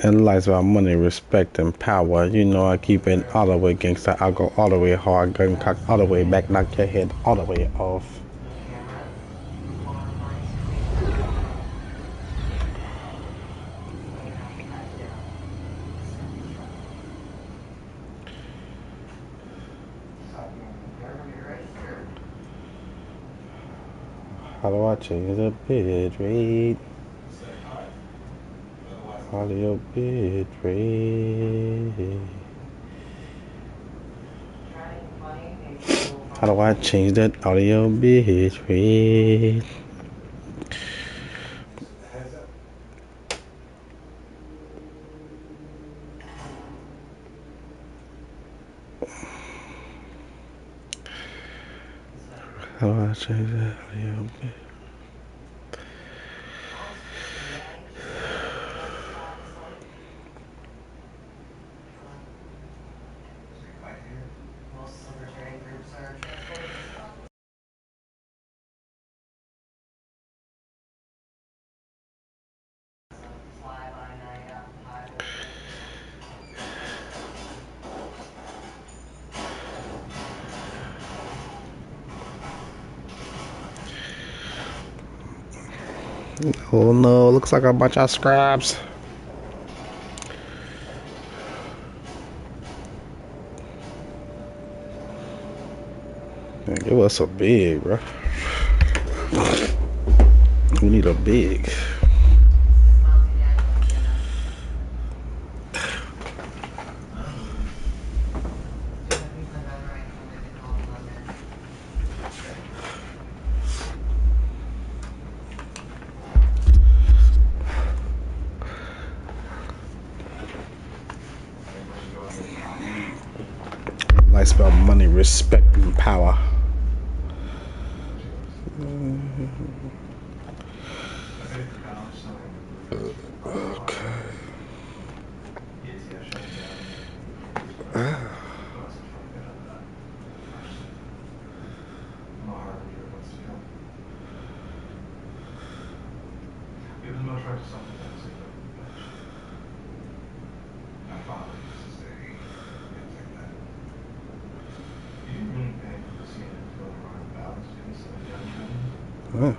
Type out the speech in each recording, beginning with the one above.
And life's about money, respect, and power. You know I keep it all the way gangsta. I go all the way hard, gun cock all the way back, knock your head all the way off. How do I change the bit rate? Audio bit rate. How do I change that audio bit rate? How do I change that audio bit? Oh no, looks like a bunch of scraps. Man, it was so big, bro. We need a big. Life's about money, respect, and power. Okay. Huh.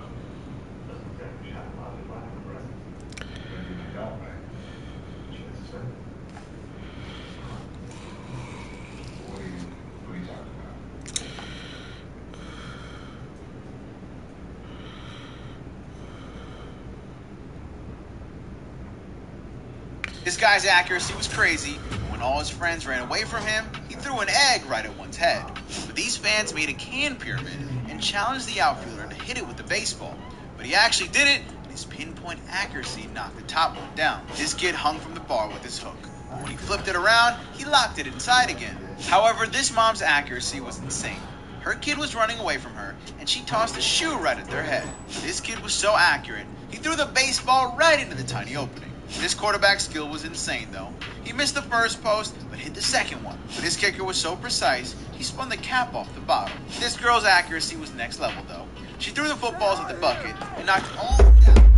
This guy's accuracy was crazy, and when all his friends ran away from him, he threw an egg right at one's head. But these fans made a can pyramid and challenged the outfielder to hit it with the baseball. But he actually did it, and his pinpoint accuracy knocked the top one down. This kid hung from the bar with his hook. But when he flipped it around, he locked it inside again. However, this mom's accuracy was insane. Her kid was running away from her, and she tossed a shoe right at their head. This kid was so accurate, he threw the baseball right into the tiny opening. This quarterback's skill was insane, though. He missed the first post, but hit the second one. But his kicker was so precise, he spun the cap off the bottom. This girl's accuracy was next level, though. She threw the footballs at the bucket and knocked all of them down.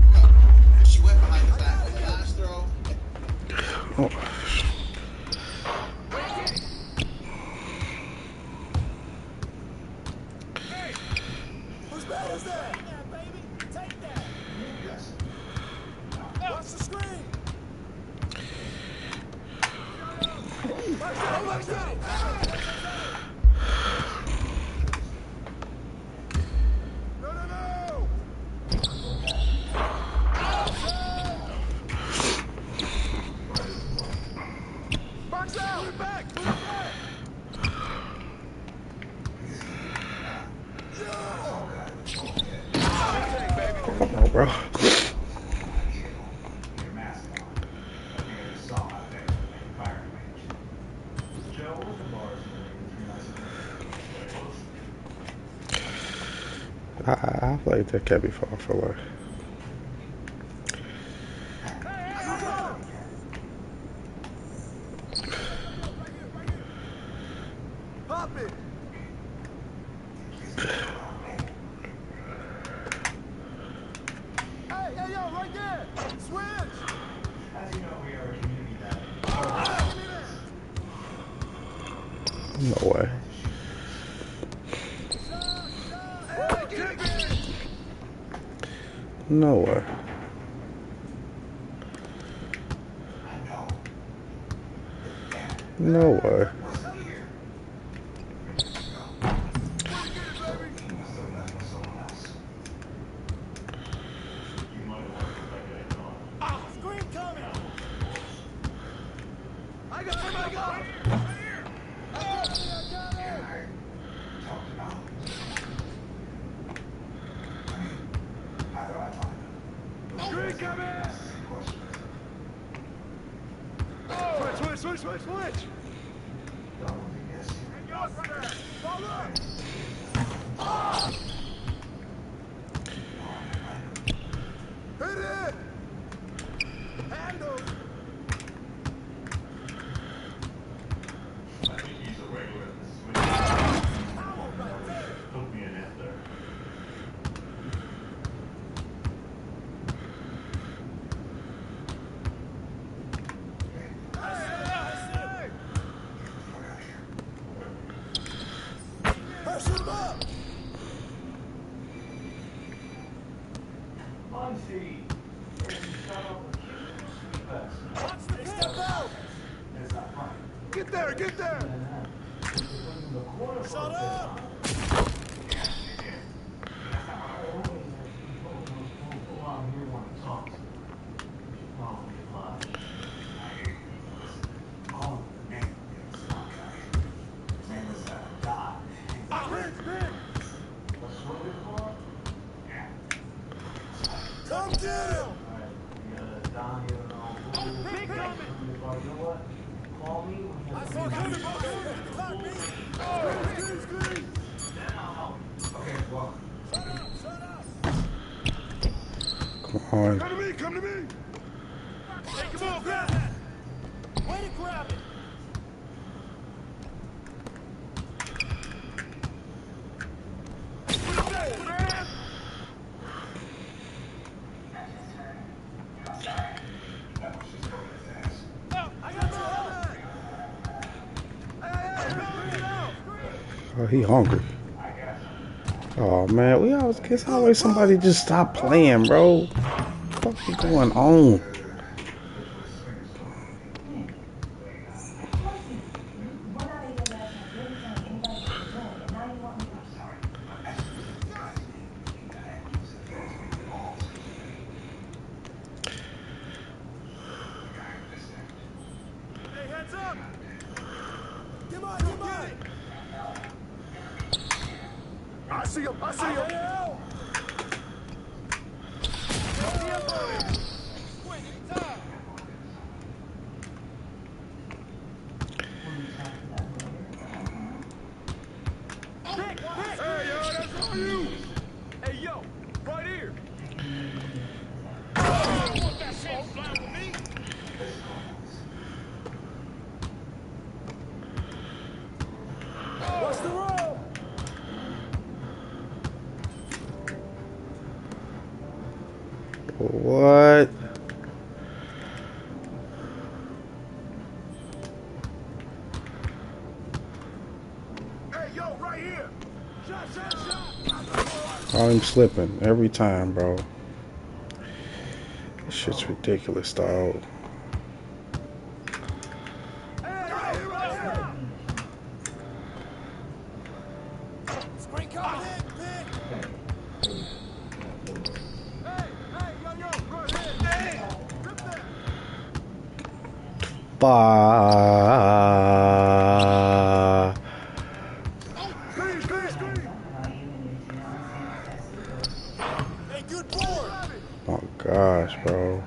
She went behind the back with the last throw. Oh. Hey, whose bad is that? Yeah, baby, take that. Yes. Watch the screen. Watch out, watch out. No, no, no. Box out. Put it back. Put it back. Come on, bro. I played that cat before for work. Pop it. No way. No way. No way. Screen coming. I got him. I got it. Screen coming. Switch. Hit it. Handle. Shoot him up. Step out. Get there. Shut up. Come get him. I saw coming. Screen. Shut up. Come on. Come to me. Take him off. Grab that. Way to grab it. Oh, he hungry. Oh man, it's always somebody just stop playing, bro. What the fuck is going on? Hey, heads up. Come on. I see him. Hey, yo, that's on you. Hey, yo, right here. You want that same fly with me? Watch the roll. What? Hey, yo, right here. Shot. I'm slipping every time, bro. This shit's ridiculous, dog. Screen coming in. Hey, yo, right here. Hey, grip that. Screen. Hey, good board. Oh gosh, bro.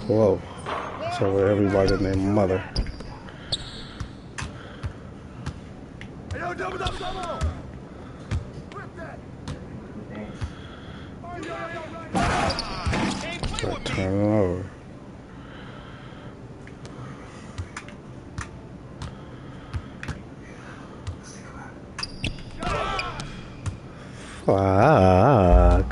Whoa. So everybody named Mother. Hey, yo, double. Grip that. Start turning over. Fuck.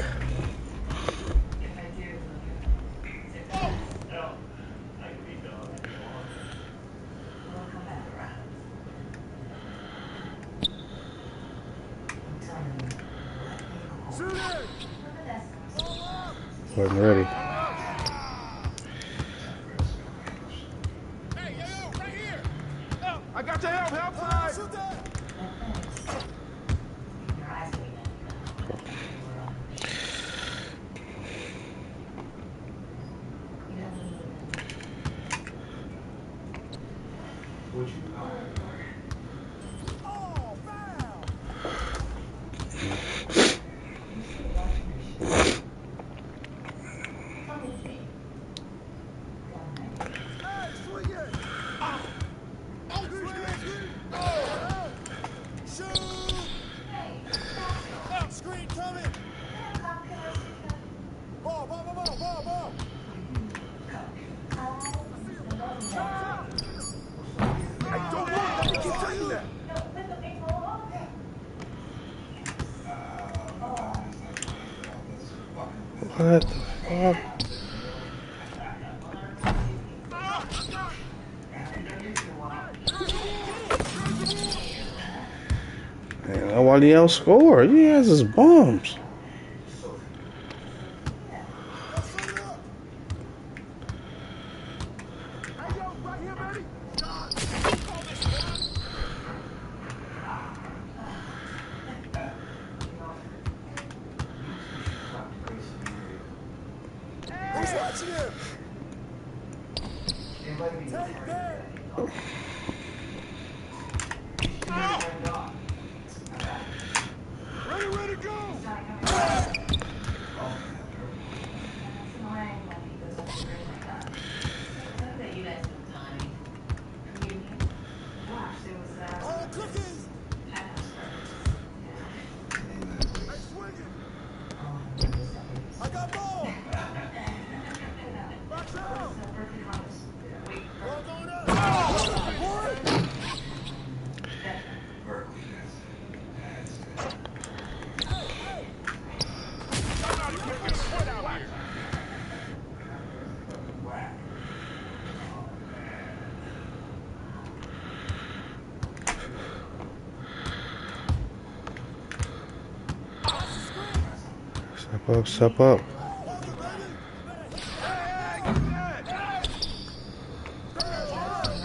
wasn't ready. Hey, yo, right here. Help. I got your help. Help side. Shoot that. Oh, foul. Hey, swing it. Oh, screen. Oh, shoot. Help, screen coming. Ball. Hey, don't move. Let me keep taking that. What the fuck? Man, nobody else scored. He has his bums. Let's set it up. Hey, yo, right here, baby. Who's watching him? Take that. Ready, go. All cookies. Hey, swing it. I got ball. Box out. Ball going up. Boy. Hey. Step up. Hold it, baby.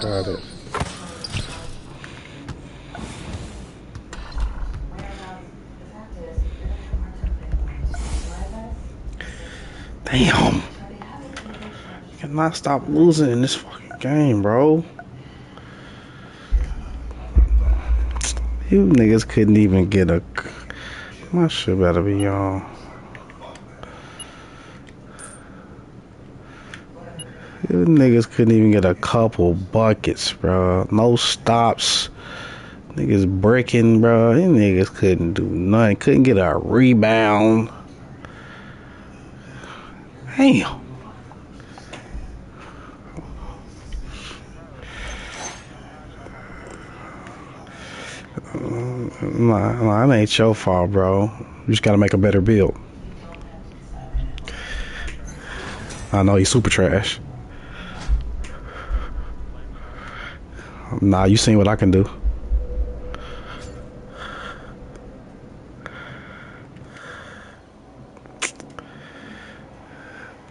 Got it. Damn. You cannot stop losing in this fucking game, bro. You niggas couldn't even get a... My shit better be on. You niggas couldn't even get a couple buckets, bro. No stops. Niggas breaking, bro. These niggas couldn't do nothing. Couldn't get a rebound. Damn. Nah, that ain't your fault, bro. You just gotta make a better build. I know he's super trash. Nah, you seen what I can do.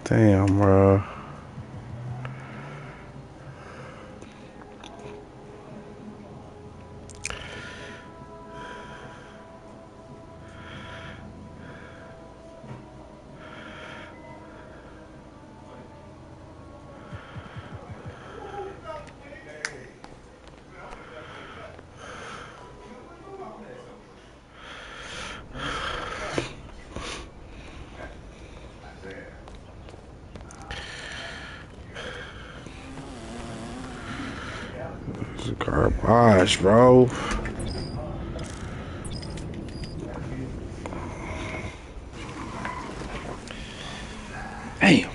Damn, bro. This is garbage, bro. Damn.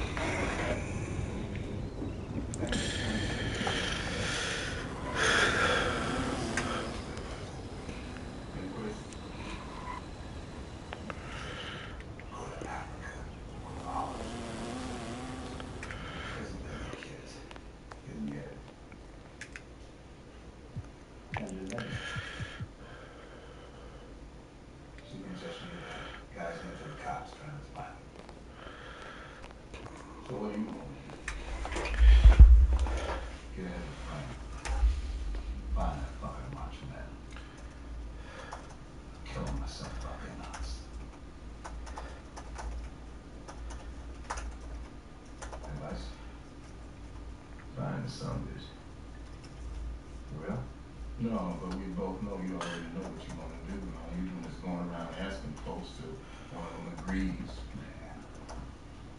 No, but we both know you already know what you're gonna do. All you doing is going around asking folks to one of them agrees.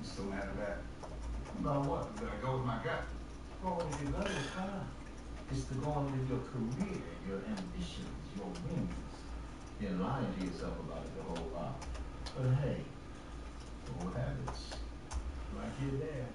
You still mad at that? About what? You gotta go with my gut. Well, if you love is fine. It's to go on with your career, your ambitions, your wins. You're lying to yourself about it the whole while. But hey, old habits. Like your dad.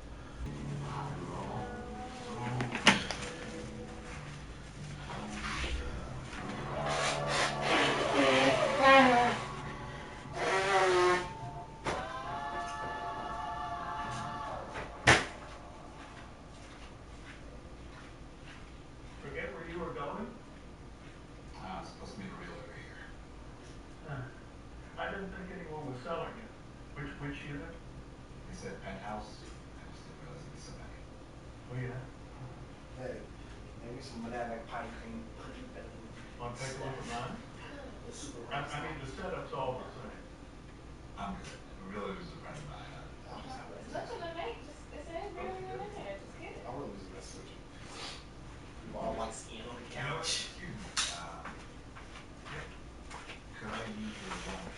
Forget where you were going? I'm supposed to be a realtor here. I didn't think anyone was selling it. Which unit? They said penthouse. I just didn't realize it was somebody. Oh, yeah. Hey, maybe some of that like pine cream. Want to take a look at mine? I mean, the setup's all the same. I'm good. A realtor's a friend of mine. I'm just not ready. Look at the name. It says real in there. Just get it. I wouldn't lose the rest of you. You all white skin on the You know what? couch. Excuse me. Could I use your phone?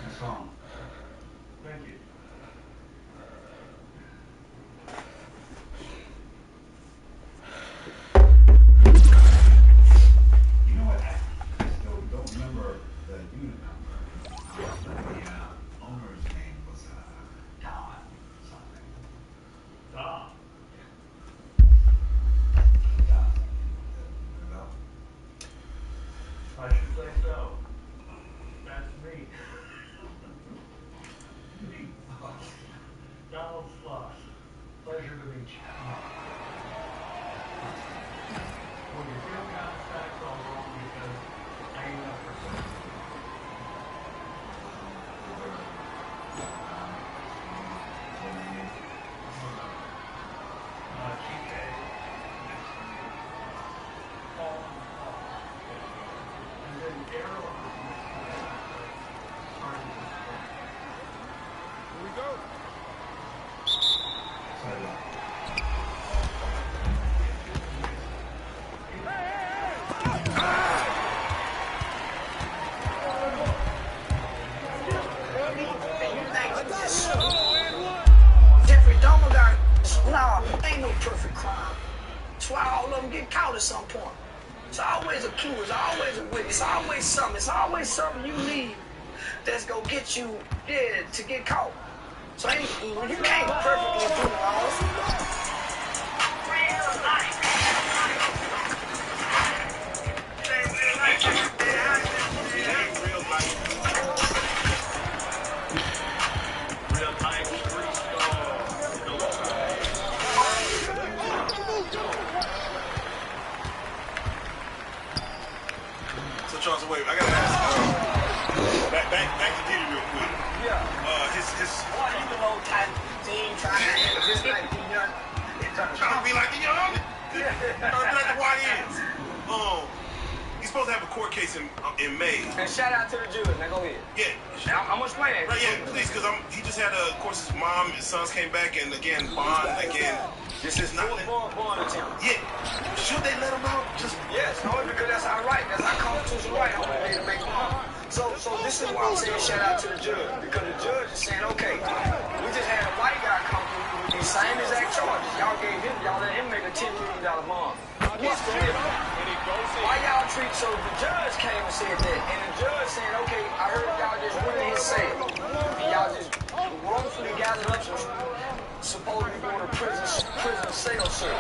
What's wrong? Thank you. You know what? I still don't remember the unit number. The owner's name was Don something. Tom. Don. Well, I should say so. That's me. me. Oh, Donald Sloss. Pleasure to meet you. Well, you feel kind of facts all wrong because I ain't up for something. GK. Paul. And then Arrow. Here we go. Jeffrey Dahmer got, nah, ain't no perfect crime. That's why all of them get caught at some point. It's always a clue, it's always a witness, it's always something you need that's gonna get you, to get caught. So you can't perfectly do it all. So Charles, wait, I gotta ask. Back to Diddy real quick. Yeah. His Boy, you the old type team trying to act just like the young. trying to be like the young, trying to be like the YNs. He's supposed to have a court case in May. And shout out to the judge. Now go ahead. Yeah. Now, I'm gonna explain that. Right, yeah, please, because he just had of course, his mom and sons came back, and again, bond, again. This is not. Born attempt. Yeah. Should they let him out? Just. Yes, only because that's our right. That's our constitutional right. Only way to make money. So this is why I'm saying shout out to the judge, because the judge is saying, okay, we just had a white guy come through with these same exact charges. Y'all let him make a $10 million bond. What's the difference? Why y'all treat, so the judge came and said that, and the judge saying, okay, I heard y'all just winning his sale, and y'all just wrongfully gathered up some supposedly going to prison sale search,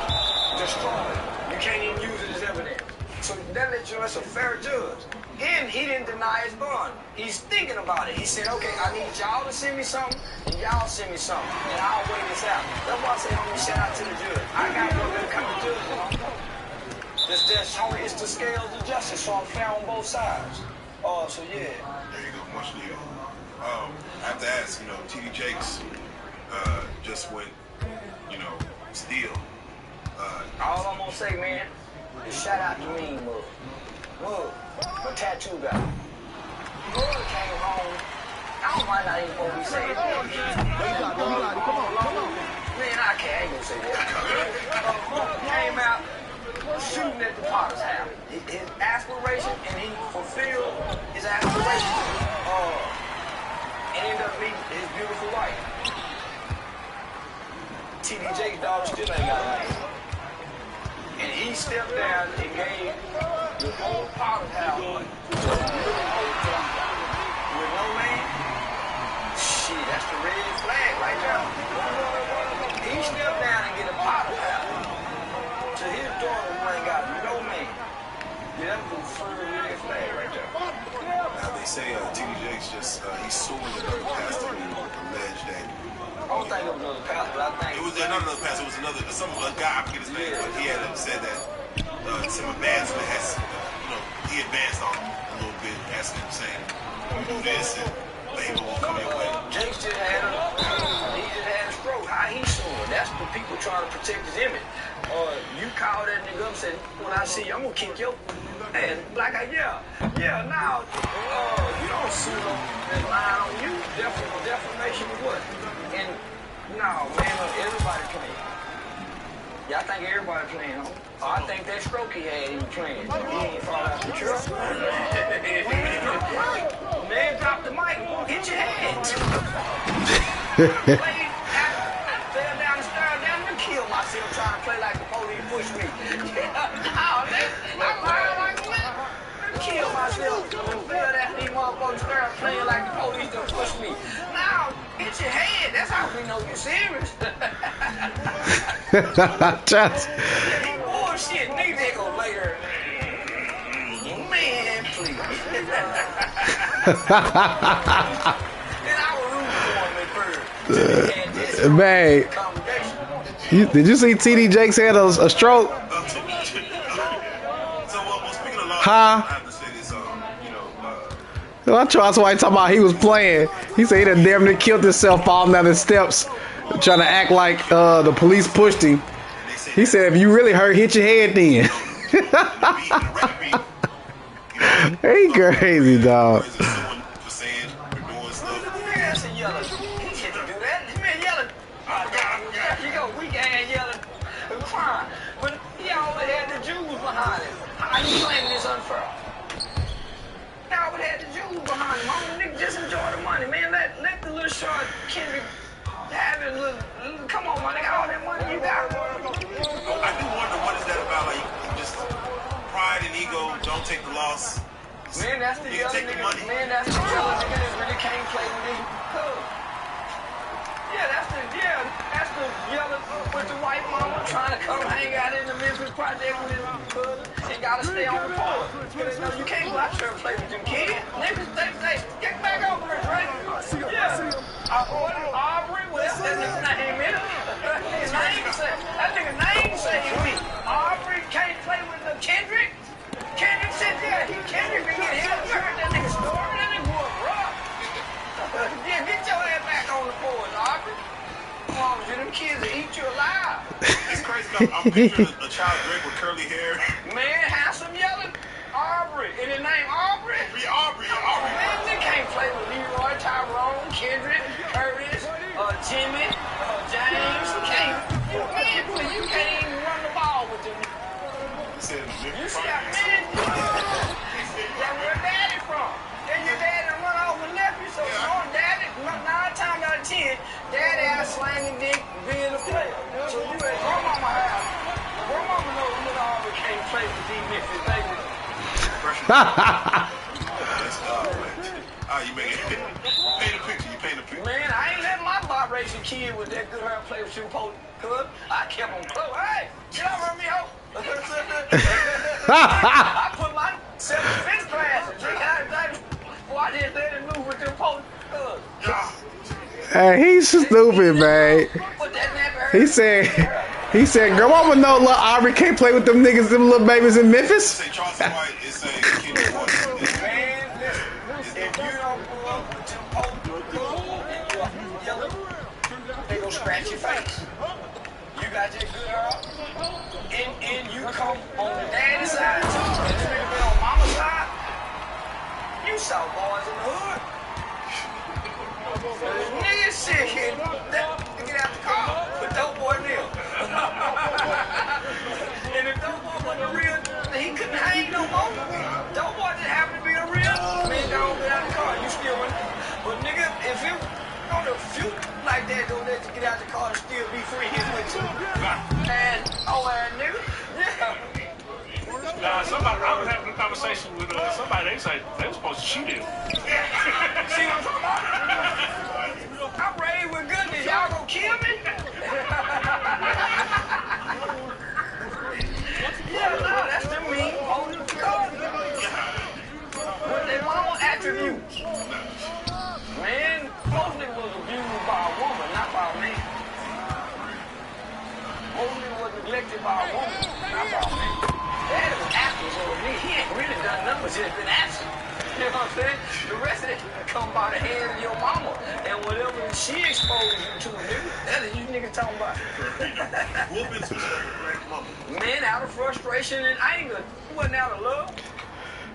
destroyed. You can't even use it as evidence. So that let you know it's a fair judge. And he didn't deny his bond. He's thinking about it. He said, okay, I need y'all to send me something, and y'all send me something, and I'll weigh this out. That's why I say, homie, shout out to the judge. I got no other kind of judge, you know? It's the scales of justice, so I'm fair on both sides. So yeah. There you go, much needed. I have to ask, TD Jakes just went, steal. All I'm gonna say, man, Shout out to me, Mug. Mug, my tattoo guy. Mug came home. I don't mind not even gonna be saying that. Come on. Man, I ain't gonna say that. Mug came out shooting at the Potter's house. His aspiration, and he fulfilled his aspiration. Ended up meeting his beautiful wife. TDJ's daughter still ain't got a name. And he stepped down and gave the whole Potter's house to a really old clock with no man. Shit, that's the red flag right there. He stepped down and get a Potter's house to his daughter who ain't got no man. Yeah, that's the first red flag right there. Now they say TD Jakes just he's suing another pastor who alleged that. I don't think it was another pastor, but I think It was another pastor. It was a guy. I forget his name, but he had said that some advancement has, he advanced on him a little bit, asking him, saying, "You do this, and labor will come your way." Jakes just had a stroke. How he suing? That's the people trying to protect his image. You call that nigga up and say, when I see you, I'm gonna kick your ass. Like, now, you don't sue them and lie on you. Defamation of what? And no, man, everybody playing. Yeah, I think everybody playing, huh? I think that stroke he had, he was playing. He ain't fall out the truck. Man, drop the mic, hit your head. Fell down the stairs, down and kill myself trying to play like the police push me. Kill myself. Fell down these motherfuckers stairs playing like the police done push me. Now, hit your head. That's how we know you're serious. Just. Bullshit, niggas ain't gonna later. Man, please. Then I was rooting for him at first. Man, did you see TD Jakes had a stroke? So, speaking of law, Huh? I have to say this, That's why he talking about he was playing. He said he done damn near killed himself falling down the steps, trying to act like the police pushed him. He said, if you really hurt, hit your head then. He crazy, dog. But he always had the Jews behind him. How you claiming this unfair? He always had the Jews behind him. Nigga, just enjoy the money, man. Let the little short Kendrick have it. Come on, man. All that money you got. I do wonder what is that about? Like, just pride and ego. Don't take the loss. Man, that's the You other take the nigga. money. Man, that's the other nigga that really can't play with his cuz. That's the yellow with the white mama trying to come hang out in the Memphis Project with his cousin and gotta stay on the floor. You can't go out there and play with them kids. Niggas, they get back over it, right? Aubrey, well, that's that nigga's name, man. That nigga name say me. Aubrey can't play with the Kendrick. Kendrick said, Kendrick can get hit. You heard that nigga story? That nigga was rough. Get your ass back on the board, Aubrey. Come on, them kids will eat you alive. It's crazy. I'm picturing a child Drake with curly hair. Man, handsome yelling. Aubrey. And his name Aubrey? Aubrey. Man, they can't play with Leroy, Tyrone, Kendrick, Curtis, Jimmy, James. You can't even run the ball with them. You see that, man? That's where daddy from. Then your daddy run off and left you. So, daddy, 9 times out of 10, daddy out slanging dick, being a player. So you at grandmama house. Grandmama knows little Aubrey can't play with these Memphis babies. You paint a picture. Man, I ain't let my biracial kid with that good hair play with you, cuz. I kept him close. Hey, get over me, ho. I put my 7th, 5th class and drink out of that before I didn't let him move with them cuz. Hey, he's stupid, man. He said, Grandmama know little Aubrey can't play with them niggas, them little babies in Memphis. Say Charleston White is saying Kendrick White. Man, listen, if you don't grow up with them posts and you're yellow, they gonna scratch your face. You got your good hair, and you come on the daddy side too, and this nigga been on mama's side. You saw boys in the hood. Nigga shit here. Get out the car. But dope boy nil. And if dope boy wasn't a real, he couldn't hang no more. Dope boy just happened to be a real. Man, don't get out the car. You still win. But nigga, if it on a few like that, don't let you get out the car and still be free his with you. And nigga. Yeah. Somebody, I was having a conversation with somebody. They said they were supposed to shoot him. See what I'm talking about? I'm raised with goodness. Y'all gonna kill me? Yeah, no, that's the mean holding the car. With their mama attributes. Man, most niggas was abused by a woman, not by a man. Most niggas was neglected by a woman, not by a man. Dad was absent over me. He ain't really done nothing but just been absent. You know what I'm saying? The rest of it come by the hands of your mama. And whatever she exposed you to, nigga, that is you niggas talking about. Whoopings was like, mama. Man, out of frustration and anger. It wasn't out of love.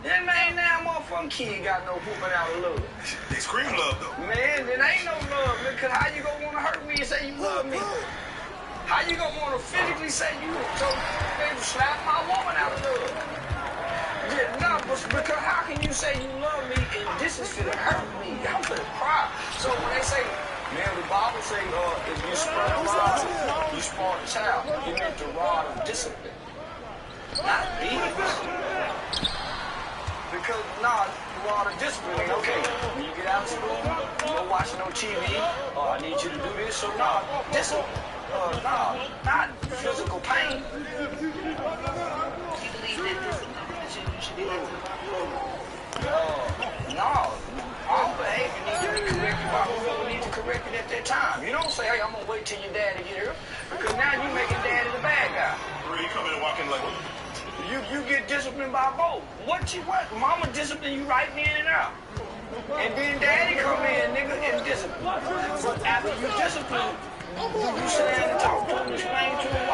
That man, now motherfucking kid got no whooping out of love. They scream love, though. Man, there ain't no love, because how you gonna wanna hurt me and say you love me? How you gonna wanna physically say you so baby slap my woman out of love? Yeah, no, because how can you say you love me and this is finna hurt me? I'm finna cry. So when they say, man, the Bible say, if you spurn a rod, you spurn a child. You meant the rod of discipline, not beatings. Because, the rod of discipline, okay, when you get out of school, you don't watch no TV, I need you to do this, so discipline. Not physical pain. You believe that this should be like All behavior needs to be corrected by whoever needs to correct it at that time. You don't say, hey, I'm going to wait till your daddy get here, because now you making daddy the bad guy. You come in and walk in like, You get disciplined by both. What? Mama discipline you right in and out. And then daddy come in, nigga, and discipline. So after you discipline, you sit down and talk to him, explain to him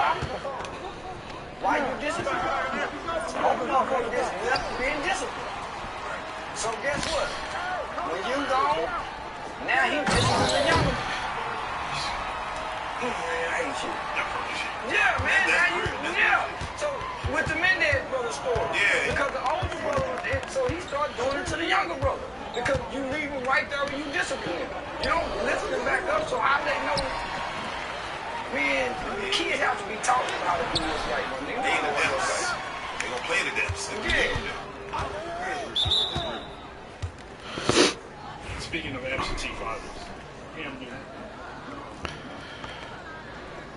why you discipline. Open up on this, being disciplined. So guess what? When you gone, now he disciplines the younger. Man, I hate you. Yeah, man, So with the Mendez brother story, because the older brother, so he started doing it to the younger brother. Because you leave him right there when you discipline him. You don't listen him back up, so how they know? Man, the kids have to be taught how to do this right. They ain't gonna do this right. they gonna play the depths. Speaking of absentee fathers, him being,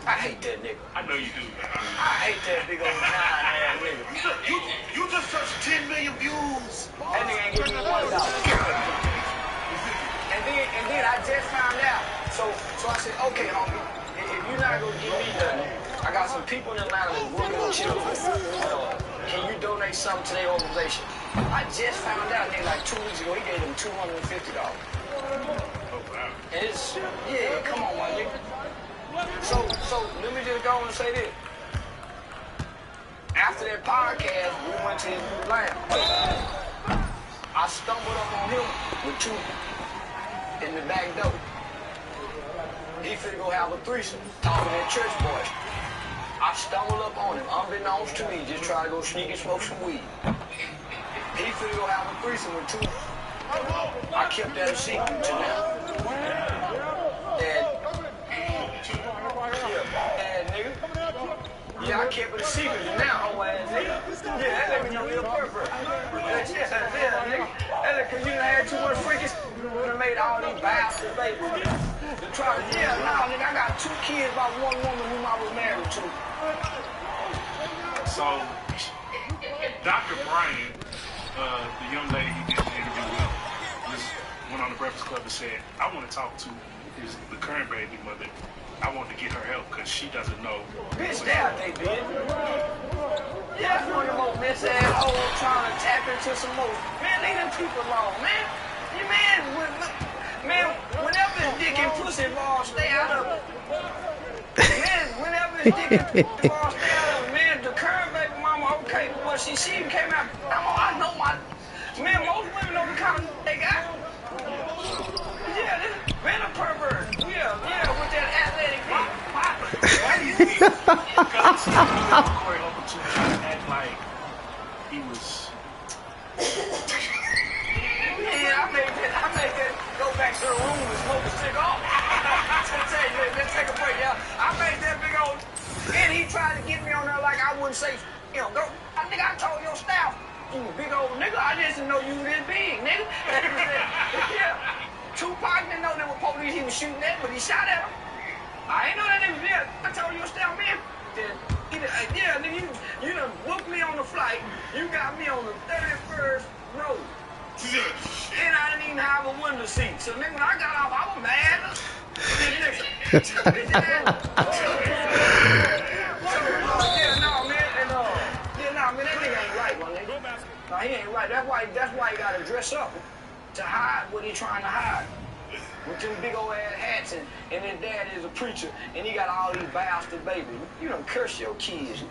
I hate that nigga. I know you do. I hate that big old 9-ass nigga. You just touched 10 million views. That nigga ain't giving me $1. And then I just found out. So I said, okay, homie, if you're not gonna give me nothing, I got some people in Atlanta that's working on children. Can you donate something to their organization? I just found out, nigga, like 2 weeks ago, he gave them $250. Oh, wow. And it's, come on, my nigga. So let me just go and say this. After that podcast, we went to his new lounge. I stumbled up on him with two in the back door. He finna go have a threesome, talking that church boy. I stumbled up on him, unbeknownst to me, just trying to go sneak and smoke some weed. He finna go have a threesome with two. I kept that a secret to now. I kept it a secret, and now I'm ass nigga. That nigga know real pervert. Nigga. Because you done had too much freakish, you done made all these bastards, baby. Nigga, I got 2 kids by one woman whom I was married to. So, Dr. Bronny, the young lady he did the interview with, just went on the Breakfast Club and said, I want to talk to the current baby mother. I want to get her help because she doesn't know. Bitch, damn, they did. Yeah, that's one of the most miss ass hoes trying to tap into some more. Man, leave them people alone, man. Whenever it's dick and pussy involved, stay out of it. Man, whenever it's dick and pussy involved, stay out of it. Man, the current baby mama, okay. she even came out. I know man, most women know the kind of they got. Yeah, this been a pervert. Yeah, with that athletic pop. Why do you think? Because he was on Corey Uncle too, trying to act like he was. Yeah, I made that go back to the room and smoke a cigar. Let's take a break, y'all. I made that big old, and he tried to get me on there like I wouldn't say, go. I think I told your staff, you big old nigga. I didn't know you were this big, nigga. Yeah. Tupac didn't know there were police he was shooting at, but he shot at him. I ain't know that nigga. Yeah, I told your staff, man. Yeah, nigga, you done booked me on the flight. You got me on the 31st row. And I didn't even have a window seat. So, nigga, when I got off, I was mad. Man, that nigga ain't right, my nigga. No, he ain't right. That's why he gotta dress up to hide what he trying to hide. With them big old ass hats and his dad is a preacher and he got all these bastard babies. You done curse your kids.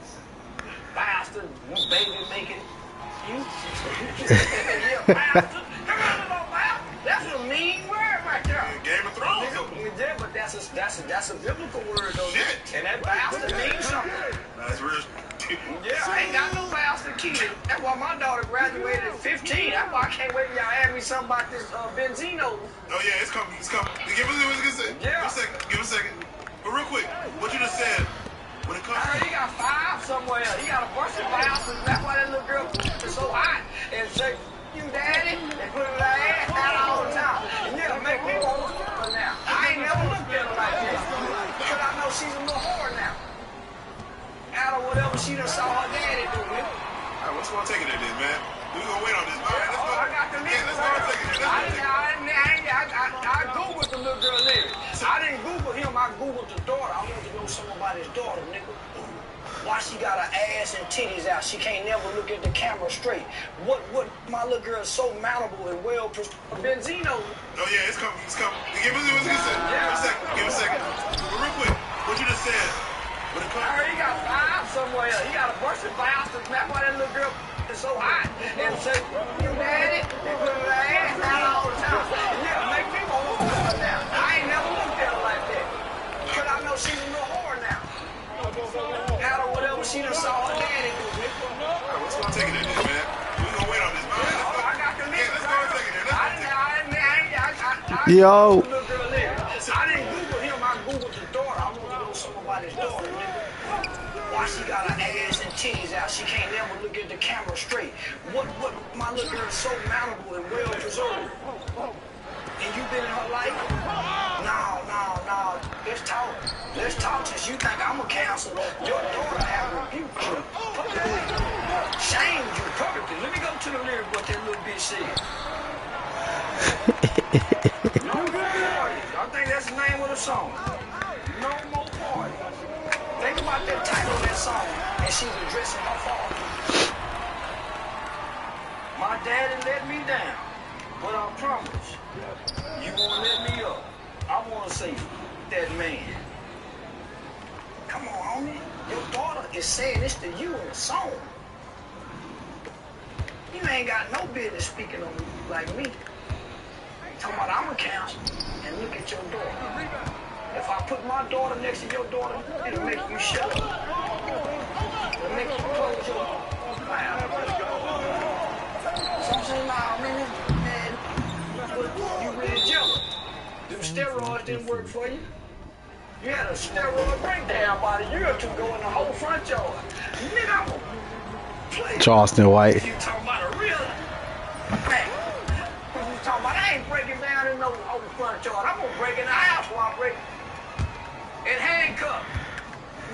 Bastard, you baby making. You? Yeah, bastard. Come on, little bastard. That's a mean word right there. Game of Thrones. Yeah, but that's a biblical word though. And that bastard means something. That's real. Yeah, I ain't got no bastard kid. That's why my daughter graduated at 15. That's why I can't wait till y'all ask me something about this Benzino. Oh yeah, it's coming. Give a second. But real quick, what you just said, when it comes I heard he got 5 somewhere. He got a bunch of bastards. That's why that little girl is so hot. And say, you daddy, and put it in her ass out all the time. And it'll make me want to fuck her now. I ain't never looked at her like this. Because I know she's a little whore now. Out of whatever she done saw her daddy do, man. Alright, what you want to take it there, then, man? We gonna wait on this. All right, let's go. I got the lyrics. Let's go take it there. I Googled the little girl lyrics. I didn't Google him, I Googled the daughter. I wanted to know something about his daughter, nigga. Why she got her ass and titties out? She can't never look at the camera straight. What my little girl is so mountable and well Benzino. Oh yeah, it's coming. Give a second. But real quick, what you just said. I heard he got 5 somewhere. He got a bunch of bastards. That's why that little girl is so hot. And say, you daddy, and put her ass out all the time. Yeah, make me want to fuck her now. I ain't never looked at her like that. Because I know she's a little whore now. Out of whatever she done saw her daddy do. Alright, what you want to take it there, man? We gonna wait on this. All right, let's go. I got the lyrics. Let's go and take it there. Yo. I didn't Google him, I Googled the daughter. I want to know something about his daughter, nigga. Why she got her ass and titties out? She can't never look at the camera straight. What my little girl is so mountable and well preserved. And you been in her life? No. Let's talk since you think I'm a counselor. Your daughter have rebuked you. Shamed you perfectly. Let me go to the lyric what that little bitch said. No more parties. I think that's the name of the song. No more parties. Think about that title of that song, and she's addressing her father. My daddy let me down, but I promise you won't let me up. I want to say, that man. Come on, homie. Your daughter is saying this to you in a song. You ain't got no business speaking on me like me. Talking about I'm a counselor, and look at your daughter. If I put my daughter next to your daughter, it'll make you shut up. It'll make you close your mouth. So I'm saying, nah, man, you really jealous. Them steroids didn't work for you. You had a steroid breakdown about a year or two ago in the whole front yard. Nigga, I'm gonna play. Charleston White. You talking about a real man. You talking about I ain't breaking down in no whole front yard. I'm gonna break in the house while I'm breaking. In handcuffs.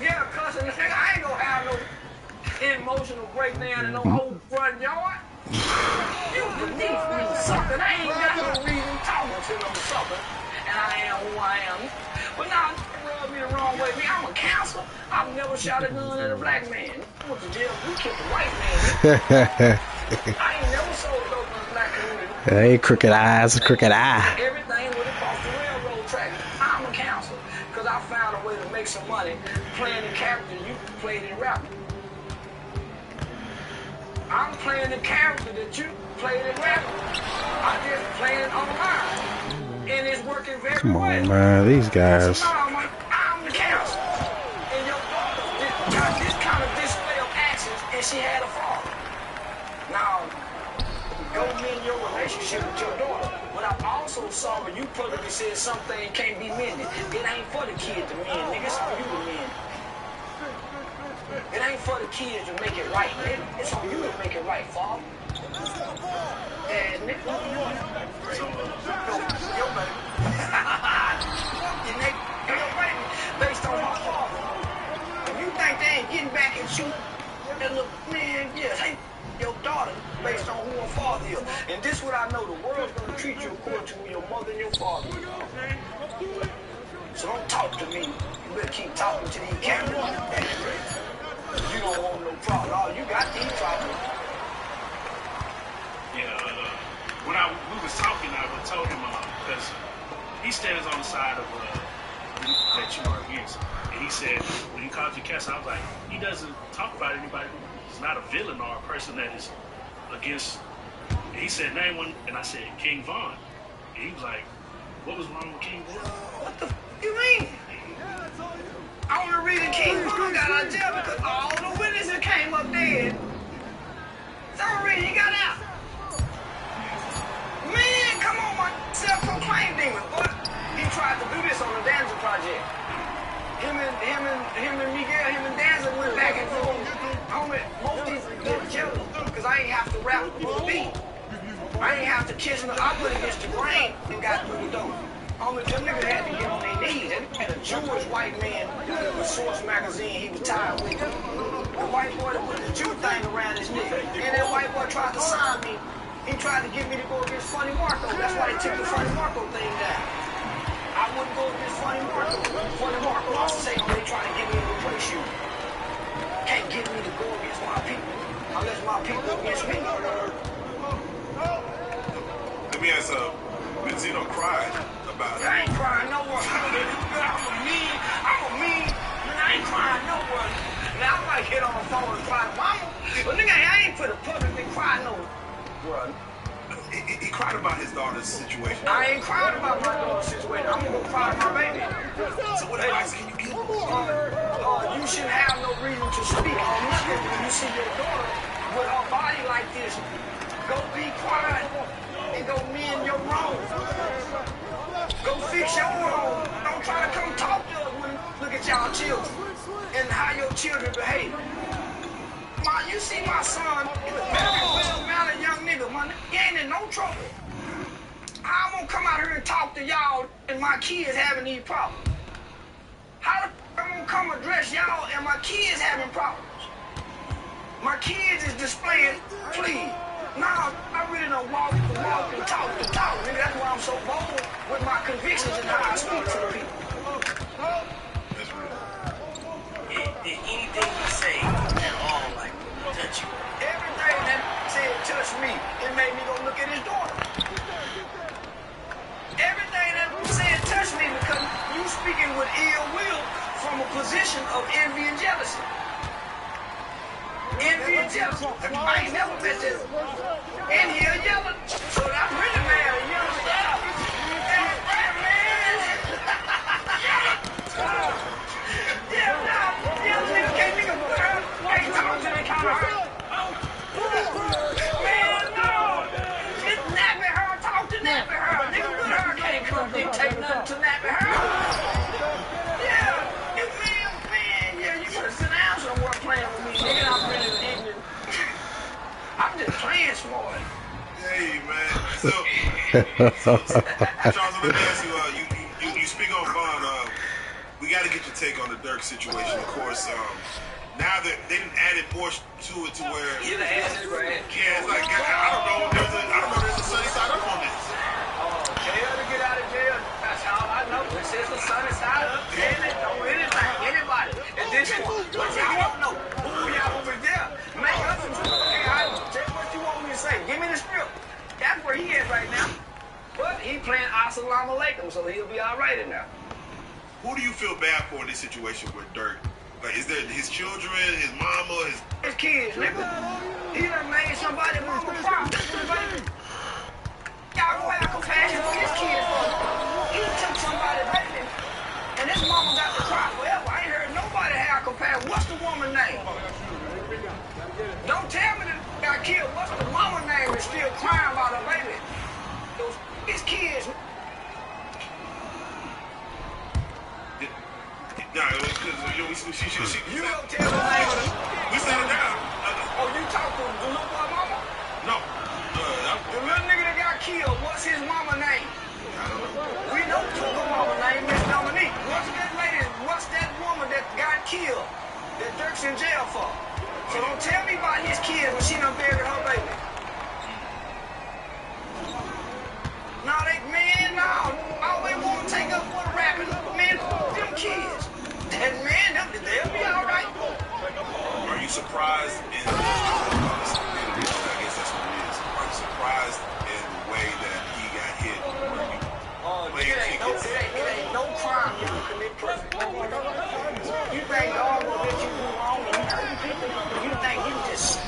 Yeah, cussing the nigga. I ain't gonna have no emotional breakdown in no whole front yard. You beneath me, sucker. I ain't got no reason talking to them, sucker. And I am who I am. But now, rub me the wrong way. Me, I'm a counselor. I've never shot a gun at a black man. I went to jail. We killed a white man. I ain't never sold dope in the black community. Hey, crooked eyes, crooked eye. Everything would have cost the railroad track. I'm a counselor. Because I found a way to make some money playing the character you played in rap. I'm playing the character that you played in rap. I'm just playing online. And it's working very Come well. on, man. These guys. So now I'm the cancer. And your daughter got this kind of display of actions, and she had a father. Now, go mend your relationship with your daughter. But I also saw when you publicly said something can't be mended. It ain't for the kid to mend, nigga. It's for you to mend. It ain't for the kids to make it right, nigga. It's on you to make it right, father. And nigga, yo, baby. Your baby, based on my father. If you think they ain't getting back at you, then look, man, yes, hey, your daughter, based on who her father is. And this what I know, the world's gonna treat you according to who your mother and your father is. So don't talk to me. You better keep talking to these cameras. You don't want no problem. Oh, you got these problems. Yeah, when we was talking, I told him because he stands on the side of that you are against, and he said when he called you cancer, I was like, he doesn't talk about anybody who's not a villain or a person that is against. And he said name one, and I said King Von, and he was like, what was wrong with King Von? What the f you mean? Only reason King Von got out of jail because all the witnesses came up dead. That's the reason he got out. Man, come on, my self-proclaimed demon, boy. He tried to do this on the Danza project. Him and Miguel, him and Danza went back and forth. Homie, most these get jealous because I ain't have to rap with the beat. I ain't have to kiss him. I put against the grain and got through the door. Homie, them niggas had to get on their knees. And a Jewish white man with Source magazine he was tired with. The white boy that put the Jew thing around his neck. And that white boy tried to sign me. He tried to get me to go against Funny Marco. That's why they took the Funny Marco thing down. I wouldn't go against Funny Marco. Funny Marco also say, oh, they trying to get me to replace you. Can't get me to go against my people unless my people against me. Let me ask, Benzino cried about it. I ain't crying no one. I'm a mean, man, I ain't crying no one. Now I might get on the phone and cry to mama, but nigga, I ain't for the public to cry no one. He cried about his daughter's situation. I ain't crying about my daughter's situation. I'm gonna cry to my baby. So what advice can you give him? You should have no reason to speak on this when you see your daughter with her body like this. Go be quiet and go mend your wrong. Go fix your wrong. Don't try to come talk to us when look at y'all children and how your children behave. You see my son, he's a very well-mannered young nigga, man. He ain't in no trouble. How I'm gonna come out here and talk to y'all and my kids having these problems? How the f I'm gonna come address y'all and my kids having problems? My kids is displaying, please. Now, I really don't walk and talk to talk, nigga. That's why I'm so bold with my convictions and how I speak to the people. That's real. Did anything you say at all, like, touch you? Everything that said touch me, it made me go look at his daughter. Everything that said touch me because you speaking with ill will from a position of envy and jealousy. Envy and jealousy. I ain't never met this. In here yelling. So I'm really mad at you. Take nothing to nappy her. Yeah, man, you better sit down somewhere playing with me, nigga. I'm really ignorant. I'm just playing smart. Hey, man. So, Charles, let me ask you, you speak on Von. We got to get your take on the Dirk situation, of course. Now that they didn't add it more to it to where... You done added it, right? Yeah, it's like, I don't know, there's a sunny side up on this. Jail to get out of jail. That's all I know. It says the sunny side up. Jail it, don't do anything. Anybody. At this point. But y'all don't know. Who y'all over there? Make up some stuff. Hey, I tell you what you want me to say. Give me the script. That's where he is right now. But he playing Assalamu Alaikum, so he'll be all right in there. Who do you feel bad for in this situation with Dirk? Like, is there his children, his mama, his kids, nigga? He done made You go tell the name of the. We sat her down. Oh, you talked to the little boy mama? No. The little nigga that got killed, what's his mama name? We know her mama name, Miss Dominique. What's that woman that got killed that Dirk's in jail for? So don't tell me about his kids when she done buried her baby. No, always want to take up for the rapping. Man, them kids. That man, they'll be all right. Are you surprised in I guess that's what it is. Are you surprised in the way that he got hit? It ain't no crime you can commit perfect. You think God will let you do wrong and you hurt people? You think you just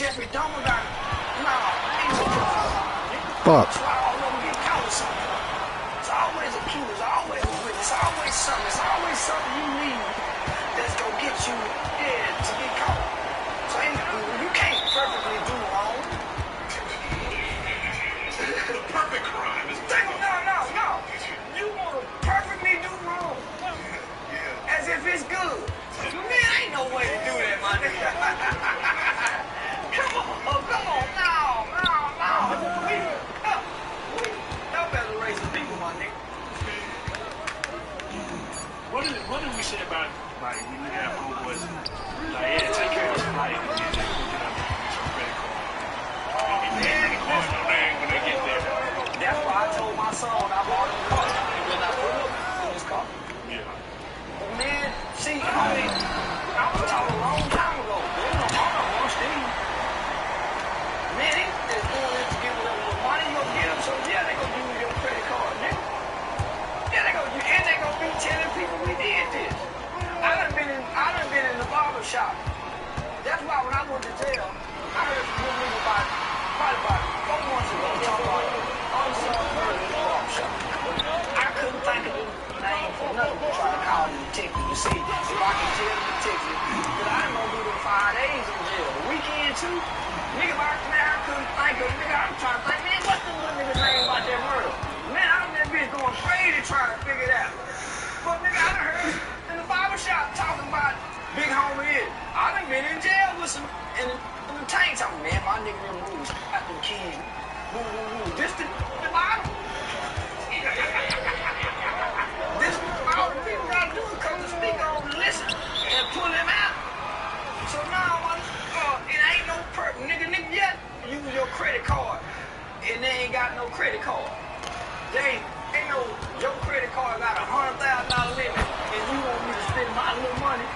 Jeffrey Dahmer got ain't no perfect. Fuck. That's why all of them get caught or something. It's always a cue, it's always a witness, it's always something you need that's gonna get you to get caught. So you can't perfectly do wrong. The perfect crime is No. You wanna perfectly do wrong. As if it's good. Man, ain't no way to do that, my nigga. Come on, no. Y'all better raise the people, my nigga. What did we say about like when you have homeboys like yeah, take care of this life and then they go get up and get your credit card. And then they call your name when they get there. That's why I told my son when I bought him a car, when I put him in his car. Yeah. Man, see, I was taught a long time ago. There's no harm amongst these. Man, they're doing this to give them the money you'll get them, so yeah, they're going to give you your credit card, nigga. Yeah, they're going to be telling people we did this. I done been in the barber shop. That's why when I went to jail, I heard some good niggas probably about 4 months ago talk about unsolved murder in the barber shop. I couldn't think of the name for nothing but try to call the detective to see if I can tell the detective that I ain't gonna do them 5 days in jail. The weekend too. Nigga, I couldn't think of nigga. I'm trying to think, man, what's the little nigga's name about that murder? Man, I was that bitch going crazy trying to figure it out. But nigga, I done heard in the barber shop talking about big homie is. I done been in jail with some in the tank talking, man, my nigga them moves, got them keys. Woo. This the bottom. This all the people gotta do is come to speak on and listen and pull them out. So now it ain't no nigga yet use your credit card and they ain't got no credit card. They ain't no your credit card got $100,000 limit and you want me to spend my little money,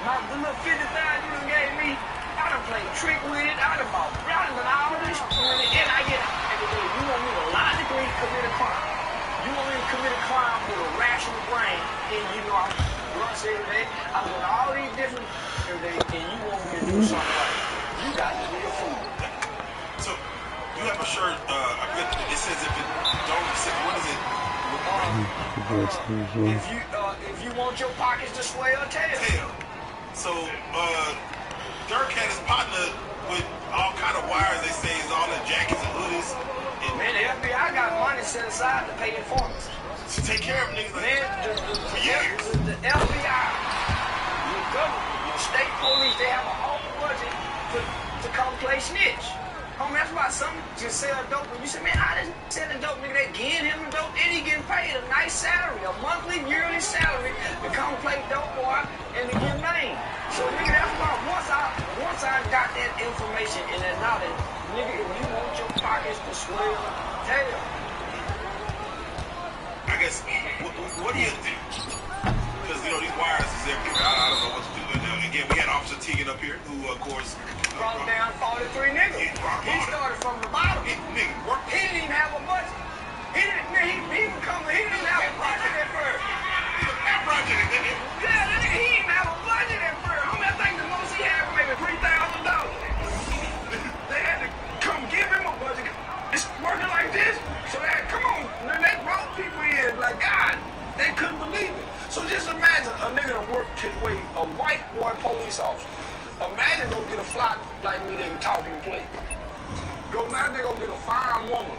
the little $50,000 you done gave me. I done played trick with it. I done done all this with it, and I get every day. You want me to logically commit a crime? You want me to commit a crime with a rational brain, and you know I'm lunch every day. I'm doing all these different every day, and you want me to do something right? You got to be a fool. So you have a shirt. I forget. It says if it don't. What is it? If you want your pockets to swell, tail. So Dirk had his partner with all kind of wires. They say it's all in jackets and hoodies. Man, the FBI got money set aside to pay informants. To take care of niggas like Man, for years. The FBI, your government, your state police, they have a whole budget to come play snitch. Homie, that's why some just sell dope. And you say, man, how this selling dope? Nigga, they getting him the dope, and he getting paid a nice salary, a monthly, yearly salary to come play dope boy and to get name. So, nigga, that's why once I got that information and that knowledge, nigga, if you want your pockets to swell, tell them. I guess, what do you think? Because, you know, these wires is everywhere. I don't know what to do. But again, we had Officer Teagan up here, who, of course, brought down 43 niggas. He started from the bottom. He didn't even have a budget. He didn't have a budget at first. Yeah, he didn't have a budget at first. I mean, I think the most he had was maybe $3,000. They had to come give him a budget. It's working like this. So they had, come on. Then they brought people in like, God, they couldn't believe it. So just imagine a nigga that worked his way, a white boy police officer. Imagine go get a fly like me that can talk and play. Imagine they go get a fine woman.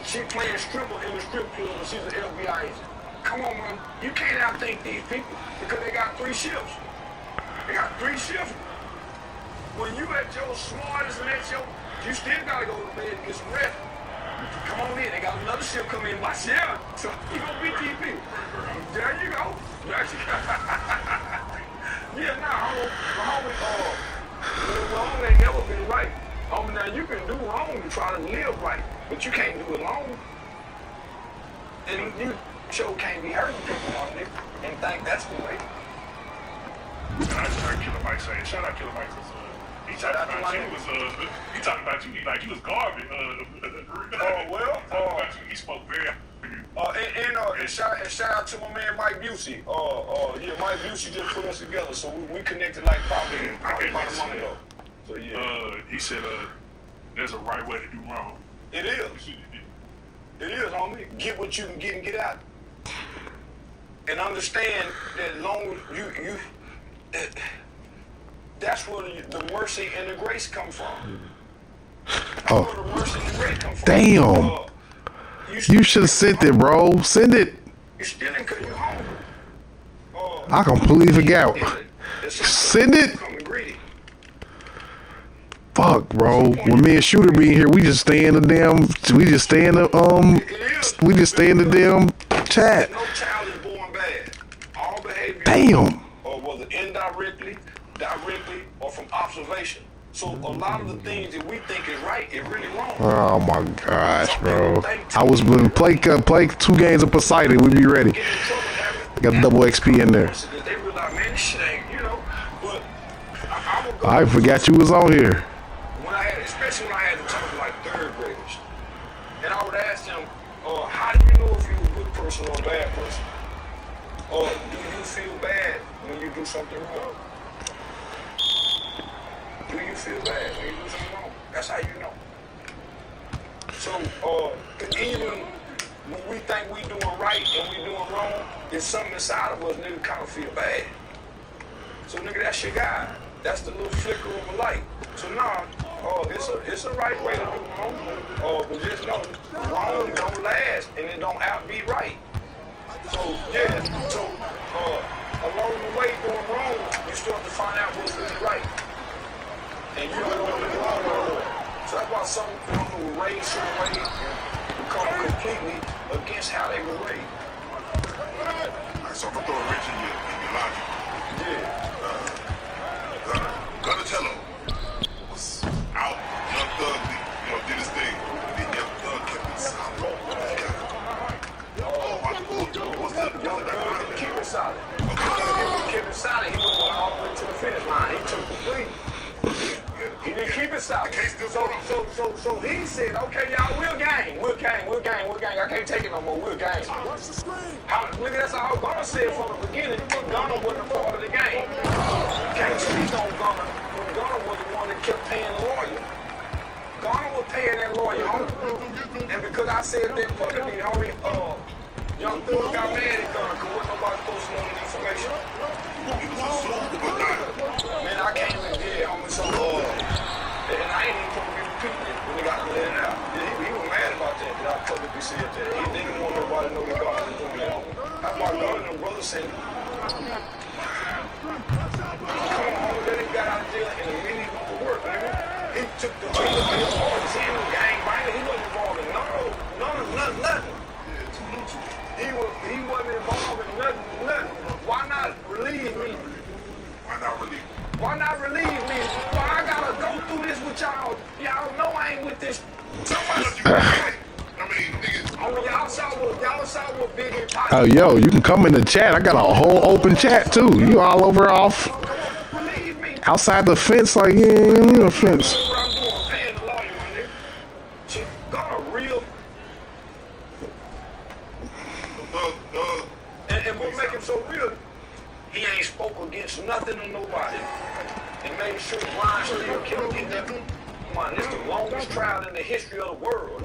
She playing stripper in the strip club and she's an FBI agent. Come on, man. You can't outthink these people because they got 3 shifts. They got 3 shifts. When you at your smartest and at your, you still gotta go to bed and get some rest. Come on in. They got another shift coming in. Watch out. So you gonna beat these people. There you go. There you go. Yeah, nah, homie, wrong ain't never been right. Homie, now you can do wrong to try to live right, but you can't do it long. And you sure can't be hurting people on it and think that's the way. I heard Killer Mike saying, shout out Killer Mike. He talking about you was he talking about you like you was garbage. He spoke very. And shout out to my man Mike Busey. Yeah, Mike Busey just put us together, so we connected like probably about a month ago. So yeah. He said there's a right way to do wrong. It is. It is, homie. Get what you can get and get out. And understand that long as you that's where the mercy and the grace come from. Oh, where the mercy and the grace come from. damn. You should have sent it, bro. Send it. You stealing because you're hungry. I completely forgot. Send it. Fuck, bro. When me and Shooter be in here, we just stay in the damn. We just stay in the chat. No child is born bad. All behavior. Damn. Or whether indirectly, directly, or from observation. So a lot of the things that we think is right is really wrong. Oh my gosh, bro. I was gonna play 2 games of Poseidon. We be ready. Got double XP in there. They realize, man, this shit ain't, you know. But I forgot you was on here. Especially when I had to talk to like 3rd graders. And I would ask them, how do you know if you're a good person or a bad person? Or do you feel bad when you do something wrong? Do you feel bad when you do something wrong? That's how you know. So, even when we think we doing right and we doing wrong, there's something inside of us, nigga, kind of feel bad. So, nigga, that's your guy. That's the little flicker of a light. So, nah, it's a right way to do wrong. But just know, wrong don't last and it don't outbe right. So, yeah, along the way doing wrong, you start to find out what's really right. And you don't want to do wrong no more. So that's why some people who were raised certain way become completely against how they were raised. Alright, so I'm gonna throw a wrench in your logic. Yeah. Donatello was out, Young Thug, did his thing. And then Young Thug kept it solid. Young Thug didn't keep it solid. Keep it solid, he was going all the way to the finish line. He took the lead. He didn't keep it solid. So he said, okay, y'all, we'll gang. I can't take it no more. We'll gang. Nigga, that's all Gunna said from the beginning. Gunna wasn't a part of the game. Can't speak on Gunna when Gunna was the one that kept paying the lawyer. Gunna was paying that lawyer, homie. And because I said that publicly, homie, Young Thug got mad at Gunna because wasn't nobody supposed to know the information. Man, I came in here, homie, so, and I ain't even supposed to be repeating it when they got let it out. He was mad about that, that I publicly said that. He didn't want nobody to know that Gunna was doing that, homie. That's why Gunna and them brothers said, come on, homie, then he got out of jail and immediately went to work, nigga. He took the artist in, gang banger, he wasn't involved in nothing. He wasn't involved in nothing. Why not relieve me? Why not relieve me? Why I gotta go through this with y'all? Y'all know I ain't with this. Y'all saw what Big and Pop. Oh, yo, you can come in the chat. I got a whole open chat too. You all over off outside the fence, like you ain't in the fence. And what make him so real? He ain't spoke against nothing or nobody. And made sure Brian still kept getting that. Man, it's the longest trial in the history of the world.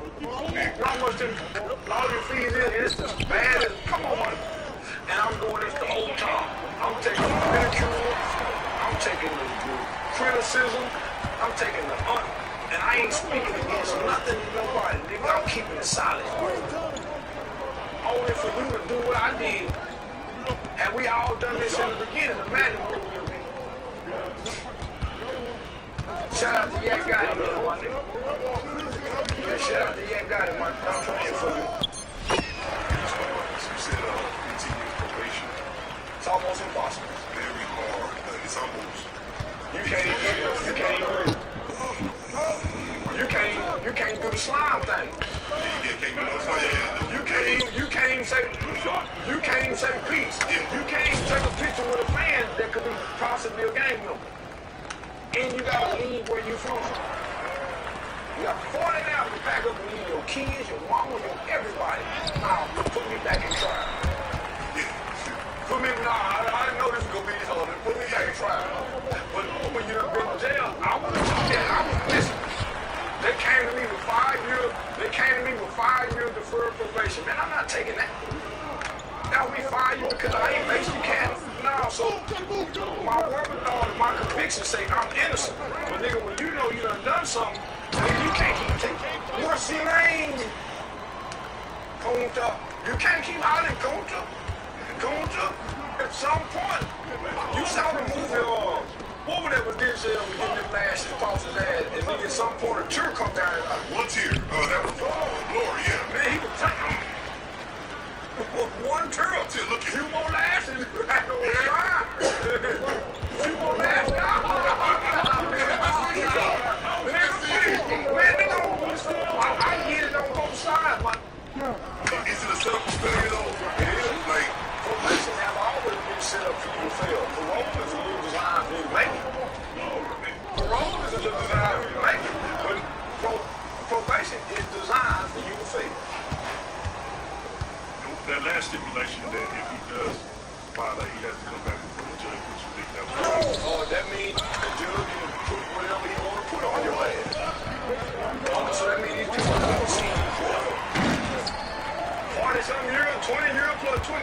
How much the lawyer fees is? It's as bad as, come on. And I'm going into the old time. I'm taking the ridicule. I'm taking the criticism. I'm taking the and I ain't speaking against nothing and nobody. Nigga, I'm keeping it solid. only for you to do what I did. And we all done this in the beginning. Imagine what we'll be. Shout out to Yak Gotti, man, my nigga. Yeah, shout out to Yak Gotti, man. I'm praying for you. You said 15 years probation. It's almost impossible. Very hard. It's almost. You can't do the slime thing. You can't even say peace. You can't even take a picture with a fan that could be possibly a gang member. And you gotta leave where you from. You got 40 hours to pack up and leave your kids, your mama, your everybody. Now, put me back in trial. Put me, I didn't know this was gonna be this hard. Put me back in trial. But when you done been in jail, I was listen. They came to me with 5 years. They came to me with 5 years deferred probation. Man, I'm not taking that. That would be 5 years because I ain't basically cat. No, so my wherewithal and my conviction say I'm innocent. But nigga, when you know you done something, nigga, you can't keep taking. What's your name? Conta. You can't keep hollering Conta. Conta. At some point, you saw the movie. What was that with Denzel was getting them lashes across his ass, and then at some point a tear come down his eye. One tear. That was Glory, yeah. Man, he was taking one tear. Look at few more lashes. Few more lashes. I get it on both sides, man. Is it a selfish thing, though? It is like probation have always been set up for you to fail. Parole is a little designed for you to make it. Parole is a little designed for you to make it. But probation is designed for you to fail. That last stipulation that if he does violate, he has to come back before the judge, which you think that was That means the judge can put whatever he want to put on your ass. So that means these people don't see 40-something years, 20 years plus 20.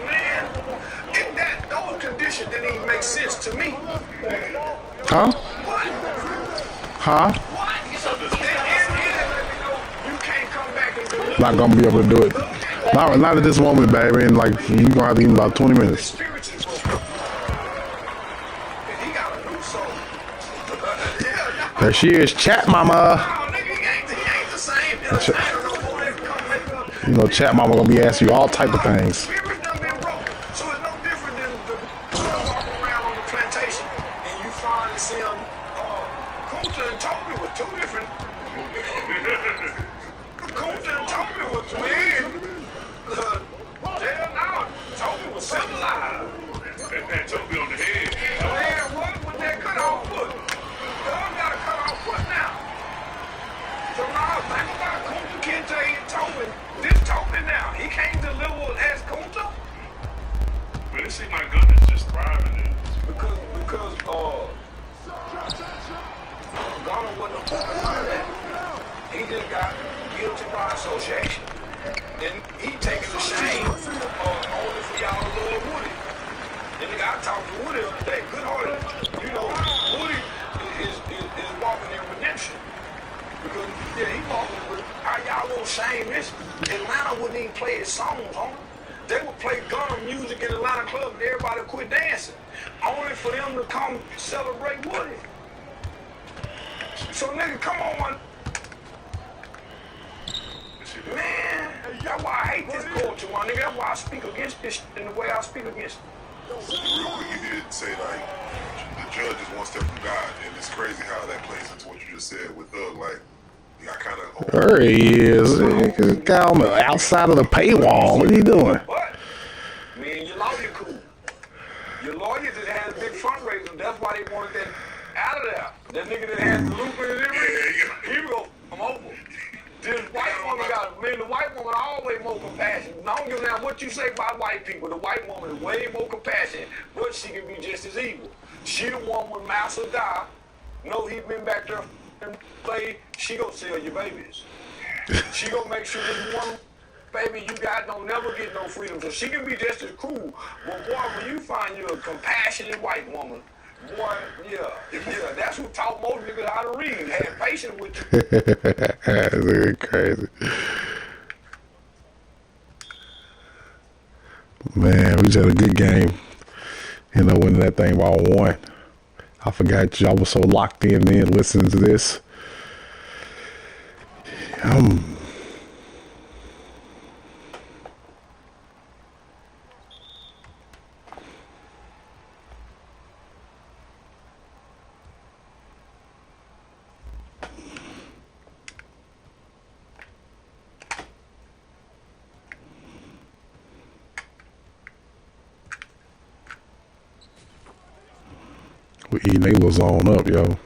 Man, those conditions didn't even make sense to me. Huh? What? Huh? What? So let me know you can't come back and do it. Not gonna be able to do it. Not at this moment, baby. And like you gonna have to eat in about 20 minutes. He got a new soul. There she is, chat mama. No, nigga, he ain't the same. You know, chat mama gonna be asking you all type of things. Spirit done been broken. So it's no different than the walking around on the plantation and you finally see them. Kunta and Toby were two different. Kunta and Toby were twins. Now Toby was civilized. and Toby on the head. Man, what with that cut off foot? Dog got a cut off foot now. So now think about Kunta Kinte and Toby. This Toby now, he can't deliver as Kunta. But it seems like Gunna's just thriving in this. Because Gunna wasn't a part of that. He just got guilty by association. And he taking the shame only for y'all to love Woody. And nigga, I talked to Woody the other day, good hearted. You know, Woody is walking in redemption. Because, yeah, he walking with, how y'all gonna shame this? Atlanta wouldn't even play his songs, homie. They would play Gunna music in Atlanta club and everybody would quit dancing. Only for them to come celebrate Woody. So nigga, come on, man, that's why I hate this culture, my nigga. That's why I speak against this in the way I speak against it. real quick. You did say like the judge is one step from God, and it's crazy how that plays into what you just said with Thug. Like, I kind of. There he is. Guy on the outside of the paywall. What are you doing? But me and your lawyer cool. Your lawyer just had a big fundraiser. That's why they wanted that out of there. That nigga that had the loop in his ear. He wrote, I'm over. This white woman the white woman always more compassionate. I don't give a damn what you say about white people. The white woman is way more compassionate, but she can be just as evil. She the one when Master die, know he been back there and play, she gonna sell your babies. She gonna make sure this one baby you got don't never get no freedom. So she can be just as cruel. But boy, when you find you a compassionate white woman, boy, yeah, that's who taught most niggas how to read. Had patience with you. That's crazy. Man, we just had a good game. Winning that thing by 1. I forgot y'all was so locked in then listening to this. We eating they little zone up, yo.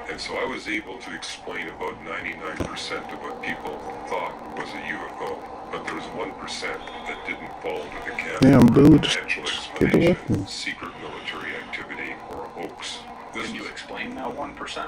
And so I was able to explain about 99% of what people thought was a UFO, but there was 1% that didn't fall into the category Damn, dude, of just potential get away explanation, from me. secret military activity, or a hoax. Can you explain that 1%?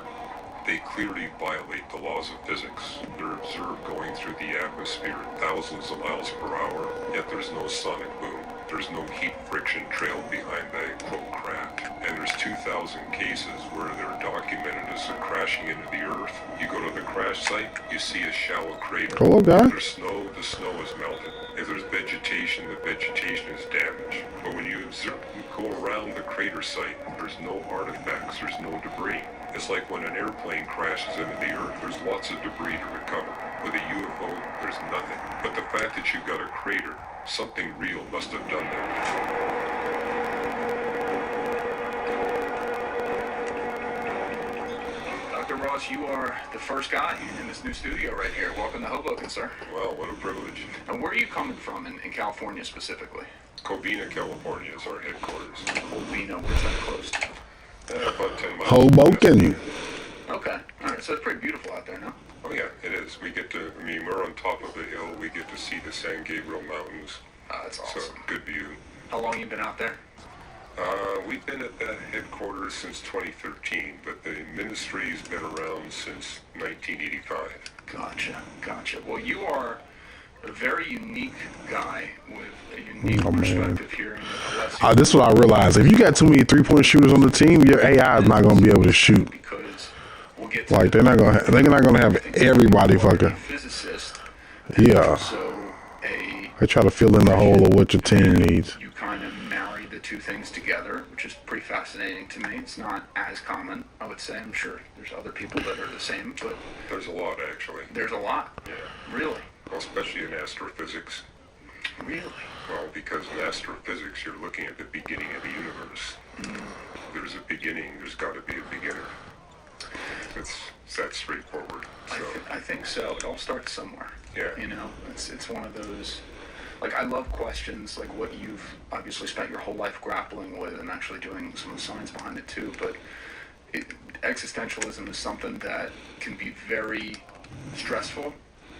They clearly violate the laws of physics. They're observed going through the atmosphere at thousands of miles per hour, yet there's no sonic boom. There's no heat friction trail behind the quote craft. And there's 2,000 cases where they're documented as a crashing into the earth. You go to the crash site, you see a shallow crater. Cool guy. If there's snow, the snow is melted. If there's vegetation, the vegetation is damaged. But when you go around the crater site, there's no artifacts, there's no debris. It's like when an airplane crashes into the earth, there's lots of debris to recover. With a UFO, there's nothing. But the fact that you've got a crater, something real must have done that. Dr. Ross, you are the first guy in this new studio right here. Welcome to Hoboken, sir. Well, what a privilege. And where are you coming from in California specifically? Covina, California is our headquarters. Covina, where's that close to? About 10 miles. Hoboken. Okay, all right, so it's pretty beautiful out there, no? Oh yeah, it is. We get to, we're on top of a hill. We get to see the San Gabriel Mountains. That's awesome. So, good view. How long you been out there? We've been at that headquarters since 2013, but the ministry's been around since 1985. Gotcha. Well, you are a very unique guy with a unique perspective here in the LSU. This is what I realized. If you got too many 3-point shooters on the team, your AI is not going to be able to shoot. Because we'll get to Like they're not going to have everybody fucking. Physicist. Yeah. So They try to fill in the hole of what your team needs. you kind of marry the two things together, which is pretty fascinating to me. It's not as common, I would say. I'm sure there's other people that are the same, but There's a lot, actually. there's a lot. Yeah. Really? Well, especially in astrophysics. Really? Well, because in astrophysics, you're looking at the beginning of the universe. There's a beginning, there's got to be a beginner. It's that straightforward. So, I think so. It all starts somewhere. Yeah. You know, it's one of those, like, I love questions like what you've obviously spent your whole life grappling with and actually doing some of the science behind it too, but existentialism is something that can be very stressful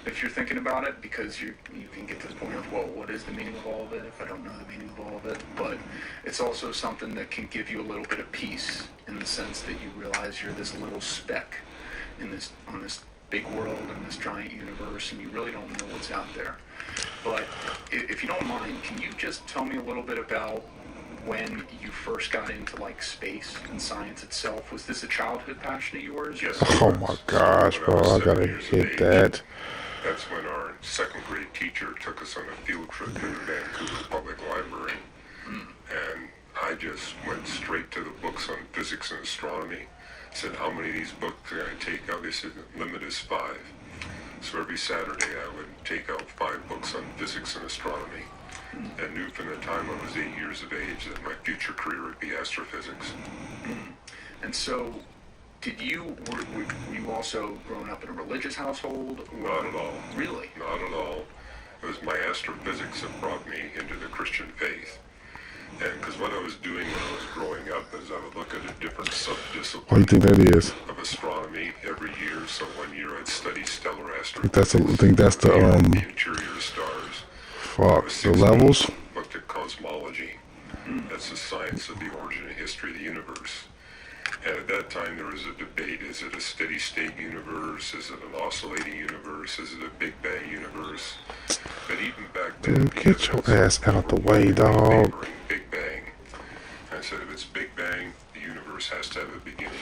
if you're thinking about it, because you can get to the point of, well, what is the meaning of all of it if I don't know the meaning of all of it? But it's also something that can give you a little bit of peace in the sense that you realize you're this little speck in this on this big world in this giant universe, and you really don't know what's out there. But if you don't mind, can you just tell me a little bit about when you first got into like space and science itself? Was this a childhood passion of yours? yes. Oh my gosh, bro! I gotta hit that. That's when our second grade teacher took us on a field trip to the Vancouver Public Library. And I just went straight to the books on physics and astronomy. Said, how many of these books can I take out? They said, the limit is 5. So every Saturday I would take out 5 books on physics and astronomy. And knew from the time I was 8 years of age that my future career would be astrophysics. And so, were you also growing up in a religious household? Or? Not at all. Really? Not at all. It was my astrophysics that brought me into the Christian faith. And because what I was doing when I was growing up is I would look at a different subdiscipline What do you think that is? of astronomy every year. So one year I'd study stellar I astrophysics. think that's the the interior stars. fuck the levels. Looked at cosmology. That's the science of the origin and history of the universe. And at that time, there was a debate. Is it a steady state universe? Is it an oscillating universe? Is it a Big Bang universe? But even back then, Dude, get your ass out the way, dog. Big Bang. I said, if it's Big Bang, the universe has to have a beginning.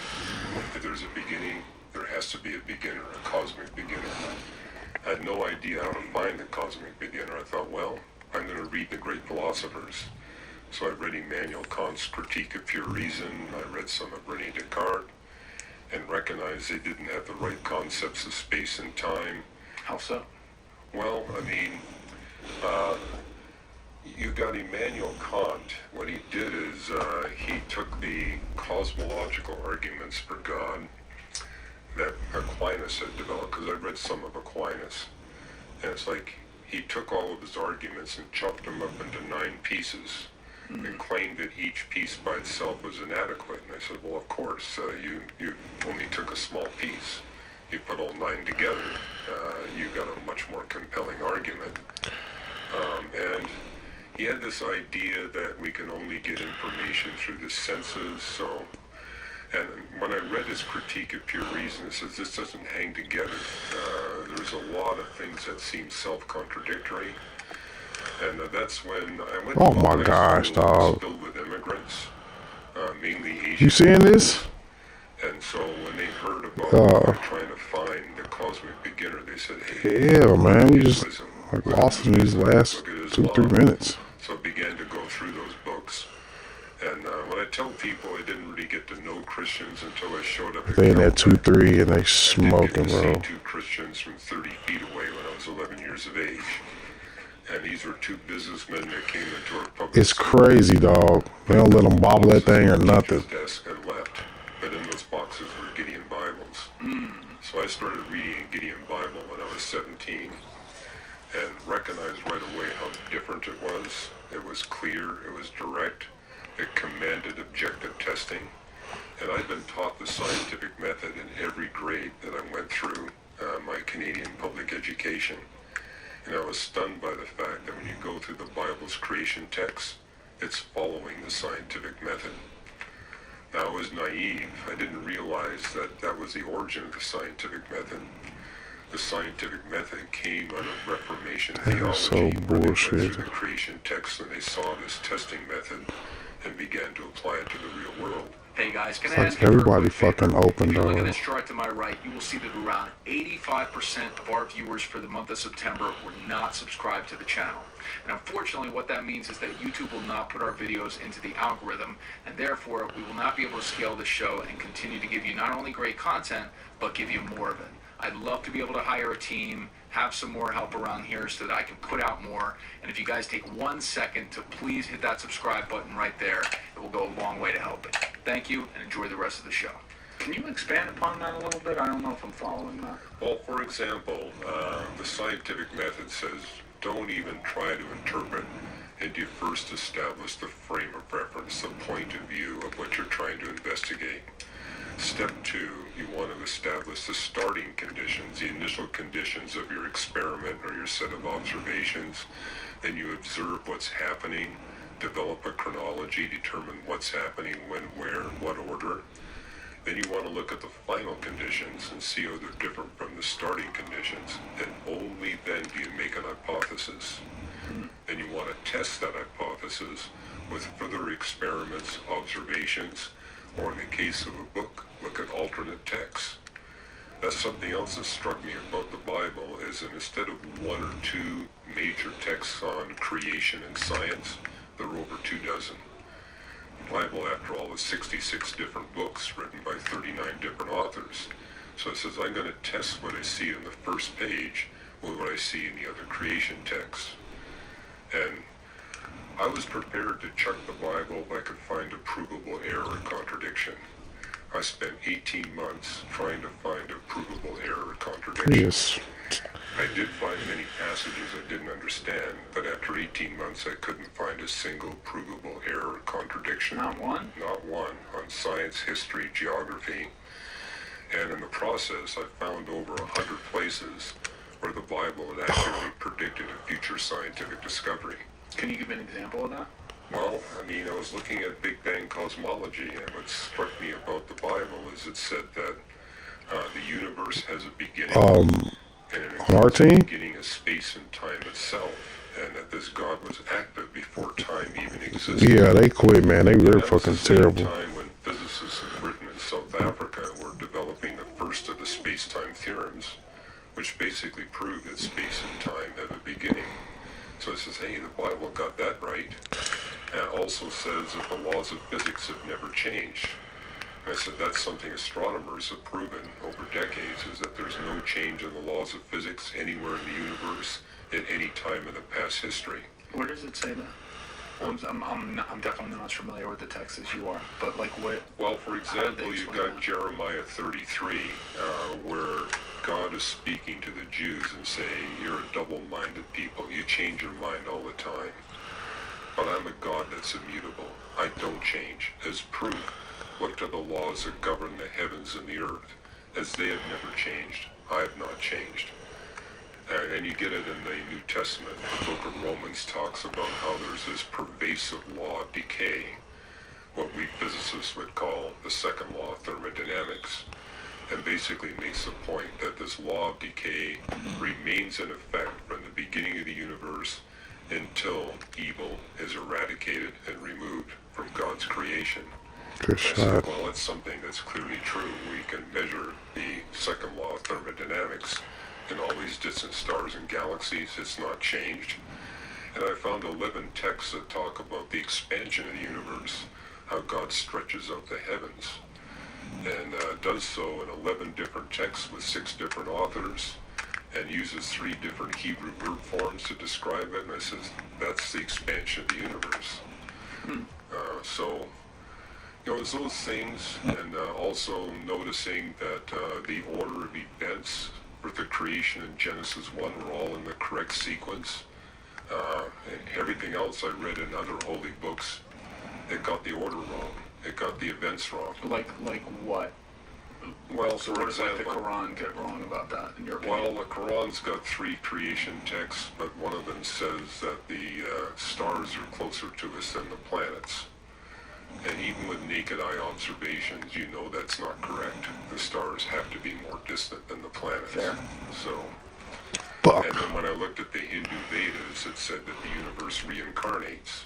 If there's a beginning, there has to be a beginner, a cosmic beginner. I had no idea how to find the cosmic beginner. I thought, well, I'm going to read the great philosophers. So I read Immanuel Kant's Critique of Pure Reason. I read some of René Descartes and recognized they didn't have the right concepts of space and time. How so? Well, I mean, you got Immanuel Kant. What he did is he took the cosmological arguments for God that Aquinas had developed, because I read some of Aquinas, and it's like he took all of his arguments and chopped them up into 9 pieces and claimed that each piece by itself was inadequate. And I said, well, of course, you only took a small piece. You put all 9 together, you got a much more compelling argument. And he had this idea that we can only get information through the senses. So, and when I read his Critique of Pure Reason, it says this doesn't hang together. There's a lot of things that seem self-contradictory. And that's when I went Oh to my gosh, dog. filled with immigrants, mainly Asian. You seeing this? And so when they heard about trying to find the cosmic beginner, they said, hey, Hell, man, we just Islam. like lost in these last Look at 2-3 Islam. minutes. So I began to go through those books. And when I tell people I didn't really get to know Christians until I showed up at They in that Calvary. 2-3 and they I did smoking, get to bro. see 2 Christians from 30 feet away when I was 11 years of age. And these were 2 businessmen that came into our public It's school. crazy, dog. They don't let them bobble that thing or nothing. Desk and left. But in those boxes were Gideon Bibles. So I started reading a Gideon Bible when I was 17 and recognized right away how different it was. It was clear, it was direct, it commanded objective testing. And I'd been taught the scientific method in every grade that I went through my Canadian public education. And I was stunned by the fact that when you go through the Bible's creation text, it's following the scientific method. Now, I was naive. I didn't realize that that was the origin of the scientific method. The scientific method came out of Reformation theology. so where they went bullshit. through the creation text and they saw this testing method and began to apply it to the real world. Hey guys, can I Like ask you for a everybody quick favor? fucking open, If you look at dog. this chart to my right, you will see that around 85% of our viewers for the month of September were not subscribed to the channel. And unfortunately, what that means is that YouTube will not put our videos into the algorithm, and therefore we will not be able to scale the show and continue to give you not only great content, but give you more of it. I'd love to be able to hire a team, have some more help around here so that I can put out more. And if you guys take 1 second to please hit that subscribe button right there, it will go a long way to help it. Thank you, and enjoy the rest of the show. Can you expand upon that a little bit? I don't know if I'm following that. Well, for example, the scientific method says don't even try to interpret and you first establish the frame of reference, the point of view of what you're trying to investigate. Step 2, you want to establish the starting conditions, the initial conditions of your experiment or your set of observations. Then you observe what's happening, develop a chronology, determine what's happening, when, where, in what order. Then you want to look at the final conditions and see how they're different from the starting conditions. And only then do you make an hypothesis. Then you want to test that hypothesis with further experiments, observations, or in the case of a book, look at alternate texts. That's something else that struck me about the Bible, is that instead of 1 or 2 major texts on creation and science, there are over 2 dozen. The Bible, after all, is 66 different books written by 39 different authors. So it says, I'm going to test what I see in the first page with what I see in the other creation texts. And I was prepared to check the Bible if I could find a provable error or contradiction. I spent 18 months trying to find a provable error or contradiction. Yes. I did find many passages I didn't understand, but after 18 months I couldn't find a single provable error or contradiction. Not one? Not one, on science, history, geography. And in the process, I found over 100 places where the Bible had accurately predicted a future scientific discovery. Can you give an example of that? Well, I mean, I was looking at Big Bang cosmology, and what struck me about the Bible is it said that the universe has a beginning, and it On our includes a team? beginning of space and time itself, and that this God was active before time even existed. Yeah, they quit, man. They're That was fucking the same terrible. time when physicists in Britain and South Africa were developing the first of the space-time theorems, which basically proved that space and time have a beginning. So it says, hey, the Bible got that right. And it also says that the laws of physics have never changed. And I said, that's something astronomers have proven over decades, is that there's no change in the laws of physics anywhere in the universe at any time in the past history. Where does it say that? I'm definitely not as familiar with the text as you are, but like what? Well, for example, you've got Jeremiah 33, where God is speaking to the Jews and saying, you're a double-minded people. You change your mind all the time. But I'm a God that's immutable. I don't change. As proof, look to the laws that govern the heavens and the earth. As they have never changed, I have not changed. And you get it in the New Testament. The book of Romans talks about how there's this pervasive law of decay, what we physicists would call the second law of thermodynamics, and basically makes the point that this law of decay remains in effect from the beginning of the universe until evil is eradicated and removed from God's creation. Good I said, shot. well, it's something that's clearly true. We can measure the second law of thermodynamics in all these distant stars and galaxies. It's not changed. And I found 11 texts that talk about the expansion of the universe, how God stretches out the heavens, and does so in 11 different texts with 6 different authors, and uses 3 different Hebrew verb forms to describe it. And I says, that's the expansion of the universe. So, you know, it's those things, and also noticing that the order of events for the creation in Genesis 1 were all in the correct sequence. And everything else I read in other holy books, it got the order wrong. It got the events wrong. Like what? Well, So for what does like the example, Quran get wrong about that, in your opinion? well, the Quran's got 3 creation texts, but one of them says that the stars are closer to us than the planets. And even with naked eye observations, you know that's not correct. The stars have to be more distant than the planets. Fair. So, Fuck. and then when I looked at the Hindu Vedas, it said that the universe reincarnates.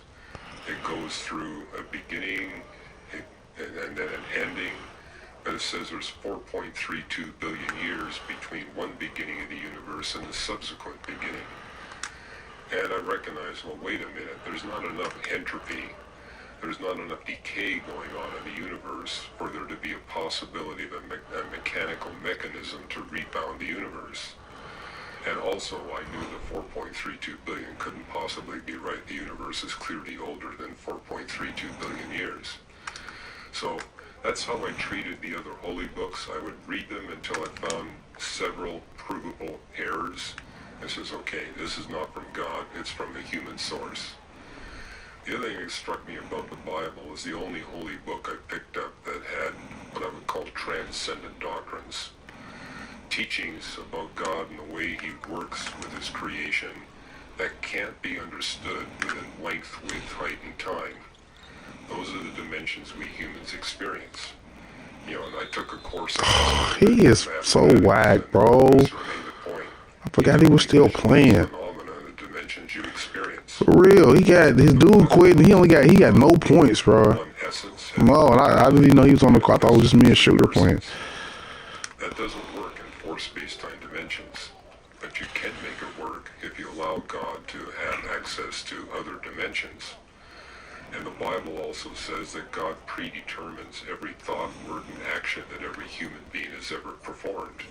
It goes through a beginning and then an ending. But it says there's 4.32 billion years between one beginning of the universe and the subsequent beginning. And I recognize, well, wait a minute, there's not enough entropy, there's not enough decay going on in the universe for there to be a possibility of a mechanical mechanism to rebound the universe. And also, I knew the 4.32 billion couldn't possibly be right. The universe is clearly older than 4.32 billion years. So that's how I treated the other holy books. I would read them until I found several provable errors. I says, okay, this is not from God, it's from a human source. The other thing that struck me about the Bible is the only holy book I picked up that had what I would call transcendent doctrines. Teachings about God and the way he works with his creation that can't be understood within length, width, height, and time. Those are the dimensions we humans experience. You know, and I took a course on He is so whack, bro. I forgot he was still playing. The dimensions you experience. For real, he got his dude quit and he got no points, bro. One essence. No, and I didn't even know he was on the clock. I thought it was just me and Shooter playing. That doesn't work in 4 space-time dimensions, but you can make it work if you allow God to have access to other dimensions. And the Bible also says that God predetermines every thought, word, and action that every human being has ever performed.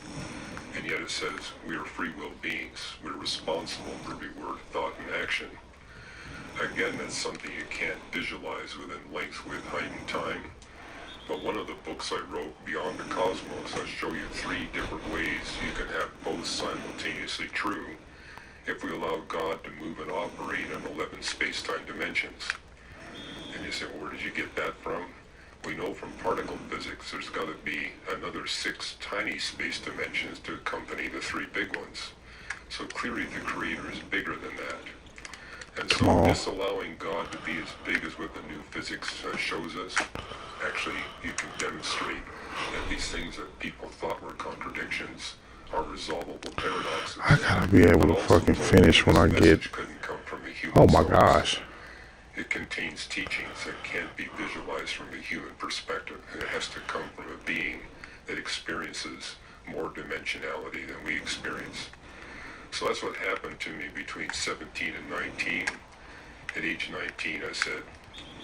And yet it says we are free will beings. We're responsible for every word, thought, and action. Again, that's something you can't visualize within length, width, height, and time. But one of the books I wrote, Beyond the Cosmos, I show you 3 different ways you can have both simultaneously true if we allow God to move and operate in 11 space-time dimensions. And you say, well, where did you get that from? We know from particle physics there's got to be another 6 tiny space dimensions to accompany the 3 big ones. So clearly the Creator is bigger than that. And Come so on. disallowing God to be as big as what the new physics shows us, actually you can demonstrate that these things that people thought were contradictions are resolvable paradoxes. I gotta be able to fucking finish when I get. Couldn't come from a human Oh my source. gosh. It contains teachings that can't be visualized from the human perspective, and it has to come from a being that experiences more dimensionality than we experience. So that's what happened to me between 17 and 19. At age 19, I said,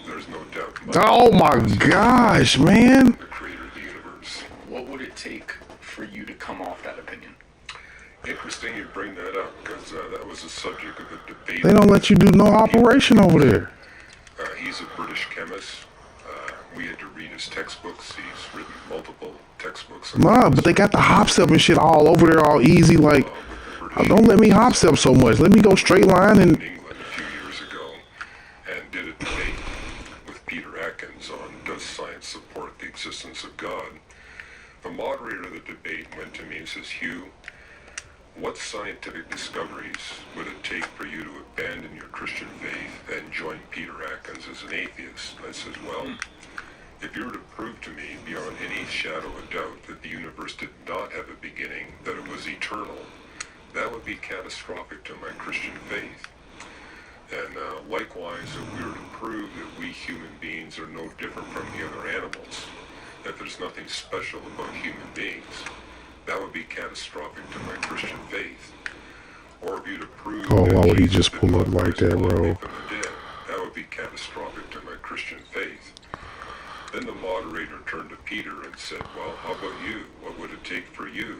there's no doubt. Oh my gosh, man. The creator of the universe. What would it take for you to come off that opinion? Interesting you bring that up, because that was the subject of a debate. They don't let you do no operation over there. He's a British chemist. We had to read his textbooks. He's written multiple textbooks. Nah, but they got the hop step and shit all over there, all easy. Like, don't let me hop step so much. Let me go straight line and. In England a few years ago, and did a debate with Peter Atkins on does science support the existence of God. The moderator of the debate went to me and says, Hugh, what scientific discoveries would it take for you to abandon your Christian faith and join Peter Atkins as an atheist? I said, well, if you were to prove to me beyond any shadow of doubt that the universe did not have a beginning, that it was eternal, that would be catastrophic to my Christian faith. And likewise, if we were to prove that we human beings are no different from the other animals, that there's nothing special about human beings, that would be catastrophic to my Christian faith. Or if you to prove Oh, that why would he Jesus just did pull not up like rise that, bodily bro? from the dead, that would be catastrophic to my Christian faith. Then the moderator turned to Peter and said, well, how about you? What would it take for you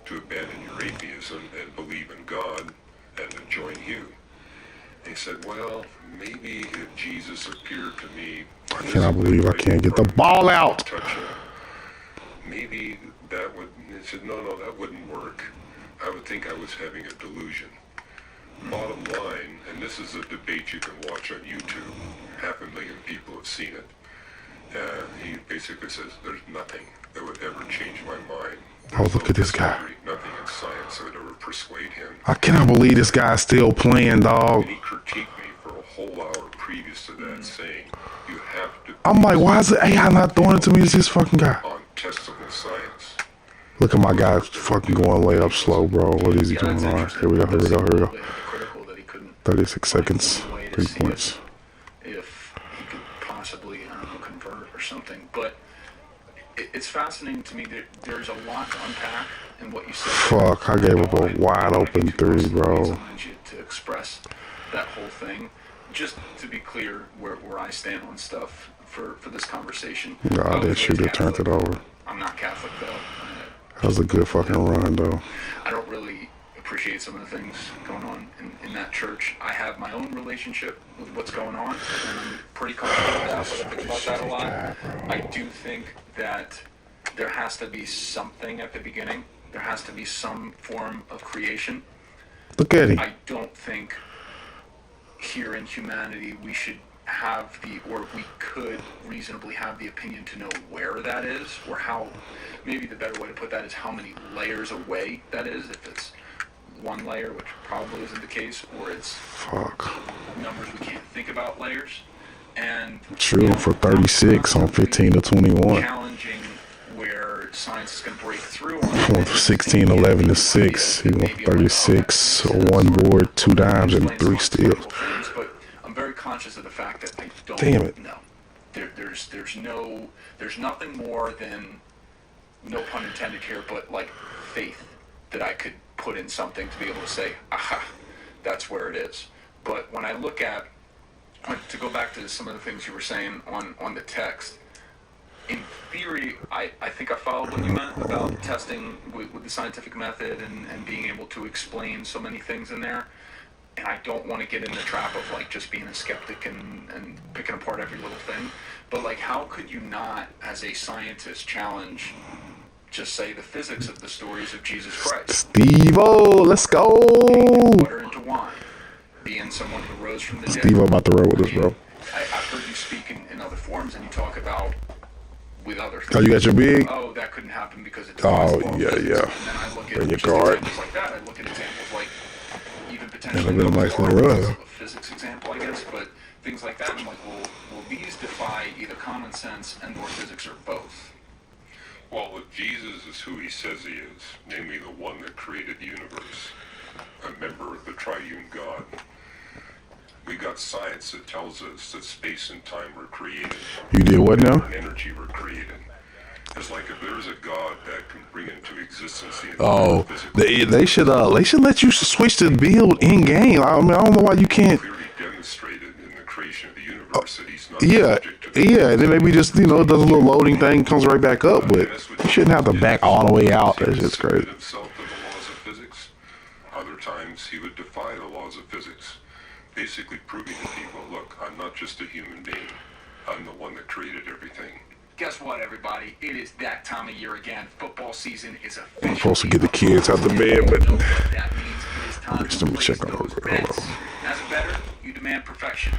to abandon your atheism and believe in God and to join you? And he said, well, maybe if Jesus appeared to me... I cannot believe I can't get the ball out. Maybe that would... He said, no, that wouldn't work. I would think I was having a delusion. Bottom line, and this is a debate you can watch on YouTube. 500,000 people have seen it. He basically says, there's nothing that would ever change my mind. Oh, look at this guy. Nothing in science that would ever persuade him. I cannot believe this guy's still playing, dog. And he critiqued me for a whole hour previous to that, saying, you have to... I'm like, why is the AI not throwing it to me? It's this fucking guy. On testable science. Look at my guy fucking going way up slow, bro. What is he doing? All right, here we go. 36 seconds, 3 points. If he could possibly, I don't know, convert or something. But it's fascinating to me that there's a lot to unpack in what you said. Fuck, I gave up a wide open 3, bro. To express that whole thing. Just to be clear where I stand on stuff for this conversation. Nah, that should have turned it over. I'm not Catholic, though. That was a good fucking run, though. I don't really appreciate some of the things going on in that church. I have my own relationship with what's going on, and I'm pretty comfortable with that, but I think about that a lot. I do think that there has to be something at the beginning. There has to be some form of creation. Look at him. I don't think here in humanity we should have or we could reasonably have the opinion to know where that is, or how, maybe the better way to put that is how many layers away that is, if it's one layer, which probably isn't the case, or it's numbers we can't think about layers. And true, for 36 on 15 to 21. Challenging where science is going to break through on 16, 11 to 6. He went 36, 1 board, 2 dimes, and 3 steals. But I'm very conscious of the fact that I don't know. There's nothing more than, no pun intended here, but like faith that I could put in something to be able to say, aha, that's where it is. But when I look at, to go back to some of the things you were saying on the text, in theory, I think I followed what you meant about testing with the scientific method and being able to explain so many things in there. And I don't want to get in the trap of like just being a skeptic and picking apart every little thing. But like, how could you not, as a scientist, challenge, just say, the physics of the stories of Jesus Christ? Steve-O, let's go! Water into wine. Being someone who rose from the dead. Steve-O about to roll with us, bro. I've heard you speak in other forums, and you talk about with other things. Oh, you got your big? Oh, that couldn't happen because it's oh, possible. yeah. And then I look at Bring your card. examples like that. I look at examples like even potentially been a nice little run. a physics example, I guess, but things like that. I'm like, well, these defy either common sense and or physics or both. Well, if Jesus is who he says he is, namely the one that created the universe, a member of the triune God, we got science that tells us that space and time were created. You did what now? And energy were created. It's like if there's a God that can bring into existence the Oh, physical, they should let you switch the build in game. I mean, I don't know why you can't. clearly demonstrated in the creation of the universe that he's not Yeah, subject to yeah. And then maybe just it does a little loading thing, comes right back up. But you shouldn't have to back all the way out. That's just crazy. himself to the laws of physics. Other times he would defy the laws of physics, basically proving to people, look, I'm not just a human being. I'm the one that created everything. Guess what, everybody? It is that time of year again. Football season is officially. I'm supposed to get the kids out the bed, but What that means, it is time to let me place check on those her. bets. Hold on. As a bettor, you demand perfection.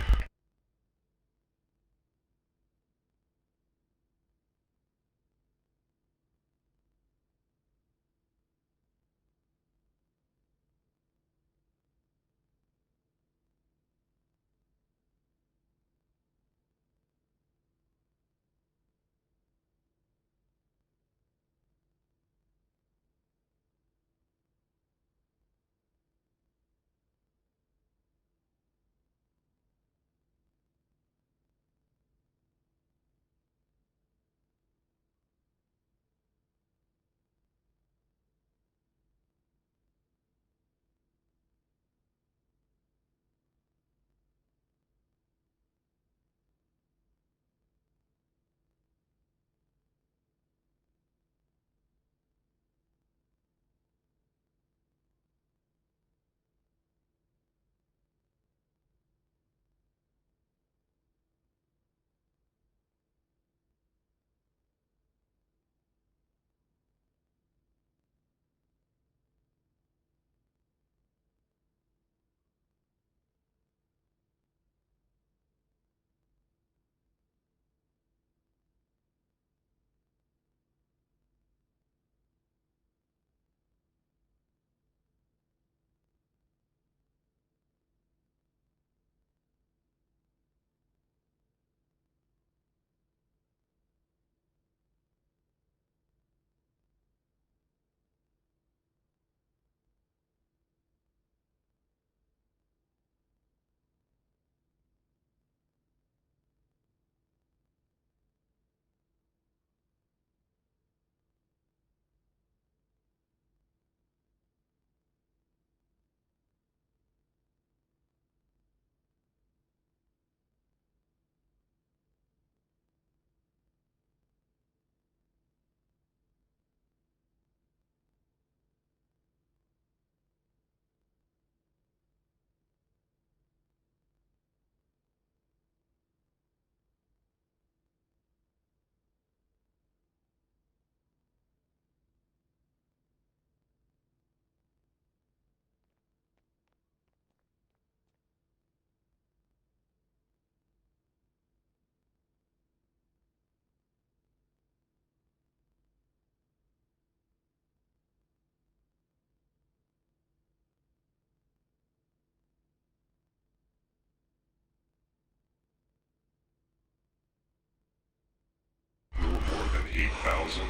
More than 8,000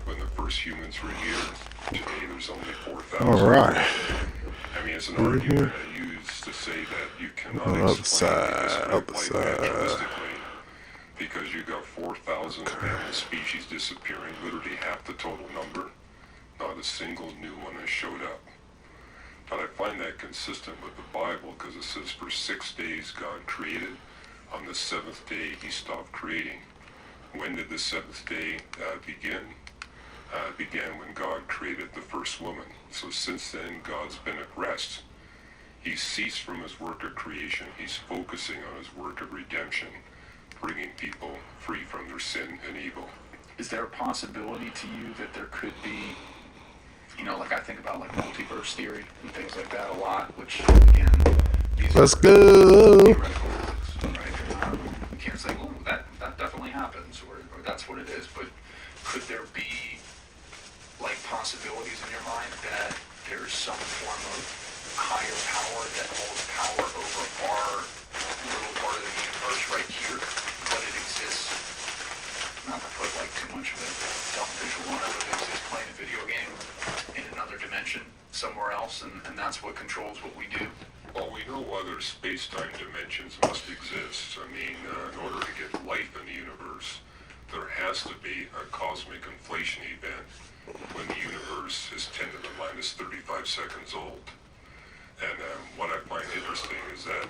when the first humans were here. Today there's only 4,000. All right. I mean, it's an argument I use to say that you cannot Other explain side, the other history of life side. naturalistically because you got 4,000 mammal species disappearing, literally half the total number. Not a single new one has showed up. But I find that consistent with the Bible because it says for 6 days God created. On the seventh day he stopped creating. When did the seventh day begin? It began when God created the first woman. So since then, God's been at rest. He's ceased from his work of creation. He's focusing on his work of redemption, bringing people free from their sin and evil. Is there a possibility to you that there could be, like I think about like multiverse theory and things like that a lot, which again, these Let's are go. theoretical, right? You can't say, oh, that definitely happens, or that's what it is, but could there be like possibilities in your mind that there's some form of higher power that holds power over our little part of the universe right here, but it exists. Not to put like too much of a dumb visual on it, but it exists playing a video game in another dimension somewhere else, and that's what controls what we do. Well, we know other space-time dimensions must exist. I mean, in order to get life in the universe, there has to be a cosmic inflation event when the universe is 10 to the minus 35 seconds old. And what I find interesting is that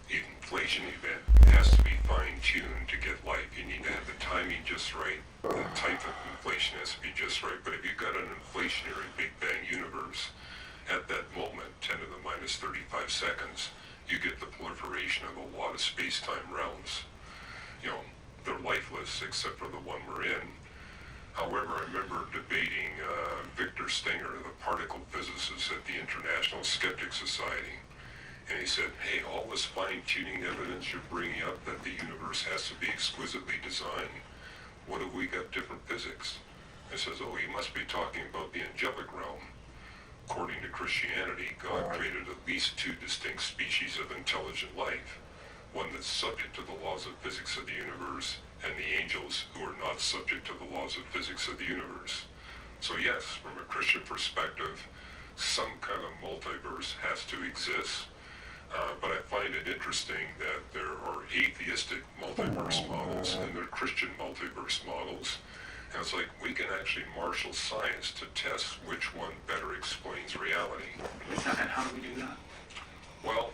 the inflation event has to be fine-tuned to get life. You need to have the timing just right. The type of inflation has to be just right. But if you've got an inflationary Big Bang universe, at that moment, 10 to the minus 35 seconds, you get the proliferation of a lot of space-time realms. You know, they're lifeless except for the one we're in. However, I remember debating Victor Stenger, the particle physicist at the International Skeptic Society, and he said, hey, all this fine-tuning evidence you're bringing up that the universe has to be exquisitely designed, what if we got different physics? I says, oh, you must be talking about the angelic realm. According to Christianity, God created at least two distinct species of intelligent life, one that's subject to the laws of physics of the universe, and the angels who are not subject to the laws of physics of the universe. So yes, from a Christian perspective, some kind of multiverse has to exist, but I find it interesting that there are atheistic multiverse models and there are Christian multiverse models. And it's like we can actually marshal science to test which one better explains reality. And how do we do that? Well,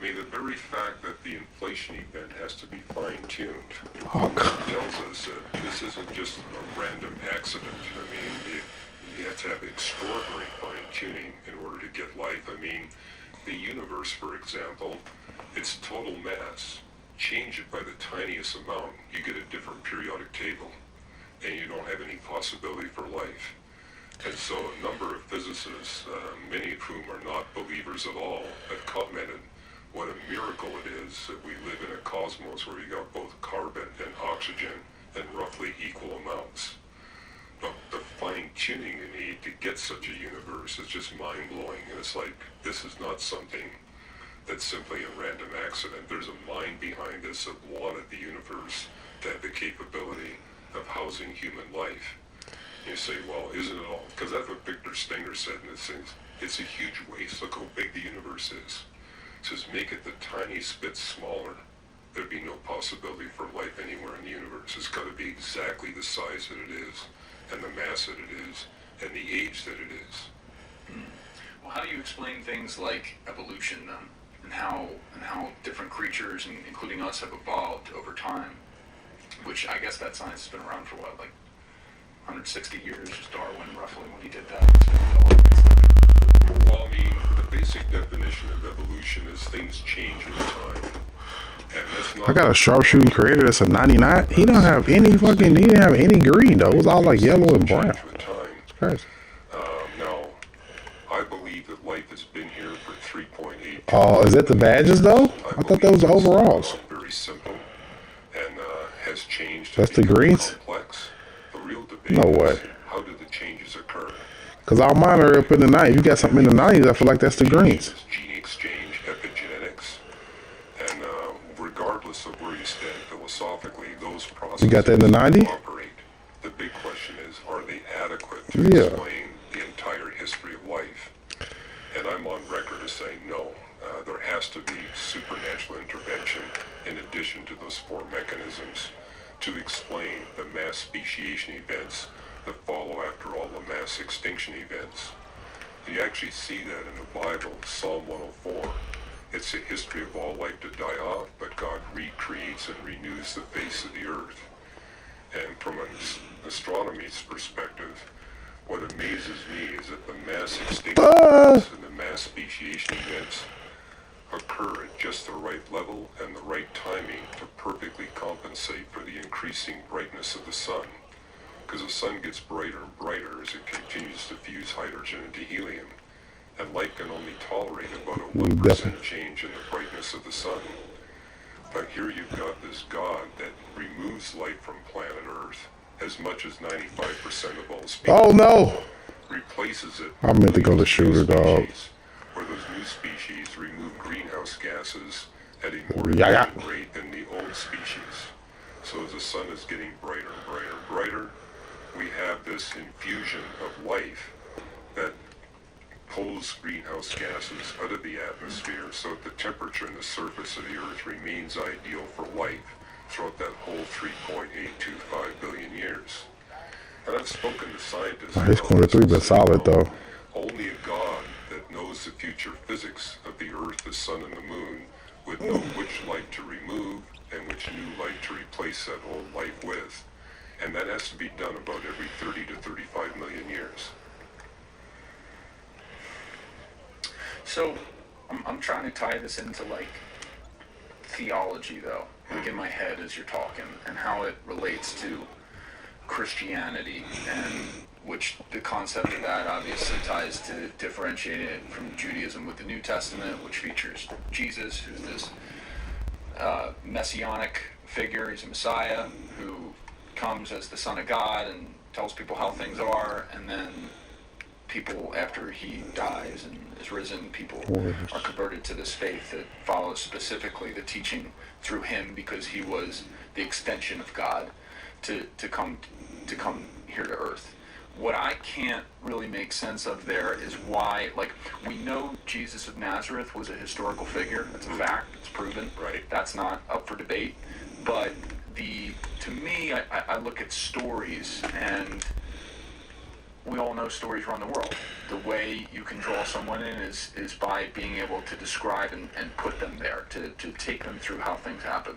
I mean, the very fact that the inflation event has to be fine-tuned tells us that this isn't just a random accident. I mean, you have to have extraordinary fine-tuning in order to get life. I mean, the universe, for example, its total mass, change it by the tiniest amount, you get a different periodic table. And you don't have any possibility for life. And so a number of physicists, many of whom are not believers at all, have commented what a miracle it is that we live in a cosmos where you got both carbon and oxygen in roughly equal amounts. But the fine-tuning you need to get such a universe is just mind-blowing. And it's like, this is not something that's simply a random accident. There's a mind behind this that wanted the universe to have the capability of housing human life. You say, well, isn't it all? Because that's what Victor Stenger said in this thing. It's a huge waste. Look how big the universe is. He says, make it the tiniest bit smaller. There'd be no possibility for life anywhere in the universe. It's got to be exactly the size that it is, and the mass that it is, and the age that it is. Well, how do you explain things like evolution then, and how different creatures, including us, have evolved over time? Which I guess that science has been around for what, like 160 years, just Darwin roughly when he did that. Well, I mean, the basic definition of evolution is things change over time. And that's not. I got a sharpshooting creator that's a 99. He didn't have any green though. It was all like yellow and brown. It's crazy. Now, I believe that life has been here for 3.8. Oh, is that the badges though? I thought that was the overalls. Very simple. Has changed. That's the greens? Complex. The real debate No way. is how did the changes occur? Because all mine are up in the 90s. If you got something in the 90s, I feel like that's the greens. Gene exchange, epigenetics, and regardless of where you stand philosophically, those processes You got that in the 90s? operate. The big question is, are they adequate to explain the entire history of life? And I'm on record as saying no. There has to be supernatural intervention in addition to those four mechanisms to explain the mass speciation events that follow after all the mass extinction events. You actually see that in the Bible, Psalm 104. It's a history of all life to die off, but God recreates and renews the face of the earth. And from an astronomy's perspective, what amazes me is that the mass extinction events and the mass speciation events occur at just the right level and the right timing to perfectly compensate for the increasing brightness of the sun. Because the sun gets brighter and brighter as it continues to fuse hydrogen into helium. And light can only tolerate about a 1% change in the brightness of the sun. But here you've got this God that removes light from planet Earth as much as 95% of all species. Oh no! Replaces it. I meant to go to shooter, dog. for those new species remove greenhouse gases at a more Yeah. efficient rate than the old species. So as the sun is getting brighter and brighter and brighter, we have this infusion of life that pulls greenhouse gases out of the atmosphere so that the temperature in the surface of the Earth remains ideal for life throughout that whole 3.825 billion years. And I've spoken to scientists. His corner three been solid though. Only a God that knows the future physics of the Earth, the Sun, and the Moon would know which light to remove and which new light to replace that old life with. And that has to be done about every 30 to 35 million years. So, I'm trying to tie this into, like, theology, though, like in my head as you're talking, and how it relates to Christianity, and which the concept of that obviously ties to differentiating it from Judaism with the New Testament, which features Jesus, who's this messianic figure. He's a Messiah who comes as the Son of God and tells people how things are, and then people, after he dies and is risen, people are converted to this faith that follows specifically the teaching through him, because he was the extension of God to come here to earth. What I can't really make sense of there is why, like, we know Jesus of Nazareth was a historical figure. That's a fact. It's proven. Right. That's not up for debate. But to me, I look at stories, and we all know stories run the world. The way you can draw someone in is by being able to describe and put them there, to take them through how things happen.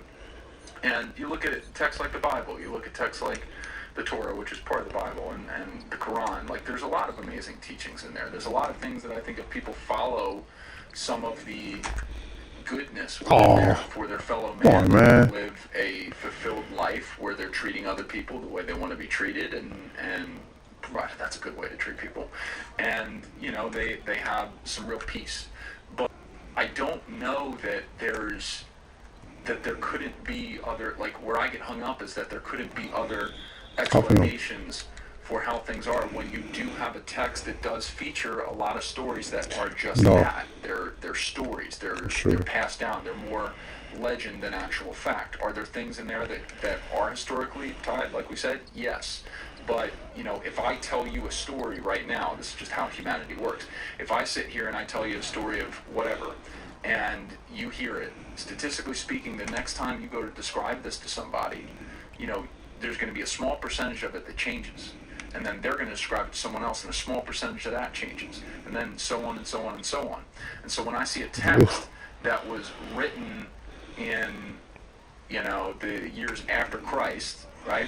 And you look at texts like the Bible, you look at texts like the Torah, which is part of the Bible, and the Quran. Like, there's a lot of amazing teachings in there. There's a lot of things that I think if people follow some of the goodness within there for their fellow man, man. live a fulfilled life where they're treating other people the way they want to be treated, and right, that's a good way to treat people. And, you know, they have some real peace. But I don't know that there couldn't be other, like, where I get hung up is that there couldn't be other explanations for how things are when you do have a text that does feature a lot of stories that are just that. They're stories. They're passed down. They're more legend than actual fact. Are there things in there that are historically tied, like we said? Yes. But, you know, if I tell you a story right now, this is just how humanity works. If I sit here and I tell you a story of whatever, and you hear it, statistically speaking, the next time you go to describe this to somebody, you know, there's going to be a small percentage of it that changes. And then they're going to describe it to someone else, and a small percentage of that changes. And then so on and so on and so on. And so when I see a text that was written in, you know, the years after Christ, right?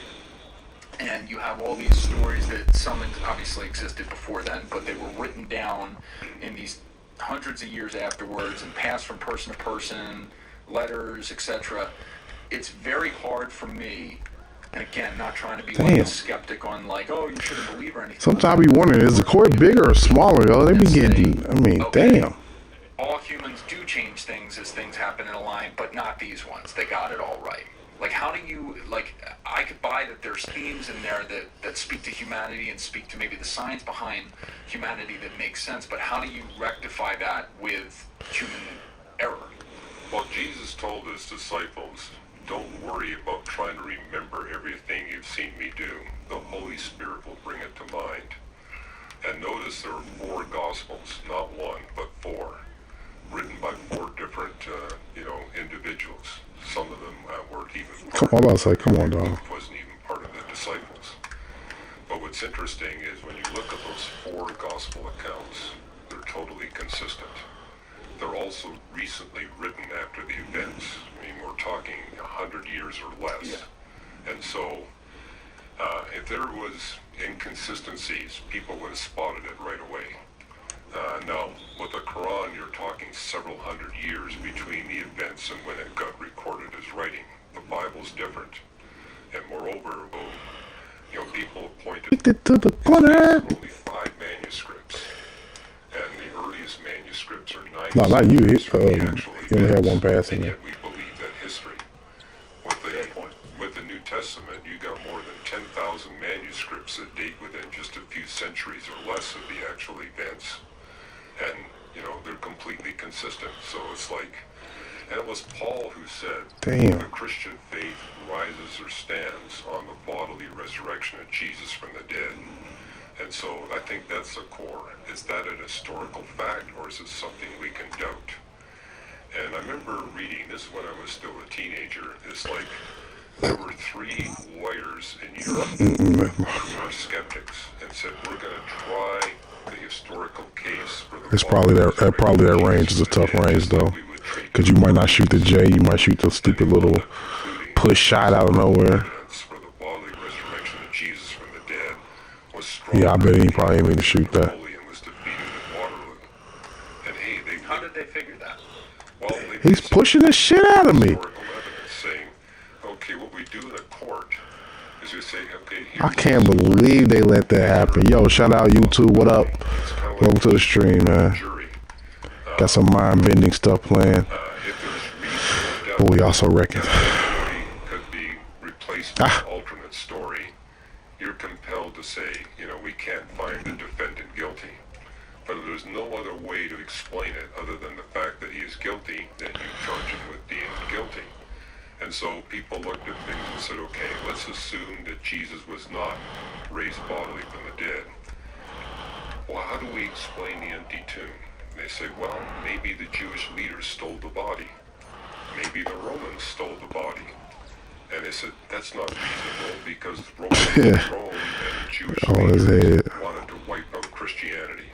And you have all these stories that some obviously existed before then, but they were written down in these hundreds of years afterwards and passed from person to person, letters, etc. It's very hard for me, and again, not trying to be like a skeptic on like, oh, you shouldn't believe or anything. Sometimes I be wondering, is the court bigger or smaller, yo? They be getting, I mean, damn. All humans do change things as things happen in a line, but not these ones. They got it all right. Like, how do you, like, I could buy that there's themes in there that speak to humanity and speak to maybe the science behind humanity that makes sense, but how do you rectify that with human error? Well, Jesus told his disciples, don't worry about trying to remember everything you've seen me do. The Holy Spirit will bring it to mind. And notice there are 4 Gospels, not 1, but 4, written by 4 different, individuals. Some of them weren't even part I'm about to say, come on, dog. wasn't even part of the disciples. But what's interesting is when you look at those 4 gospel accounts, they're totally consistent. They're also recently written after the events. I mean, we're talking 100 years or less. Yeah. And so, if there was inconsistencies, people would have spotted it right away. Now, with the Quran, you're talking several hundred years between the events and when it got recorded as writing. The Bible's different. And moreover, people have pointed to the corner. Only 5 manuscripts. And the earliest manuscripts are 9. No, not you. You only had one passing. And yet we believe that history. With the New Testament, you got more than 10,000 manuscripts that date within just a few centuries or less of the actual events. And, they're it's like, and it was Paul who said, Damn. the Christian faith rises or stands on the bodily resurrection of Jesus from the dead. And so I think that's the core. Is that an historical fact, or is it something we can doubt? And I remember reading this when I was still a teenager. It's like there were 3 lawyers in Europe who were skeptics and said, we're going to try the historical case for the It's probably that range is a tough range though, because you might not shoot the J, you might shoot the stupid little push shot out of nowhere. for the bodily resurrection of Jesus from the dead was Yeah, I bet he probably ain't mean to shoot that. Napoleon was defeated at Waterloo. And hey, How did they figure that? well, He's pushing the shit out of me. historical evidence saying, okay, what we do in a court is we say, okay, here's I can't believe they let that happen. Yo, shout out YouTube. What up? Welcome to the stream, man. jury. Got some mind-bending stuff playing. If there's reason But we also reckon. could be replaced by an alternate story, you're compelled to say, we can't find the defendant guilty. But if there's no other way to explain it other than the fact that he is guilty, then you charge him with being guilty. And so people looked at things and said, okay, let's assume that Jesus was not raised bodily from the dead. Well, how do we explain the empty tomb? And they say, well, maybe the Jewish leaders stole the body. Maybe the Romans stole the body. And they said, that's not reasonable because Rome and Jewish leaders wanted to wipe out Christianity.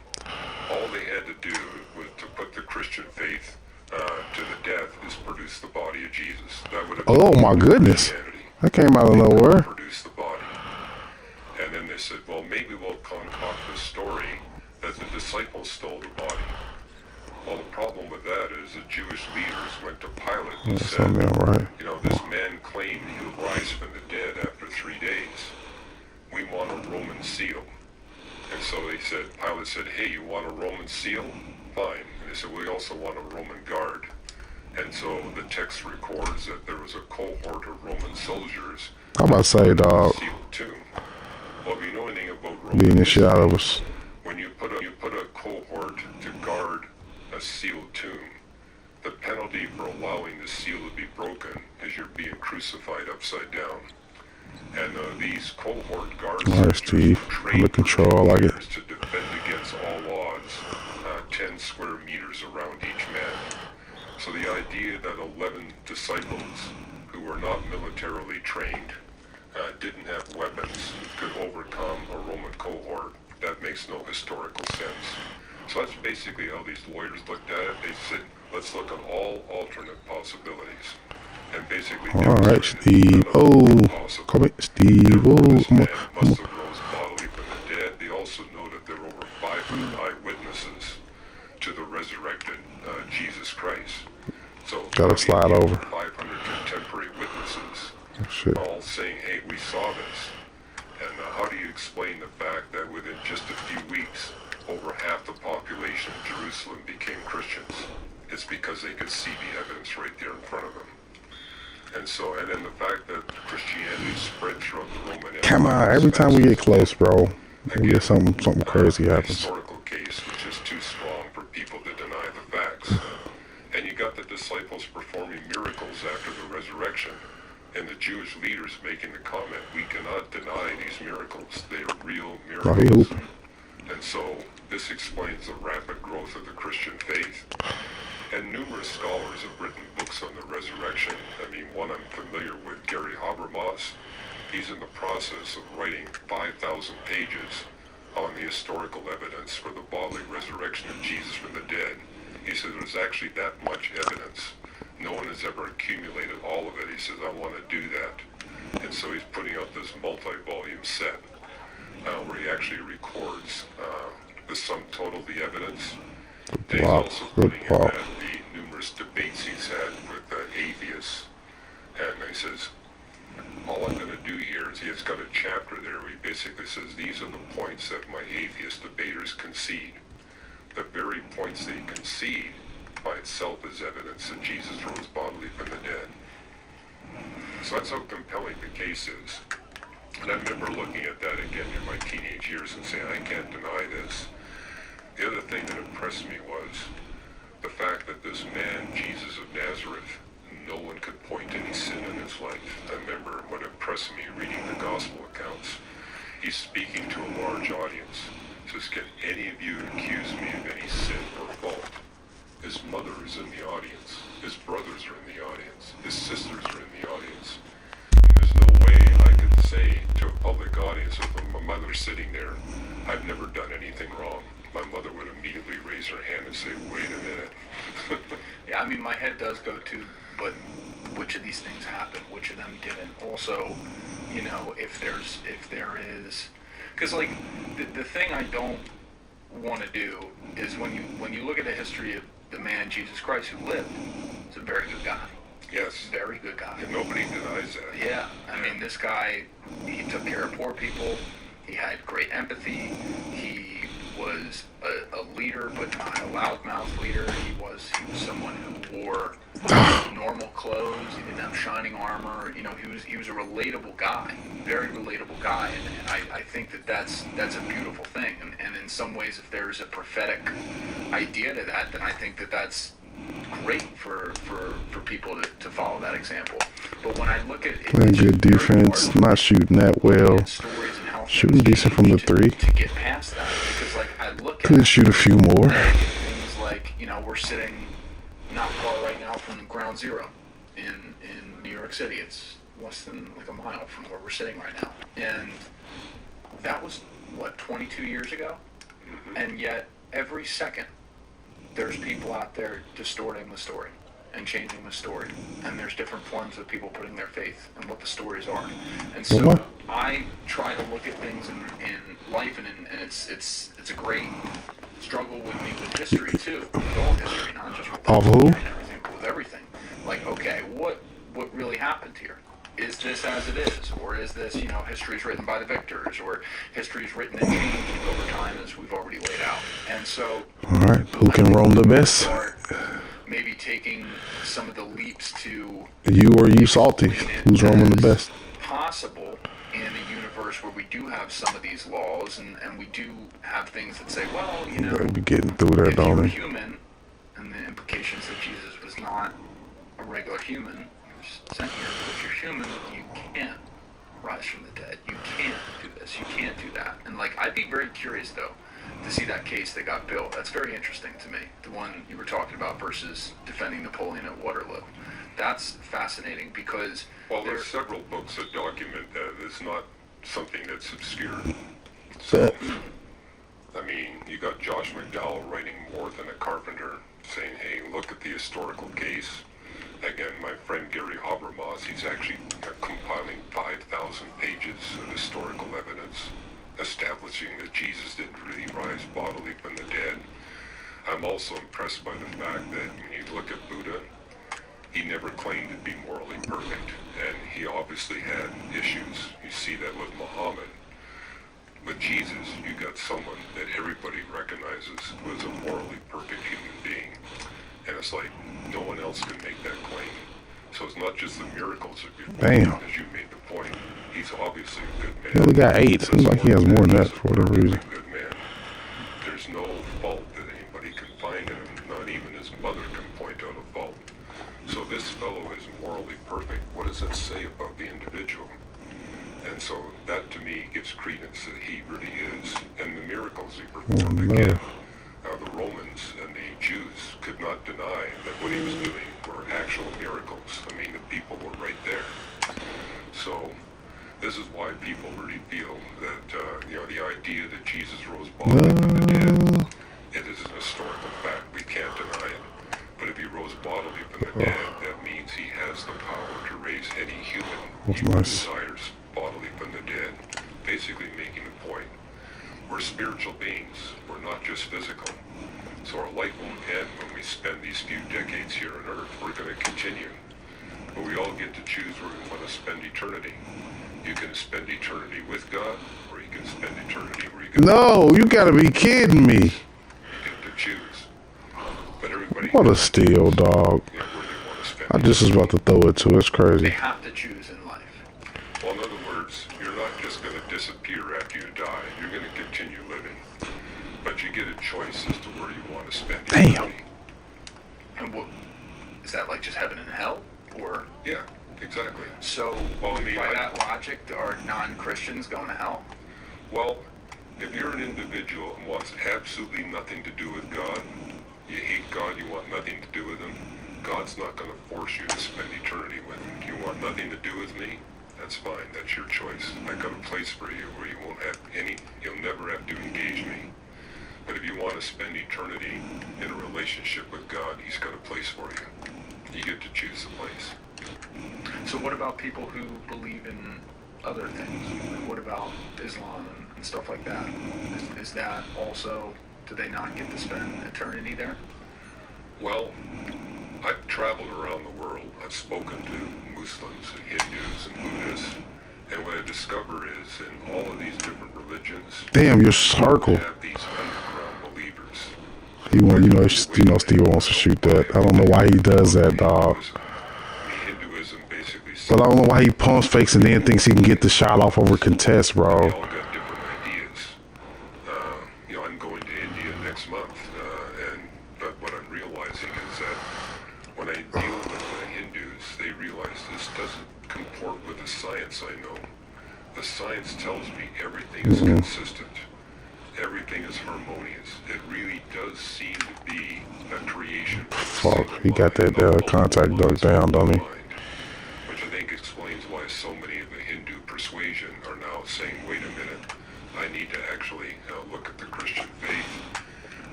All they had to do was to put the Christian faith to the death is produce the body of Jesus. That would have Oh my goodness. That came out of nowhere. produce the body. And then they said, well, maybe we'll concoct the story that the disciples stole the body. Well, the problem with that is the Jewish leaders went to Pilate and That's said, something right. this man claimed he would rise from the dead after 3 days. We want a Roman seal. And so Pilate said, hey, you want a Roman seal? Fine. And they said, we also want a Roman guard. And so the text records that there was a cohort of Roman soldiers. I'm about to say, dog, Sealed tomb. Well, if you know anything about Roman beating the shit out of us. when you put a cohort to guard a sealed tomb, the penalty for allowing the seal to be broken is you're being crucified upside down. And these cohort guards Alright, Steve. Under control. I like it. to defend against all odds, 10 square meters around each man. So the idea that 11 disciples who were not militarily trained, didn't have weapons, could overcome a Roman cohort, that makes no historical sense. So that's basically how these lawyers looked at it. They said, let's look at all alternate possibilities. And basically, All right, Steve. Oh, come here, Steve. Oh, come on. must have rose bodily from the dead. They also noted there were over 500 eyewitnesses to the resurrected Jesus Christ. So Gotta slide over. 500 contemporary witnesses, Shit. all saying, "Hey, we saw this." And how do you explain the fact that within just a few weeks, over half the population of Jerusalem became Christians? It's because they could see the evidence right there in front of them. And so, and then the fact that Christianity spread throughout the Roman Empire. Come on, every time we get close, bro, we get something crazy The happens. historical case was just too strong for people to deny the facts. And you got the disciples performing miracles after the resurrection, and the Jewish leaders making the comment, we cannot deny these miracles. They are real Oh, he miracles. hooping. And so this explains the rapid growth of the Christian faith. And numerous scholars have written books on the resurrection. I mean, one I'm familiar with, Gary Habermas. He's in the process of writing 5,000 pages on the historical evidence for the bodily resurrection of Jesus from the dead. He says there's actually that much evidence. No one has ever accumulated all of it. He says, I want to do that. And so he's putting out this multi-volume set where he actually records the sum total of the evidence. And he's also putting in that the numerous debates he's had with atheists. And he says, all I'm going to do here is he's got a chapter there where he basically says, these are the points that my atheist debaters concede. The very points they concede by itself is evidence that Jesus rose bodily from the dead. So that's how compelling the case is. And I remember looking at that again in my teenage years and saying, I can't deny this. The other thing that impressed me was The fact that this man, Jesus of Nazareth, no one could point any sin in his life. I remember what impressed me reading the gospel accounts. He's speaking to a large audience. Says, can any of you accuse me of any sin or fault? His mother is in the audience. His brothers are in the audience. His sisters are in the audience. There's no way I could say to a public audience with my mother sitting there, I've never done anything wrong. My mother would immediately raise her hand and say, wait a minute. Yeah, I mean, my head does go to, but which of these things happened, which of them didn't? Also, you know, if there is, because like the thing I don't want to do is when you look at the history of the man Jesus Christ who lived, he's a very good guy. Yes. Very good guy. And nobody denies that. Yeah, I mean, this guy, he took care of poor people. He had great empathy. He was a leader, but not a loudmouth leader. He was someone who wore normal clothes. He didn't have shining armor. You know, he was a relatable guy, very relatable guy, and I think that's a beautiful thing. And in some ways, if there's a prophetic idea to that, then I think that's great for people to follow that example. But when I look at it, playing good defense, not shooting that well. Shooting decent from the three. To get past that, because like I look Could at shoot a few more. things like, you know, we're sitting not far right now from ground zero in New York City. It's less than like a mile from where we're sitting right now. And that was, what, 22 years ago? And yet, every second, there's people out there distorting the story and changing the story. And there's different forms of people putting their faith in what the stories are. And so I try to look at things in life, and it's a great struggle with me with history too. With all history, not just with everything, but with everything. Like, okay, what really happened here? Is this as it is? Or is this, you know, history is written by the victors, or history is written and changed over time as we've already laid out? And so, alright, who can roam the best? Maybe taking some of the leaps to you or you salty. Who's roaming the best? Possible in a universe where we do have some of these laws, and we do have things that say, well, you know, Gotta be getting through there, if you're don't they? human, and the implications that Jesus was not a regular human, he was sent here. But if you're human, you can't rise from the dead. You can't do this. You can't do that. And like, I'd be very curious though to see that case that got built. That's very interesting to me. The one you were talking about versus defending Napoleon at Waterloo. That's fascinating because well, there's several books that document that. It's not something that's obscure. So, I mean, you got Josh McDowell writing more than a carpenter, saying, hey, look at the historical case. Again, my friend Gary Habermas, he's actually compiling 5,000 pages of historical evidence establishing that Jesus didn't really rise bodily from the dead. I'm also impressed by the fact that when you look at Buddha, he never claimed to be morally perfect, and he obviously had issues. You see that with Muhammad. With Jesus, you got someone that everybody recognizes was a morally perfect human being. And it's like, no one else can make that claim. So it's not just the miracles of your damn. As you made the point. He's obviously a good man. He only got 8. Seems like he has more than that for whatever reason. Good man. There's no fault that anybody can find in him. Not even his mother can point out a fault. So this fellow is morally perfect. What does that say about the individual? And so that to me gives credence that he really is. And the miracles he performed again. The Romans and the Jews could not deny that what he was doing were actual miracles. I mean, the people were right there. So this is why people really feel that, the idea that Jesus rose bodily from the dead, it is an historical fact. We can't deny it. But if he rose bodily from the dead, that means he has the power to raise any human who desires bodily from the dead. Basically making the point, we're spiritual beings. We're not just physical. So our life won't end when we spend these few decades here on Earth. We're going to continue. But we all get to choose where we want to spend eternity. You can spend eternity with God, or you can spend eternity where you can... No, you gotta be kidding me. You get to choose. But everybody... What a steal, dog. Where they want to spend I just was about to throw it too. It's they crazy. have to choose in life. Well, in other words, you're not just going to disappear after you die. You're going to continue living. But you get a choice as to where you want to spend eternity. And what is that, like just heaven and hell, or? Yeah, exactly. So, well, I mean, by that logic, are non-Christians going to hell? Well, if you're an individual and wants absolutely nothing to do with God, you hate God, you want nothing to do with Him, God's not going to force you to spend eternity with Him. You want nothing to do with me? That's fine. That's your choice. I've got a place for you where you won't have you'll never have to engage me. But if you want to spend eternity in a relationship with God, He's got a place for you. You get to choose the place. So what about people who believe in other things? What about Islam and stuff like that? Is that also, do they not get to spend eternity there? Well, I've traveled around the world. I've spoken to Muslims and Hindus and Buddhists. And what I discover is in all of these different religions, damn, your circle. have these underground believers. He want, Steve wants to shoot that. I don't know why he does that, dog. Hinduism basically. But I don't know why he pumps fakes and then thinks he can get the shot off over contest, bro. We all got different ideas. I'm going to India next month, but what I'm realizing is that when I deal with the Hindus, they realize this doesn't comport with the science I know. The science tells me everything is consistent. Everything is harmonious. It really does seem to be a creation. Fuck, he got that contact dug down, don't he? Which I think explains why so many of the Hindu persuasion are now saying, wait a minute, I need to actually look at the Christian faith.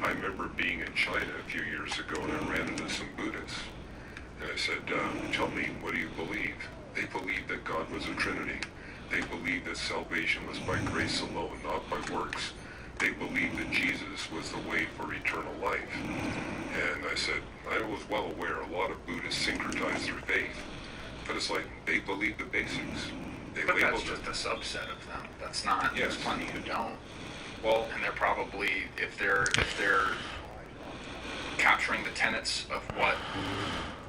I remember being in China a few years ago and I ran into some Buddhists. And I said, tell me, what do you believe? They believe that God was a Trinity. They believe that salvation was by grace alone, not by works. They believed that Jesus was the way for eternal life. And I said, I was well aware a lot of Buddhists syncretize their faith, but it's like they believe the basics. But that's just a subset of them. That's not. Yes. There's plenty who don't. Well, and they're probably, if they're capturing the tenets of what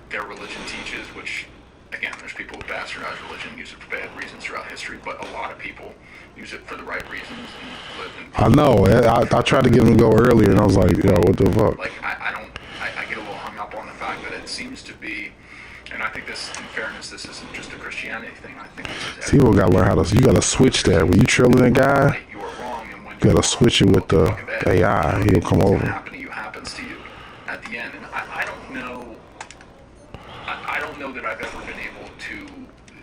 their religion teaches, which again, there's people who bastardize religion, use it for bad reasons throughout history, but a lot of people use it for the right reasons and live in. I know. I tried to get him to go earlier, and I was like, yo, what the fuck? Like, I get a little hung up on the fact that it seems to be, and I think this, in fairness, this isn't just a Christianity thing. I think this is. People gotta learn how to. You gotta switch that. When you trailing a guy, you are wrong, and when you gotta switch it with the AI. He'll come over. Happen to you happens to you at the end, and I don't know. I don't know that I've ever been able to.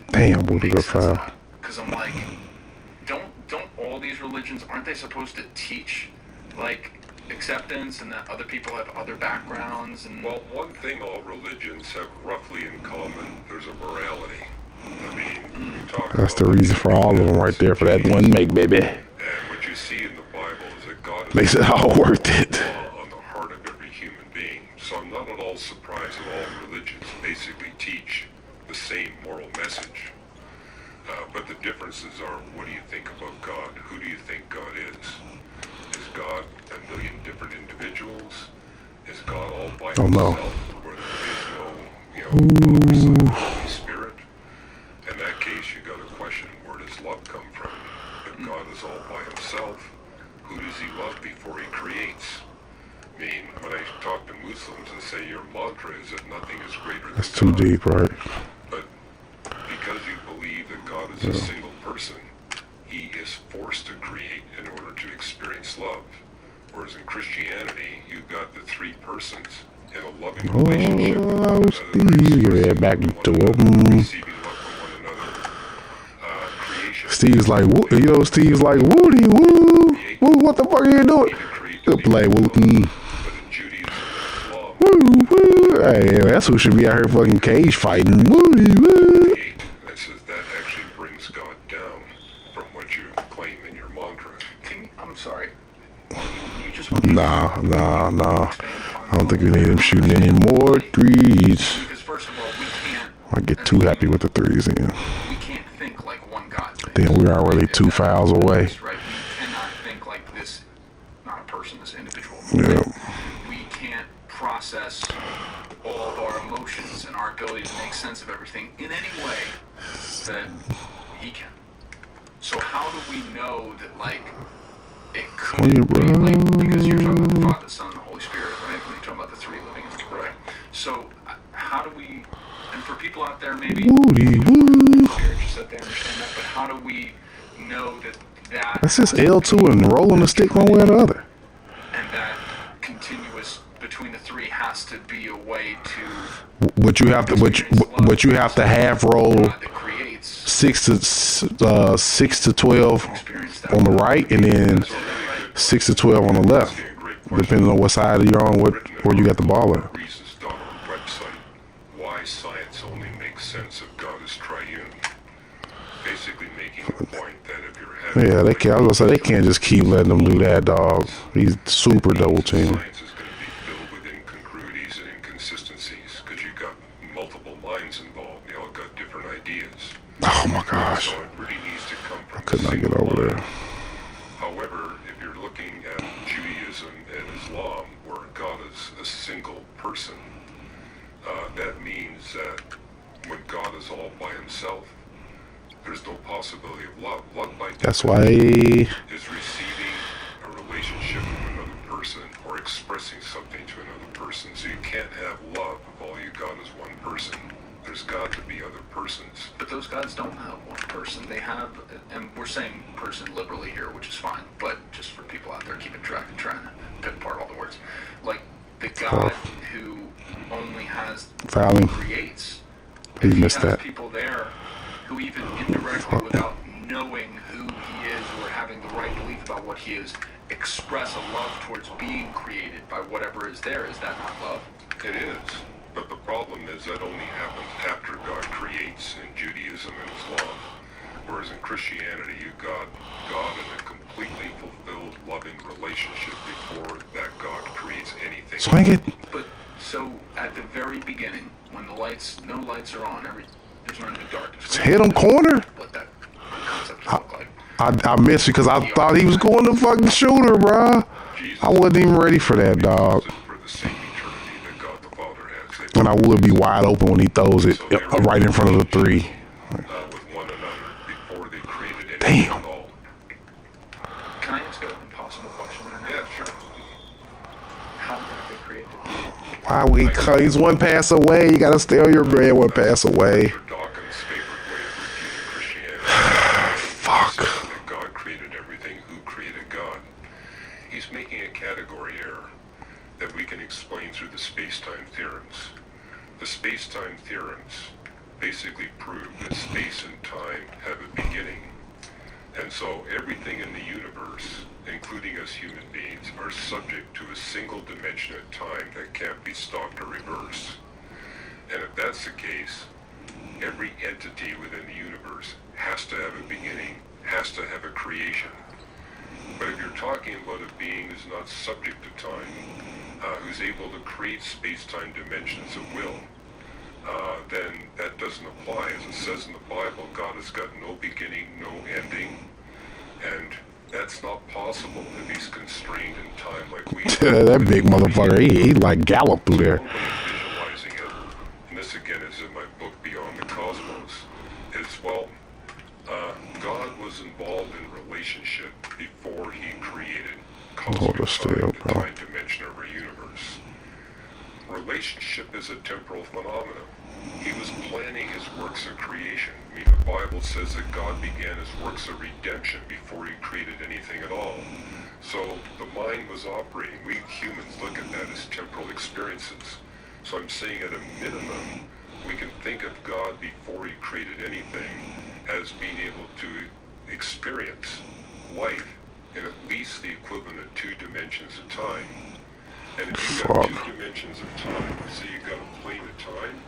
Damn, what a good foul. Because I'm like, don't all these religions, aren't they supposed to teach like acceptance and that other people have other backgrounds? And well, one thing all religions have roughly in common, there's a morality. I mean, you talk that's the reason for all of them right there, for that one make, baby. And what you see in the Bible is that God makes it all worth it. On the heart of every human being. So I'm not at all surprised that all religions basically teach the same moral message. But the differences are, what do you think about God? Who do you think God is? Is God a million different individuals? Is God all by himself? Where there is no, Holy Spirit? In that case, you got to question, where does love come from? If God is all by himself, who does he love before he creates? I mean, when I talk to Muslims and say your mantra is that nothing is greater than That's too deep, right? But because you believe that God is a single person, he is forced to create in order to experience love. Whereas in Christianity, you've got the three persons in a loving relationship. Oh, Steve, yeah, back to him. Steve's like, Steve's like, Woody, woo, what the fuck are you doing? He'll play, woo, woo. Hey, that's who should be out here fucking cage fighting. Woody, woo. That says that actually brings God down from what you claim in your mantra. I'm sorry. Nah. I don't think we need him shooting any more threes. Because first of all, we can't. I get too happy with the threes in. We can't think like one God. Then we are really 2 fouls away. Right? We cannot think like this, not a person, this individual. Yeah. We can't process all of our emotions and our ability to make sense of everything in any way that he can. So how do we know that, like, it could be, like, because you're talking about the Father, the Son, and the Holy Spirit, right? When you're talking about the three living entities, right? So how do we? And for people out there, maybe Woody woo. just that they understand that, but how do we know that That's just L2 and rolling the stick one way or the other. And that continuous between the three has to be a way to. But you have to, but you have to half roll 6 to 12 on the right, and then 6 to 12 on the left, depending on what side you're on, where you got the ball at. Why science only makes sense of God as triune. Basically making the point that if you're having they can't. I was gonna say they can't just keep letting them do that, dog. He's super double team. Science is going to be filled with incongruities and inconsistencies because you've got multiple minds involved. They all got different ideas. Oh my gosh! So it really needs to come from I could not get over there. However, if you're looking at Judaism and Islam, where God is a single person, that means that when God is all by himself, there's no possibility of love. Love by That's why is receiving a relationship with another person or expressing something to another person. So you can't have love if all you got is one person. There's got to be other persons. But those gods don't have one person. They have, and we're saying person liberally here, which is fine, but just for people out there keeping track and trying to pick apart all the words. Like, the God who only has, Fouling. creates. You If missed he has that. people there who even indirectly, without knowing who he is or having the right belief about what he is, express a love towards being created by whatever is there, is that not love? It is. But the problem is that only happens after God creates in Judaism and Islam. Whereas in Christianity, you got God in a completely fulfilled, loving relationship before that God creates anything. Swing it. But so at the very beginning, when the lights, no lights are on, there's not even darkness. Hit him corner. What that concept look like? I missed because I thought he was going to fucking shooter, bro. I wasn't even ready for that, dog. And I would be wide open when he throws it right in front of the three. Damn. Can I ask an impossible question? Yeah, sure. How did they create it? Why he's one pass away. You gotta stay on your bread one pass away. Fuck. God created everything. Who created God? He's making a category error that we can explain through the space-time theorems. The space-time theorems basically prove that space and time have a beginning. And so everything in the universe, including us human beings, are subject to a single dimension of time that can't be stopped or reversed. And if that's the case, every entity within the universe has to have a beginning, has to have a creation. But if you're talking about a being who's not subject to time, who's able to create space-time dimensions at will, then that doesn't apply. As it says in the Bible, God has got no beginning, no ending, and that's not possible if he's constrained in time like we are. That big motherfucker, he like galloped through there. Visualizing it, and this again is in my book Beyond the Cosmos, is, well, God was involved in relationship before he created cosmic time, the time dimension of our universe. Relationship is a temporal phenomenon. He was planning his works of creation. I mean, the Bible says that God began his works of redemption before he created anything at all. So the mind was operating. We humans look at that as temporal experiences. So I'm saying at a minimum, we can think of God before he created anything as being able to experience life in at least the equivalent of 2 dimensions of time. And if you've got 2 dimensions of time, so you've got a plane of time,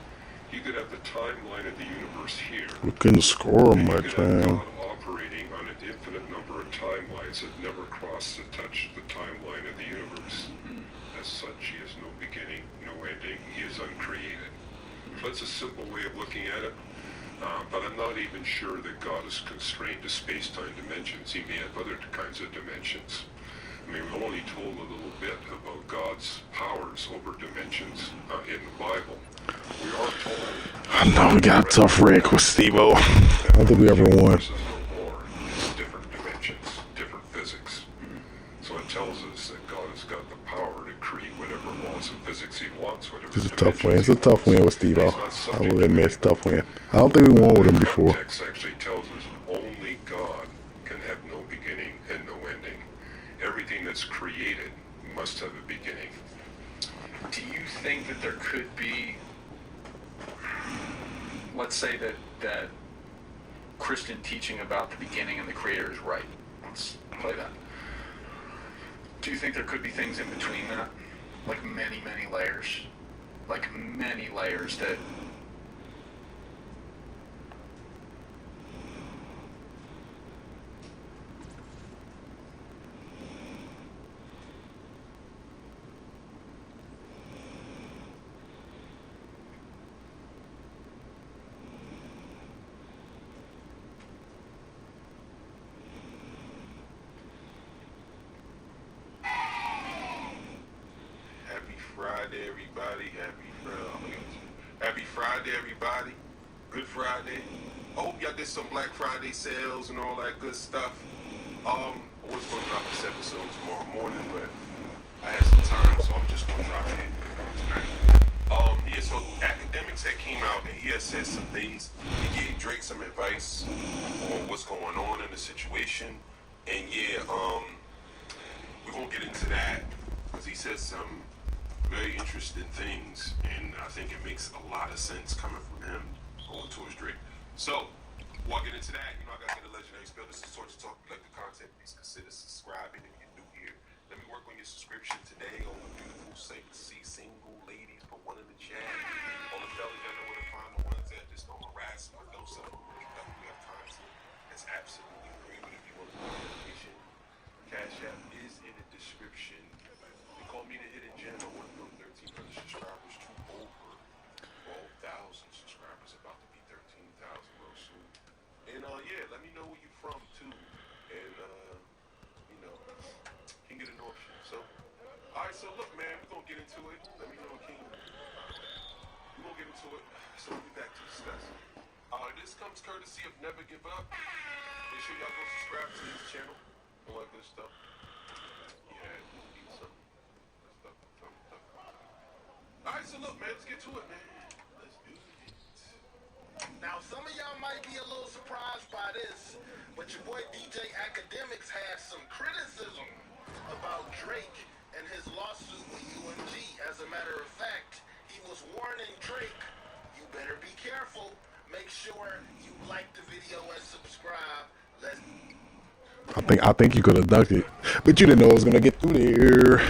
you could have the timeline of the universe here. We couldn't score much, man. God operating on an infinite number of timelines that never cross the touch the timeline of the universe. As such, he has no beginning, no ending. He is uncreated. So that's a simple way of looking at it. But I'm not even sure that God is constrained to space-time dimensions. He may have other kinds of dimensions. I mean, we're only told a little bit about God's powers over dimensions in the Bible. We are told... I know we got a tough wreck with Steve-O. I don't think we ever won. Different dimensions, different physics. So it tells us that God has got the power to create whatever laws of physics he wants, whatever This is tough Well, it's a tough win with Steve-O. I will admit it's a tough win. I don't think we won with him before. Context actually tells us only God can have no beginning and no ending. Everything that's created must have a beginning. Do you think that there could be, let's say that Christian teaching about the beginning and the creator is right? Let's play that. Do you think there could be things in between that? Like many, many layers? Like many layers that... Friday, everybody. Happy Friday, everybody. Good Friday. I hope y'all did some Black Friday sales and all that good stuff. I was going to drop this episode tomorrow morning, but I had some time, so I'm just going to drop it tonight. Yeah, so Academics had came out and he had said some things. He gave Drake some advice on what's going on in the situation. And yeah, we're going to get into that because he said some very interesting things, and I think it makes a lot of sense coming from him going towards Drake. So, before I get into that, I gotta get a legendary spell. This is Torture Talk. If you like the content, please consider subscribing if you're new here. Let me work on your subscription today. All the beautiful, sexy, single ladies, put one in the chat. All the fellas, y'all know where to find the ones that just don't harass me, don't sell them. We have content. It's absolutely free, but if you want more information, Cash App is in the description. They call me the Hidden Gem. I went from 1,300 subscribers to over 12,000 subscribers, about to be 13,000 real soon. And yeah, let me know where you're from too, and can get an option. So, all right. So look, man, we're gonna get into it. Let me know, King. We're gonna get into it. So we'll be back to discuss. This comes courtesy of Never Give Up. Make sure y'all go subscribe to his channel. All that good stuff. Alright, so look, man, let's get to it, man. Let's do it. Now, some of y'all might be a little surprised by this, but your boy DJ Academics had some criticism about Drake and his lawsuit with UMG. As a matter of fact, he was warning Drake, you better be careful. Make sure you like the video and subscribe. I think you could have ducked it, but you didn't know it was gonna get through there.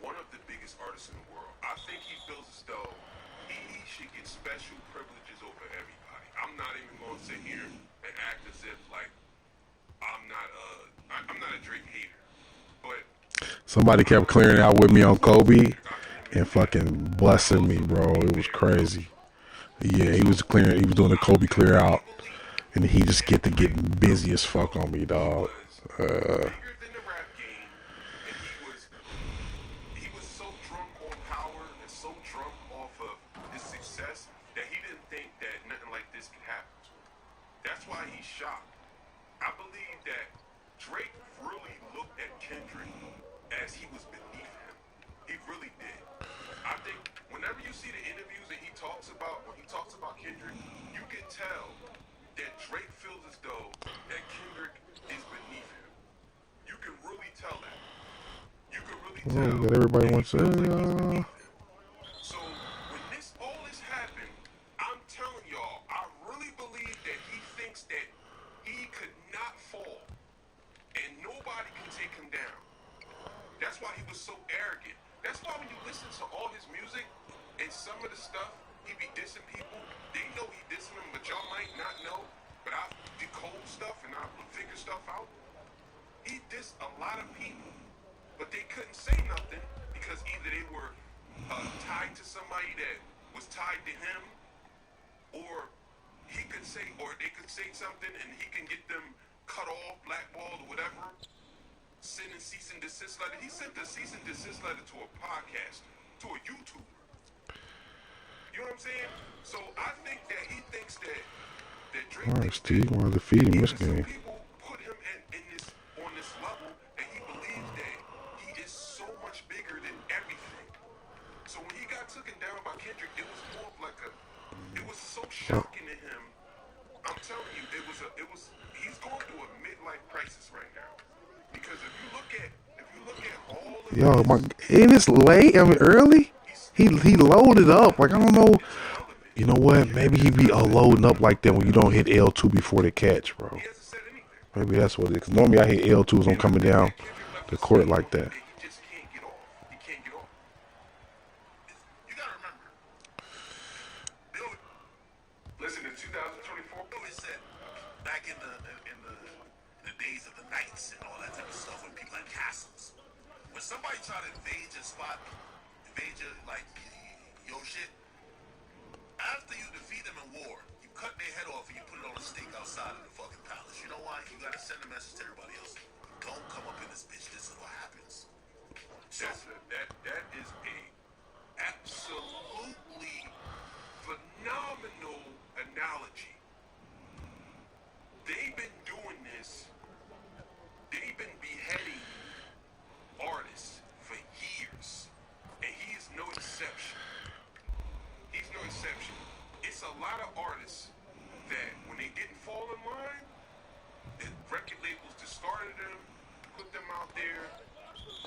One of the biggest artists in the world. I think he feels as though he should get special privileges over everybody. I'm not even going to sit here and act as if like I'm not a Drake hater, but somebody kept clearing out with me on Kobe and fucking blessing me, bro. It was crazy. Yeah, he was doing the Kobe clear out, and he just get busy as fuck on me, dog. whenever you see the interviews that when he talks about Kendrick, you can tell that Drake feels as though that Kendrick is beneath him. You can really tell that. You can really tell. That everybody wants to. So when all this happened, I'm telling y'all, I really believe that he thinks that he could not fall, and nobody can take him down. That's why he was so arrogant. That's why when you listen to all his music and some of the stuff he be dissing people, they know he dissing them, but y'all might not know. But I decode stuff and I figure stuff out. He dissed a lot of people, but they couldn't say nothing because either they were tied to somebody that was tied to him, or he could say, or they could say something and he can get them cut off, blackballed, or whatever. Sending cease and desist letter. He sent the cease and desist letter to a podcast, to a YouTuber. You know what I'm saying? So I think that he thinks that Drake thinks Steve wanted to defeat him this game. people put him on this level, and he believes that he is so much bigger than everything. So when he got taken down by Kendrick, it was more of like it was so shocking to him. I'm telling you, he's going through a midlife crisis right now. Because if you look at all of and it's late. I mean, early. He loaded up. Like, I don't know. You know what? Maybe he be loading up like that when you don't hit L2 before the catch, bro. Maybe that's what it is. Cause normally I hit L2s on coming down the court like that. He just can't get off. He can't get off. You gotta remember. Listen, in 2024, Bill said back in the days of the Knights and all that type of stuff when people had castles. When somebody tried to invade your spot, invade your your shit, after you defeat them in war, you cut their head off and you put it on a stake outside of the fucking palace. You know why? You gotta send a message to everybody else. Don't come up in this bitch. This is what happens. So that is a absolutely phenomenal analogy. They've been doing this. They've been beheading artists for years, and he is no exception. He's no exception. It's a lot of artists that when they didn't fall in line, the record labels discarded them, put them out there.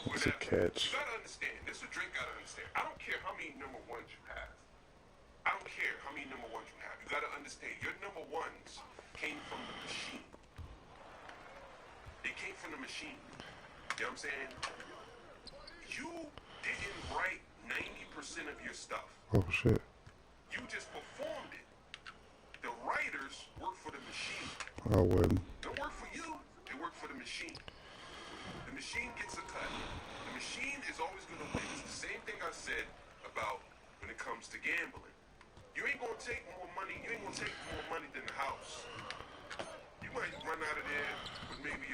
What's a catch? You gotta understand. This is what Drake gotta understand. I don't care how many number ones you have. I don't care how many number ones you have. You gotta understand. Your number ones came from the machine. They came from the machine. You know what I'm saying? You didn't write 90% of your stuff. Oh shit. You just performed it. The writers work for the machine. I wouldn't. They work for you. They work for the machine. The machine gets a cut. The machine is always going to win. It's the same thing I said about when it comes to gambling. You ain't going to take more money. You ain't going to take more money than the house. You might run out of there with maybe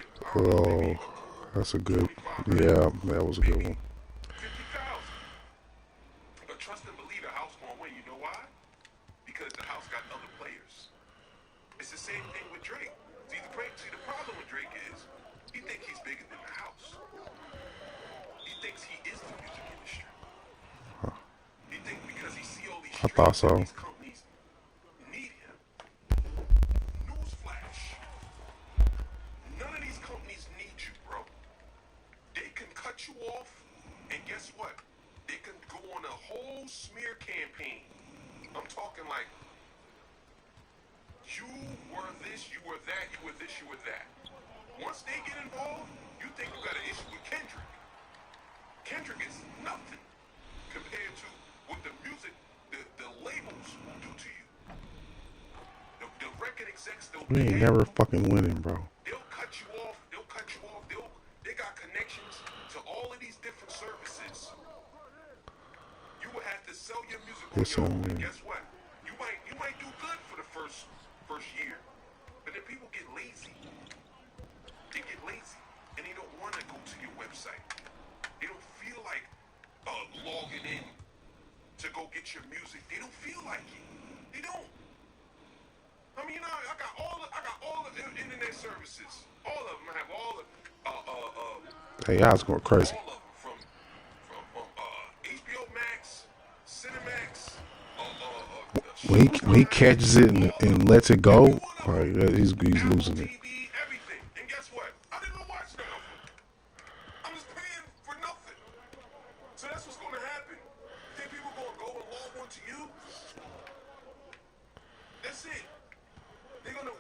that's a good. Yeah, that was a good one. 50,000. But trust and believe the house going to win. You know why? Because the house got other players. It's the same thing with Drake. See, the problem with Drake is he thinks he's bigger than the house. He thinks he is the music industry. He thinks because he see all these these companies need him. Newsflash. None of these companies need you, bro. They can cut you off, and guess what? They can go on a whole smear campaign. I'm talking like, you were this, you were that, you were this, you were that. Once they get involved, you think you got an issue with Kendrick. Kendrick is nothing compared to what the music, the labels will do to you. The record execs, We ain't never fucking winning, bro. they'll cut you off. They got connections to all of these different services. You will have to sell your music on your own. And guess what? You might do good for the first year, but then people get lazy. They get lazy, and they don't want to go to your website. They don't feel like logging in to go get your music. They don't feel like it. They don't. I mean, I got all the internet services. All of them. I have all the Hey, I was going crazy. all of them from HBO Max, Cinemax, when he catches it and lets it go, like he's losing it. Everything. And guess what? I didn't even watch none of them. I'm just paying for nothing. So that's what's going to happen. You think people going to go and log one to you? That's it. They're going to,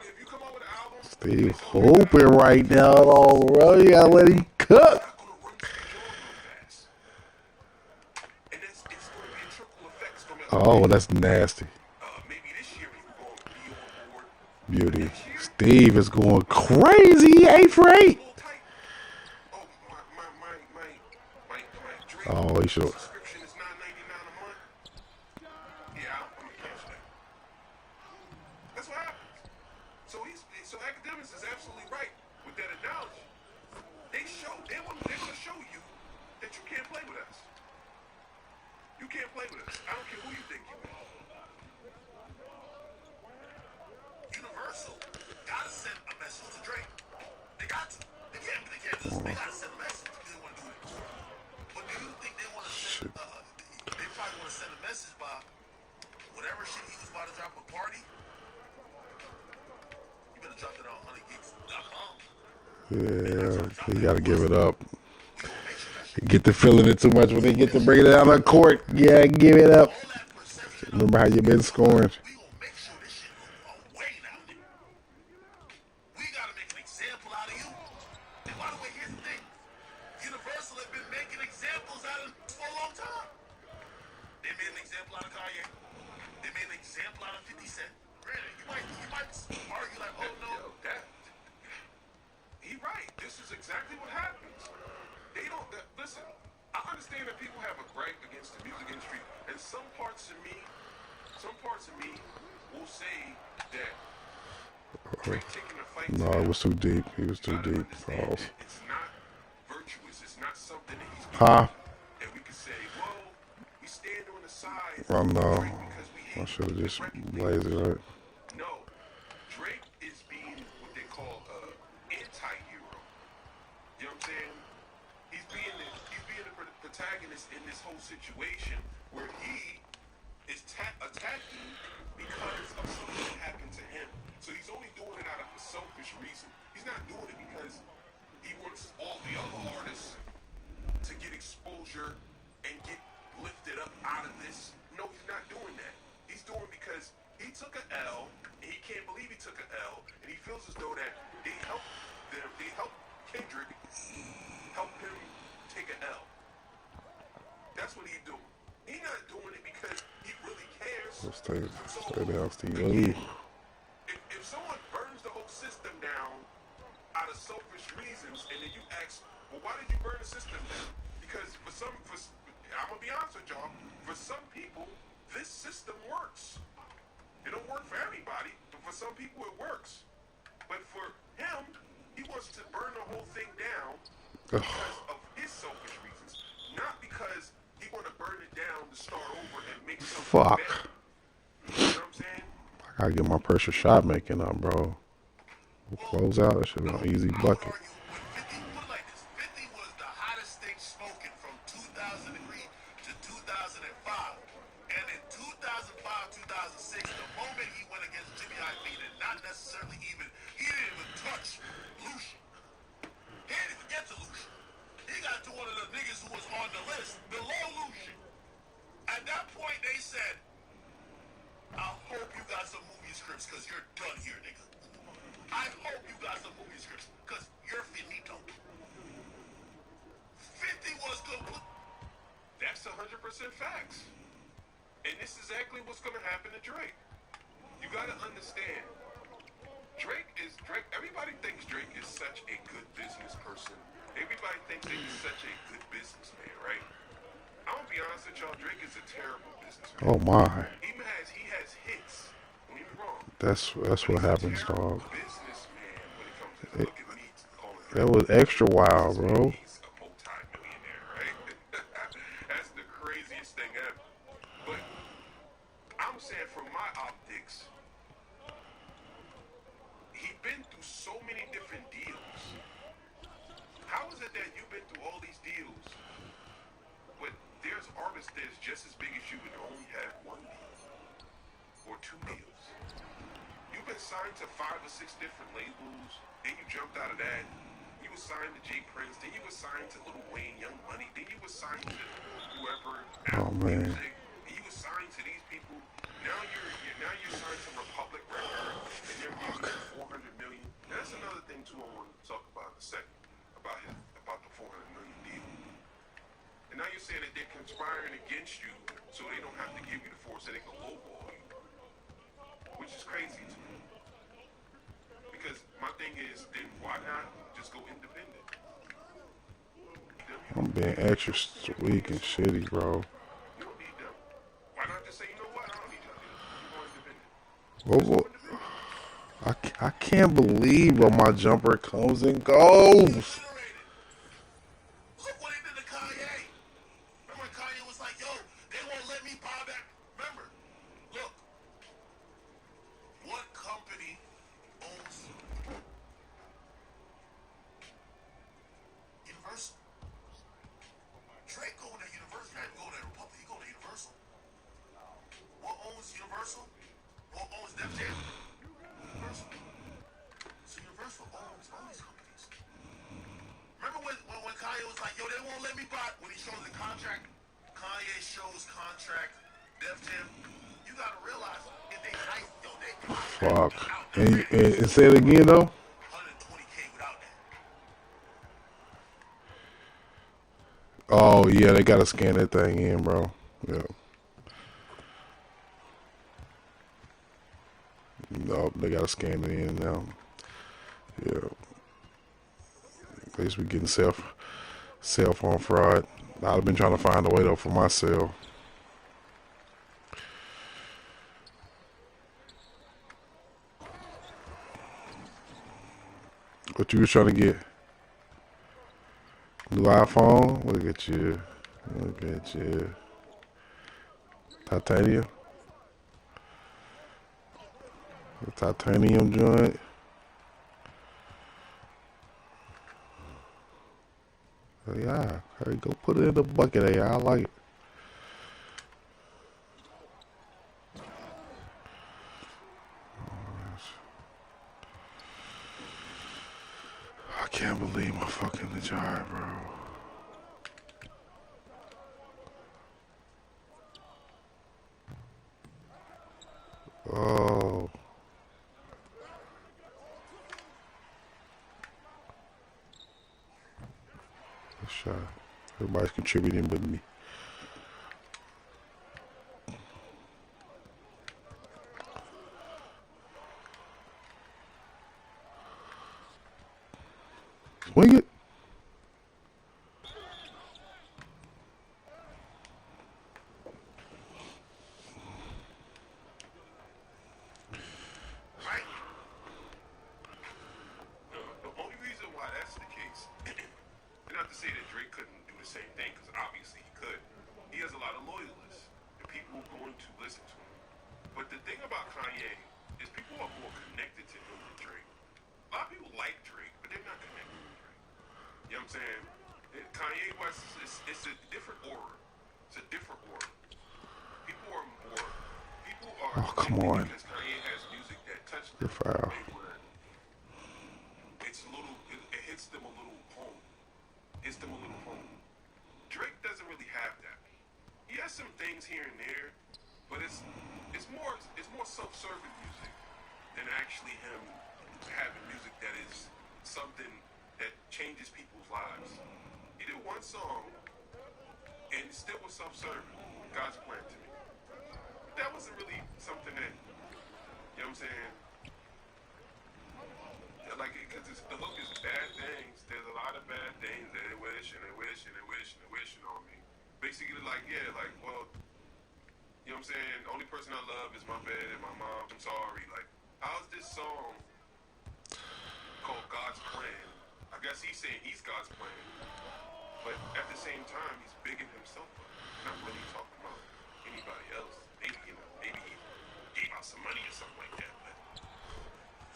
if you come out with an album. Steve hooping right now, though, bro. You gotta let him cook. Oh, that's nasty. Beauty. Steve is going crazy. 8 for 8. Oh, he should. That's what happens. So academics is absolutely right with that analogy. They're going to show you that you can't play with us. You can't play with us. I don't care who you think you are. Universal gotta send a message to Drake. They got to. They can't listen. They gotta send a message if they want to do it. But do you think they want to send? They probably want to send a message by whatever shit he was about to drop a party. You better drop it on 100gigs.com. Yeah, you gotta give it up. Get the feeling it too much when they get to bring it out on court. Yeah, give it up. Remember how you been scoring. We gotta make an example out of you. And by the way, here's the thing. Universal have been making examples out of for a long time. They made an example out of Kanye. They made an example out of 50 Cent. Granted, you might argue like, oh no, he right. This is exactly what happens. They don't listen. I understand that people have a gripe against the music industry, and some parts of me will say that Drake taking the fight. No, it was too deep. He was too deep. Oh. It's not virtuous. It's not something that he's Huh? And we could say, well, we stand on the side. I know. I should have just blazed it right. No, Drake is being what they call anti-hero. You know what I'm saying? He's being the protagonist in this whole situation where he is attacking because of something that happened to him. So he's only doing it out of a selfish reason. He's not doing it because he wants all the other artists to get exposure and get lifted up out of this. No, he's not doing that. He's doing it because he took an L and he can't believe he took an L, and he feels as though that they helped Kendrick help him take an L. That's what he's doing. He's not doing it because he really cares. Stay down, Steve. If someone burns the whole system down out of selfish reasons, and then you ask, well, why did you burn the system down? Because I'm gonna be honest with y'all, for some people, this system works. It don't work for everybody, but for some people it works. But for him, he wants to burn the whole thing down because of his selfish reasons, not because he want to burn it down to start over and make something better. You know what I'm saying? I gotta get my pressure shot making up, bro. We'll close out. That shit an easy bucket. Because you're done here, nigga. I hope you got some movie scripts, because you're finito. 50 was complete. That's 100% facts. And this is exactly what's going to happen to Drake. You got to understand, Drake, everybody thinks Drake is such a good business person. Everybody thinks that he's such a good businessman, right? I'm going to be honest with y'all, Drake is a terrible businessman. Oh, my. He has hits. That's what happens, dog. That was extra wild, bro. That's the craziest thing ever. But I'm saying from my optics, he's been through so many different deals. How is it that you've been through all these deals, but there's artists that's just as big as you and only have one deal? 2 deals. You've been signed to 5 or 6 different labels, then you jumped out of that. You were signed to Jay Prince, then you were signed to Lil Wayne, Young Money, then you were signed to whoever, Apple Music, and you were signed to these people. Now you're signed to Republic Records, and they're giving you 400 million. And that's another thing too I want to talk about in a second, about the 400 million deal. And now you're saying that they're conspiring against you, so they don't have to give you the force, so they can lowball you, which is crazy to me. Because my thing is, then why not just go independent? I'm being extra weak and shitty, bro. You don't need them. Why not just say, you know what? I don't need y'all. You go independent. I can't believe bro, my jumper comes and goes. Look what he did to Kanye. Remember Kanye was like, yo, they won't let me buy back. Remember, look, what company owns Universal? Drake going to Universal. He didn't go to Republic. He go to Universal. What owns Universal? What owns Def Jam? Universal. So Universal owns all these companies. Remember when Kanye was like, yo, they won't let me buy, when he shows the contract, Kanye shows contract, Def Jam, you gotta realize, if they nice, yo, they Fuck. And say it again though. 120K without that. Oh yeah, they gotta scan that thing in, bro. Yeah. No, they gotta scan it in now. Yeah. At least we getting cell phone fraud. I'd have been trying to find a way though for my cell. What you was trying to get? New iPhone? Look at you. Look at you. Titanium? The titanium joint? Yeah, hey, go put it in the bucket, hey, I like it. I can't believe my fucking jar, bro. Oh. Good shot. Everybody's contributing but me. Swing it. Right? The only reason why that's the case, and not to say that Drake couldn't do the same thing, because obviously he could. He has a lot of loyalists, and people are going to listen to him. But the thing about Kanye is people are more connected to him than Drake. A lot of people like Drake, but they're not connected to Drake. You know what I'm saying? Kanye West it's a different aura. It's a different aura. People are Oh, come on. because Kanye has music that touches Good them. foul. It hits them a little home. Hits them a little home. Drake doesn't really have that. He has some things here and there, but it's more self-serving music than actually him having music that is something that changes people's lives. He did one song, and it still was self-serving. God's plan to me. That wasn't really something that, you know what I'm saying? Like, because the hook is bad things. There's a lot of bad things that they wish and they wish and they wish and they wishing on me. Basically, like, yeah, like, well, you know what I'm saying? The only person I love is my bed and my mom. I'm sorry. Like, how's this song called God's Plan? I guess he's saying he's God's plan. But at the same time, he's bigging himself up. Not really talking about anybody else. Maybe he gave out some money or something like that.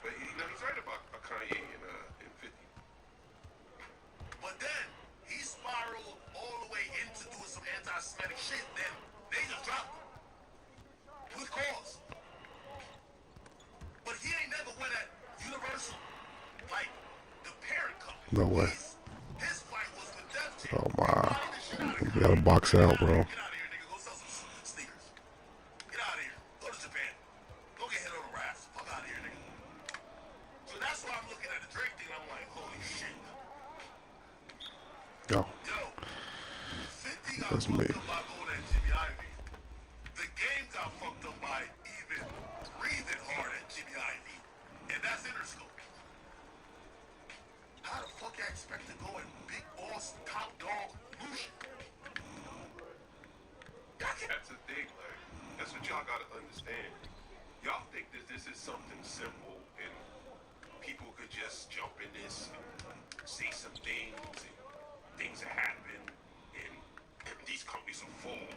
But he's right about Kanye and 50. But then he spiraled all the way into doing some anti-Semitic shit. Then they just dropped him with cause. No way. His fight was with Def Jam. Oh my. Bronny the shit out of You him. gotta box out, bro. Get out of here, nigga. Go sell some sneakers. Get out of here. Go to Japan. Go get hit on the rafts. Fuck out of here, nigga. So that's why I'm looking at the Drake thing. I'm like, holy shit. Yo, Yo, 50 got that's fucked me. up by going at Jimmy Ivy. The game got fucked up by even breathing hard at Jimmy Ivy. And that's Interscope. How the fuck I expect to go at big boss, top dog, Lucian? That's the thing, like, that's what y'all gotta understand. Y'all think that this is something simple and people could just jump in this and say some things and things that happen and these companies will fall.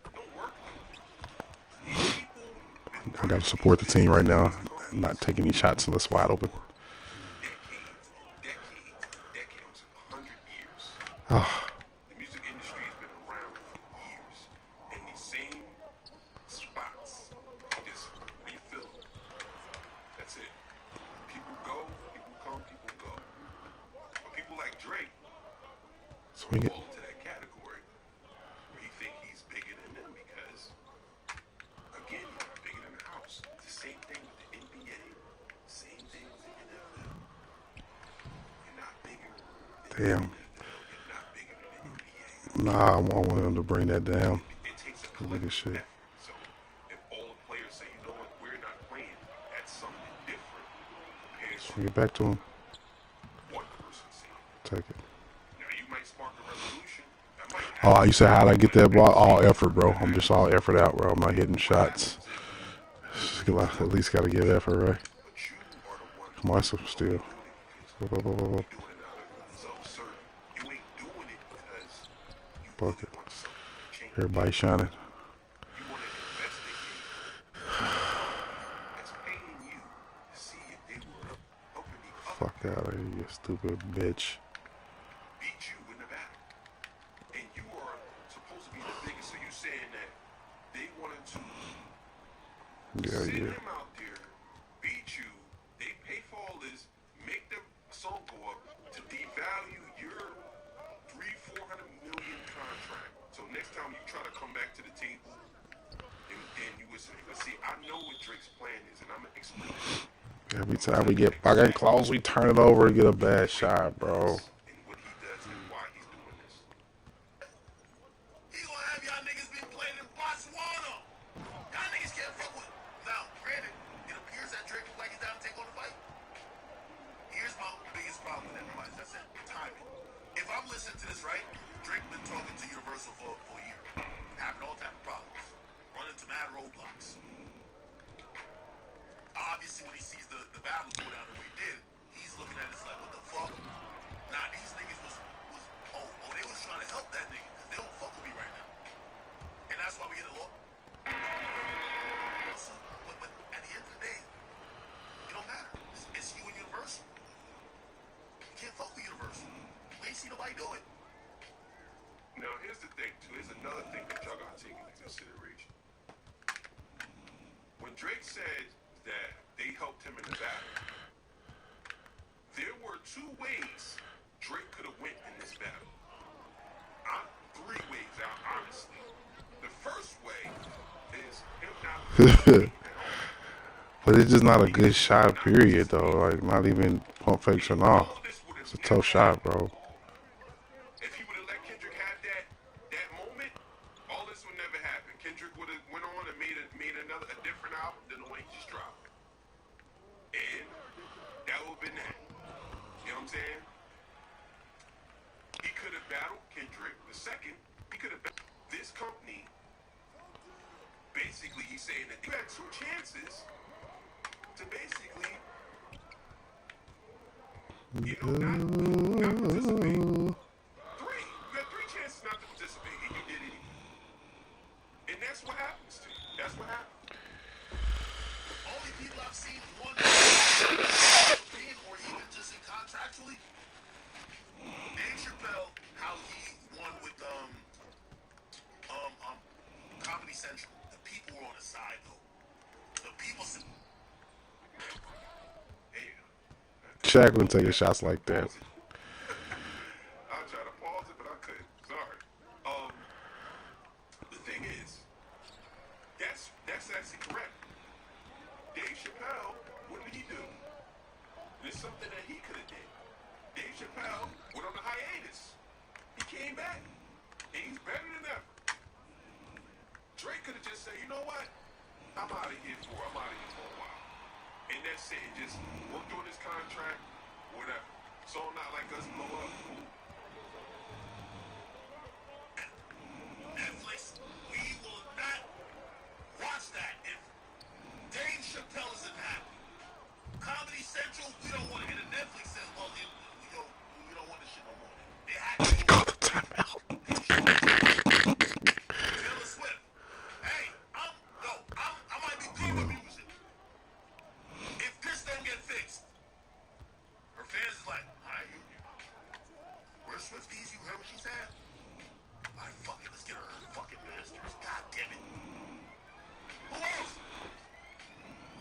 It don't work. These people I gotta support the team right now. Not taking any shots unless it's wide open. decades, 100 years. Ah, The music industry has been around for years, and these same spots just refill. That's it. People go, people come, people go. But people like Drake swing it. fall into that category where you think he's bigger than them because, again, he's bigger than the house. It's the same thing with the NBA, same thing with the NFL. You're not bigger than Damn. the NFL. You're not bigger than the NBA. Nah, I want him to bring that down. It takes a Look at collective shit. effort. So if all the players say, you know what, we're not playing, that's something different compared to Swing it back to him. one person saying. Take it. Now you might spark a revolution. That might Oh, happen. you said how'd I get that ball? All effort, bro. I'm just all effort out, bro. I'm not hitting shots. At least gotta give effort, right? But you are the one Come on, so still. doing it because you're doing it out of self-serving. You ain't doing it because you Fuck really it. want something to change. Everybody shining. You want to invest in you. That's paying you to see if they will open the other Fuck out of here, you stupid bitch. beat you in the battle. And you are supposed to be the biggest. So you saying that they wanted to Yeah, send yeah. him out there, beat you, they pay for all this, make the song go up to devalue your 300-400 million contract. So next time you try to come back to the table, and you would say, let's see, I know what Drake's plan is, and I'm gonna explain it. Every time we get fucking close, we turn it over and get a bad shot, bro. And what he does and why he's doing this. He gonna have y'all niggas been playing in Botswana. Y'all niggas can't fuck with. Now, granted, it appears that Drake looks like he's down to take on the fight. Here's my biggest problem with everybody. That's it. Timing. If I'm listening to this right, Drake been talking to Universal for a year, having all type of problems, running into mad roadblocks. Obviously, when he sees the battle go down the way it did, he's looking at it like, what the fuck? Nah, these niggas was they was trying to help that nigga. They don't fuck with me right now. And that's why we get a law. So, but at the end of the day, it don't matter. It's you and Universal. You can't fuck with Universal. You ain't seen nobody do it. Now, here's the thing, too. Here's another thing that y'all gotta take into consideration. When Drake said that they helped him in the battle, there were two ways Drake could have went in this battle. Three ways, honestly. The first way is him not. But it's just not a good shot, period, though. Like, not even pump fakes or all. It's a tough shot, bro. If he would have let Kendrick have that moment, all this would never happen. Kendrick would have went on and made a different album than the one he just dropped. And that would have been that. You know what I'm saying? He could have battled Kendrick. The second, he could have battled this company. Basically, he's saying that you had two chances to basically, not participate. Three. You had three chances not to participate, and you did it. And that's what happens to you. That's what happens. Only people I've seen won or even just in contractually. Dave Chappelle, how he won with Comedy Central. The people were on his side though. The people said, Shaq wouldn't take shots like that. There's something that he could have did. Dave Chappelle went on a hiatus. He came back. And he's better than ever. Drake could have just said, you know what? I'm out of here for a while. And that's it. Just worked on his contract, whatever. So not like us blow up. Netflix, we will not watch that if Dave Chappelle isn't happy. Comedy Central, we don't want to get a Netflix says, well, we don't want this shit no more. They had to Call the timeout. Taylor Swift. Hey, I might be good with music. If this don't get fixed, her fans is like, alright, where's Swifties? You heard what she said? Alright, fuck it, let's get her fucking masters. God damn it. Who else?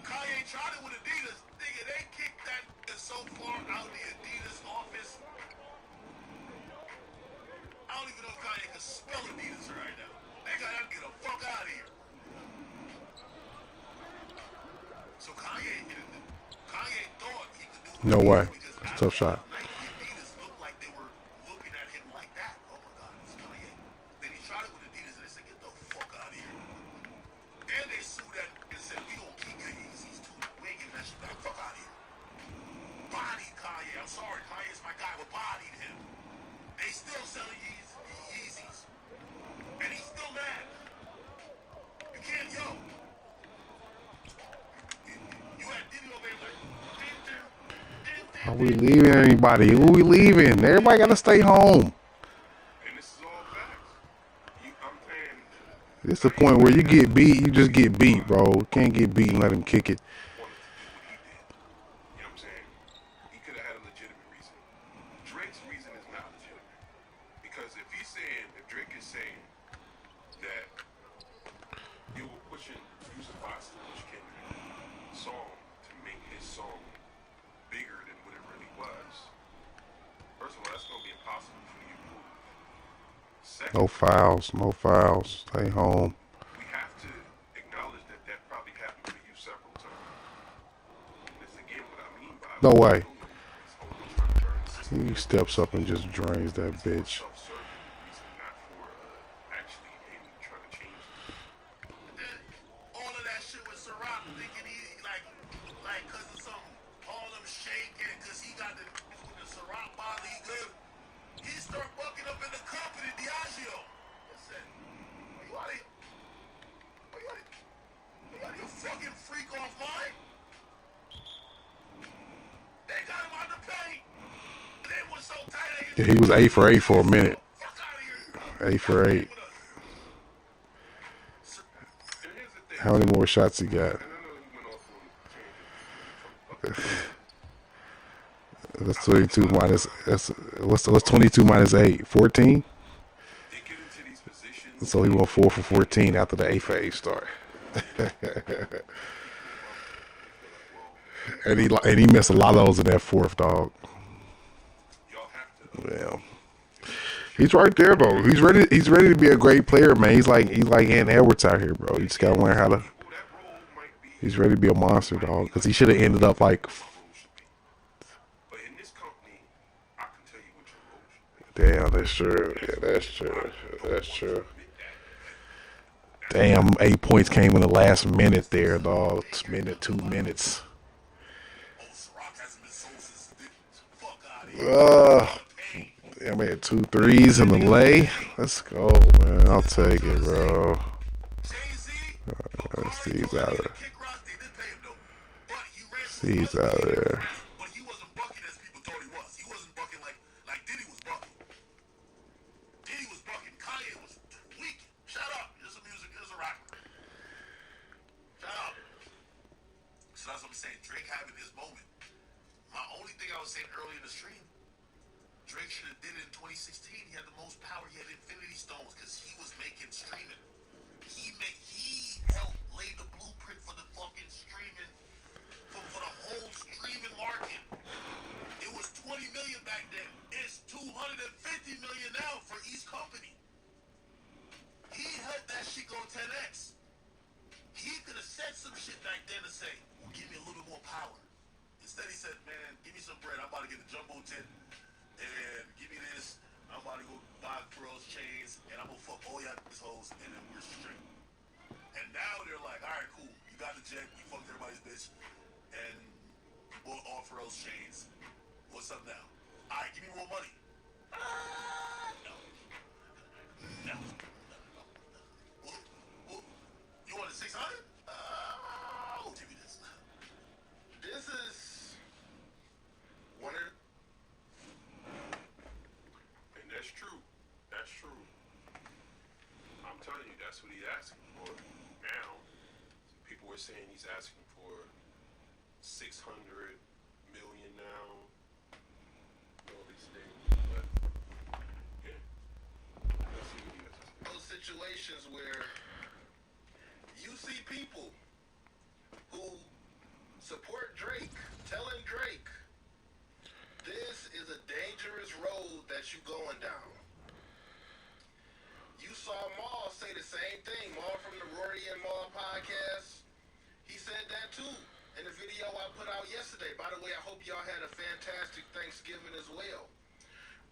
Kanye tried it with Adidas. Nigga, they kicked that so far out the Adidas office. I don't even know if Kanye can spell Adidas right now. They gotta get the fuck out of here. So Kanye thought he could do it. No way. It's a tough shot. Adidas looked like they were looking at him like that. Oh my God, it's Kanye. Then he tried it with Adidas and they said, get the fuck out of here. And they sued that and said, we gonna keep your Yeezys too. We ain't getting that shit back. Fuck out of here. Bodied Kanye. I'm sorry, Kanye's my guy, but bodied him. They still selling Yeezys. And he's still mad. You can't, you had Diddy over there like, Are we leaving anybody? Who we leaving? Everybody got to stay home. And this is all facts. I'm saying. It's the point where you get beat, you just get beat, bro. Can't get beat and let him kick it. You know what I'm saying? He could have had a legitimate reason. Drake's reason is not legitimate. Because if Drake is saying that you were using bots to push Kendrick's song to make his song bigger than what it really was, first of all, that's going to be impossible for you to prove. Second, No fouls. Stay home. we have to acknowledge that probably happened to you several times. This again what I mean by No way. he's only trying to turn the system He steps up and just drains that bitch. self-serving reason, not for actually him trying to change it. all of that shit with Ciroc thinking he like cause of some Harlem Shake and cause he got the Ciroc bottle he good. He start bucking up in the company, Diageo. Listen, you out of your fucking freak off mind? They got him on the paint. They was so tight. Yeah, he was 8 for 8 for a minute. Fuck out of here. 8 for 8. How many more shots he got? That's 22 minus. What's 22 minus 8? 14. So he went 4 for 14 after the 8 for 8 start. and he missed a lot of those in that fourth, dog. Yeah. He's right there though. He's ready to be a great player, man. He's like Ant Edwards out here, bro. You just gotta learn how to. He's ready to be a monster, dog. Because he should have ended up like. Damn, that's true. Yeah, that's true. That's true. Damn, 8 points came in the last minute there, dog. Minute, 2 minutes. Damn, I had 2 threes in the lay. Let's go, man. I'll take it, bro. Steve's out of there. Steve's out of there. But he wasn't bucking as people thought he was. He wasn't bucking like Diddy was bucking. Diddy was bucking. Kanye was weak. Shut up. Here's some music. Here's a rapper. Shut up. So that's what I'm saying. Drake having his moment. My only thing I was saying earlier in the stream, Drake should have did it in 2016. He had the most power. He had Infinity Stones because he was making streaming. He helped lay the blueprint for the fucking streaming, for the whole streaming market. It was 20 million back then. It's 250 million now for each company. He helped that shit go 10x. He could have said some shit back then to say, well, give me a little bit more power. Instead he said, man, give me those chains. What's up now? All right, give me more money. No. No. You want 600? I'll give you this. This is one of And that's true. That's true. I'm telling you, that's what he's asking for. Now, people were saying he's asking for 600 million now. All these things, but yeah. Let's see what he has to say. those situations where you see people who support Drake telling Drake, this is a dangerous road that you going down. You saw Maul say the same thing. Maul from the Rory and Maul podcast. He said that too in the video I put out yesterday. By the way, I hope y'all had a fantastic Thanksgiving as well.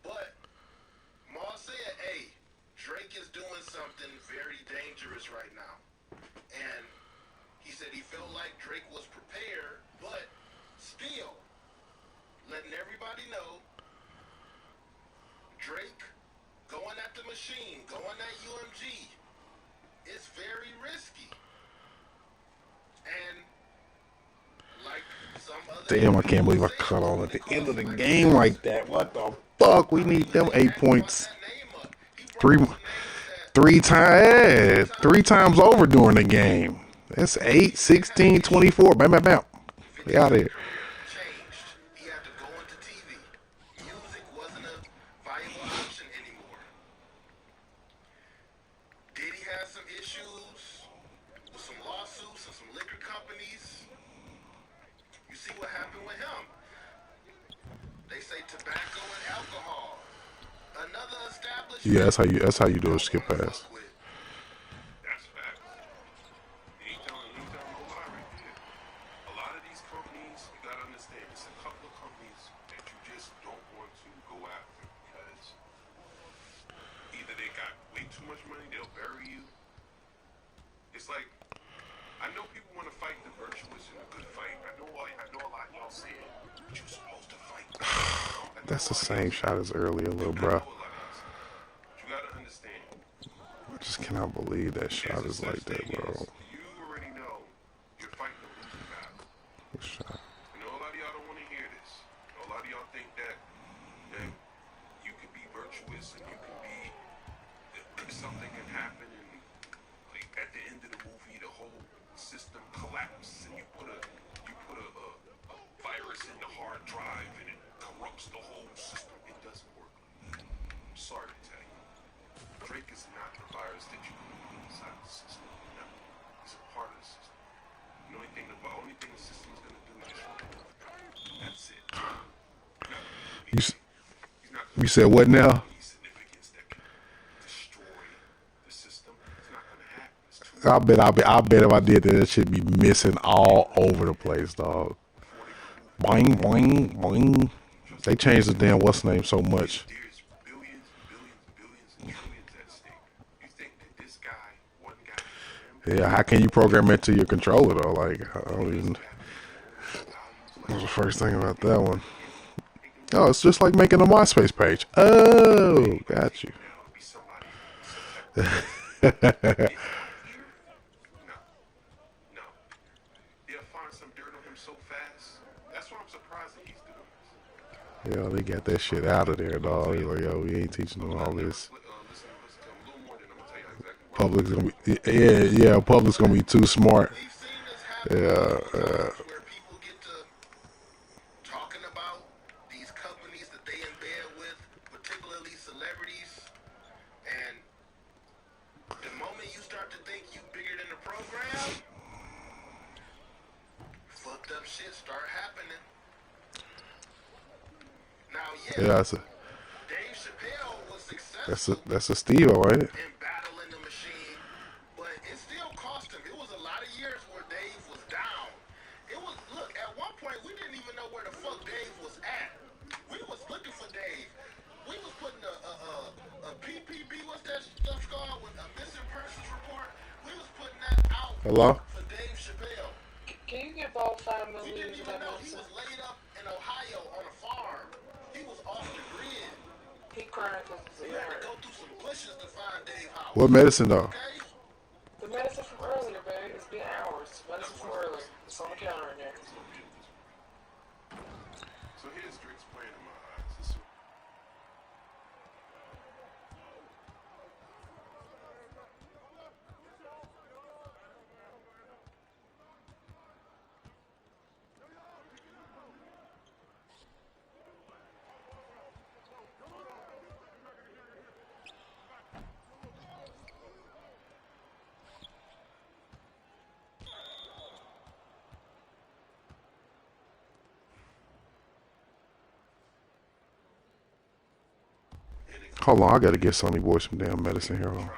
But Maul said, hey, Drake is doing something very dangerous right now. And he said he felt like Drake was prepared, but still letting everybody know Drake going at the machine, going at UMG is very risky. And like some other Damn, I can't believe I cut on at the end of the game like that. What the fuck? We need them 8 points. Three times over during the game. That's 8, 16, 24. Bam, bam, bam. We out of here. changed. He had to go into TV. Music wasn't a viable option anymore. Diddy had some issues with some lawsuits and some liquor companies. You see what happened with him. They say tobacco and alcohol. Another established. Yeah, that's how you do a skip pass. That's facts. You ain't telling no lie right there. A lot of these companies, you gotta understand, it's a couple of companies that you just don't want to go after because either they got way too much money, they'll bury you. It's like, I know people want to fight the virtuous in a good fight. I know a lot of y'all say it, but you're supposed to fight. That's the same shot as earlier, little bro. You gotta understand. I just cannot believe that shot is like that, bro. You already know you're fighting a losing battle. What shot? I know a lot of y'all don't want to hear this. I know a lot of y'all think that you can be virtuous and you can be something can happen and like at the end of the movie the whole system collapses and you put a virus in the hard drive and it corrupts the whole system. It doesn't work. I'm sorry to tell you. Drake is not the virus that you can put inside the system. No. He's a part of the system. The only thing the system is going to do is just that's it. You said what now? Significance that can destroy the system. It's not going to happen. It's too I bet if I did that, it should be missing all over the place, dog. Boing, boing, boing. They changed the damn what's name so much. There's billions, and trillions at stake. You think that this guy, one guy, Yeah, how can you program it to your controller though? Like, I don't even. That was the first thing about that one. Oh, it's just like making a MySpace page. Oh, got you. No. They'll find some dirt on him so fast. That's why I'm surprised that he's doing this. Yeah, they got that shit out of there, dog. They're like, yo, we ain't teaching them all this. Public's gonna be, yeah, public's gonna be too smart. Yeah, where people get to talking about these companies that they in bed with, particularly celebrities, and the moment you start to think you bigger than the program, fucked up shit start happening. Now, yeah, that's a Dave Chappelle was successful that's a Steve-O, ain't it? in battling the machine, but it still cost him. It was a lot of years where Dave was down. It was, look, at one point we didn't even know where the fuck Dave was at. We was looking for Dave. We was putting a PPB, what's that stuff called, with a missing persons report. We was putting that out Hello? for Dave Chappelle. Can you get all 5 We million didn't even know he was laid up in Ohio. crying because it's a You had to nerd. go through some bushes to find Dave House. What medicine though? Okay? The medicine from earlier, babe. It's been hours. Medicine from earlier. It's on the counter in there. So here's Drake's plan in my eyes. This is Hold on, I gotta get Sonny Boy some damn medicine here. Hold on.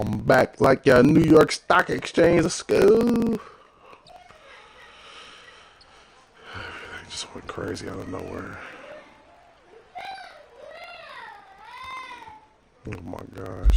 I'm back like your New York Stock Exchange. Let's go. Everything just went crazy out of nowhere. Oh my gosh.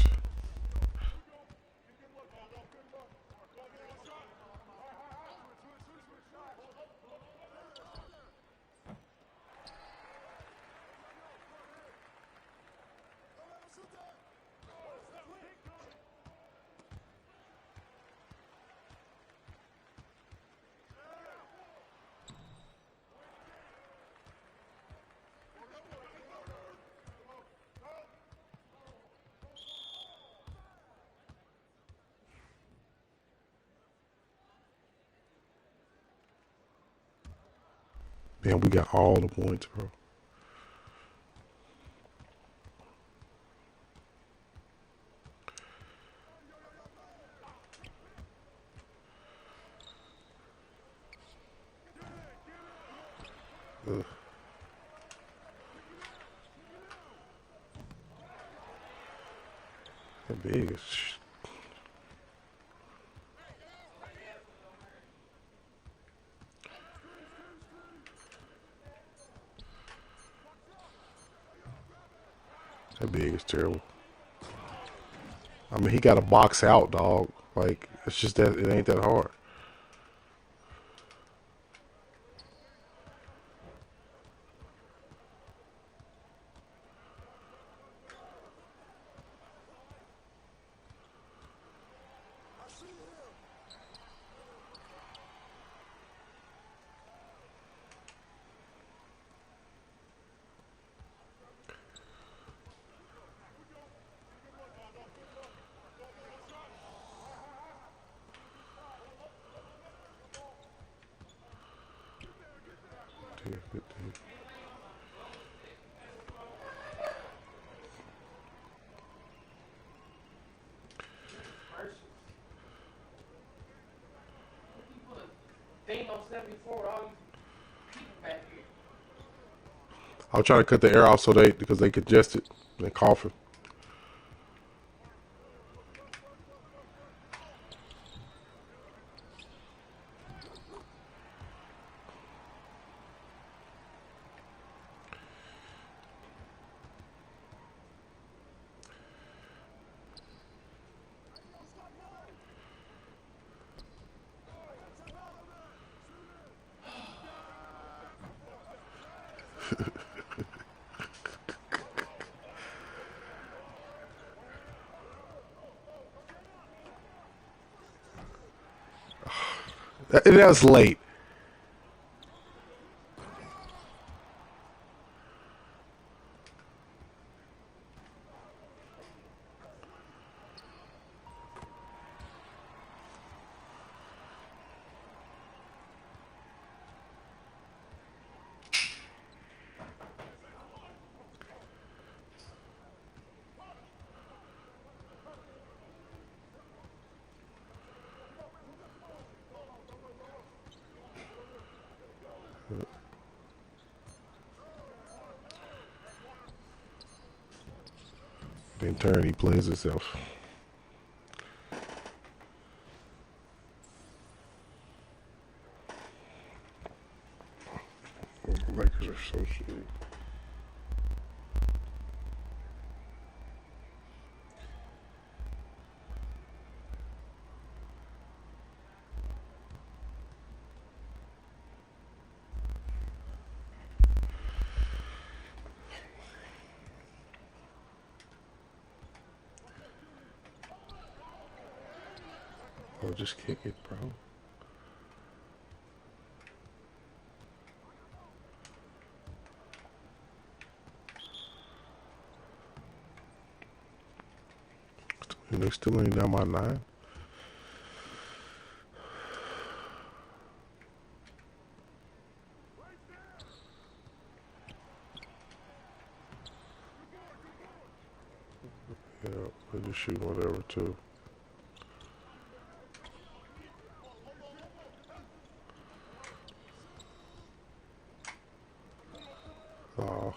Man, we got all the points, bro. Ugh. That big is. That big is terrible. I mean, he got to box out, dog. Like, it's just that it ain't that hard. I was trying to cut the air off so because they congested. They coughing. That was late. In turn, he plays himself. Lakers are so shitty. Oh, just kick it, bro. They still ain't down by 9. Yeah, they just shoot whatever too. Oh.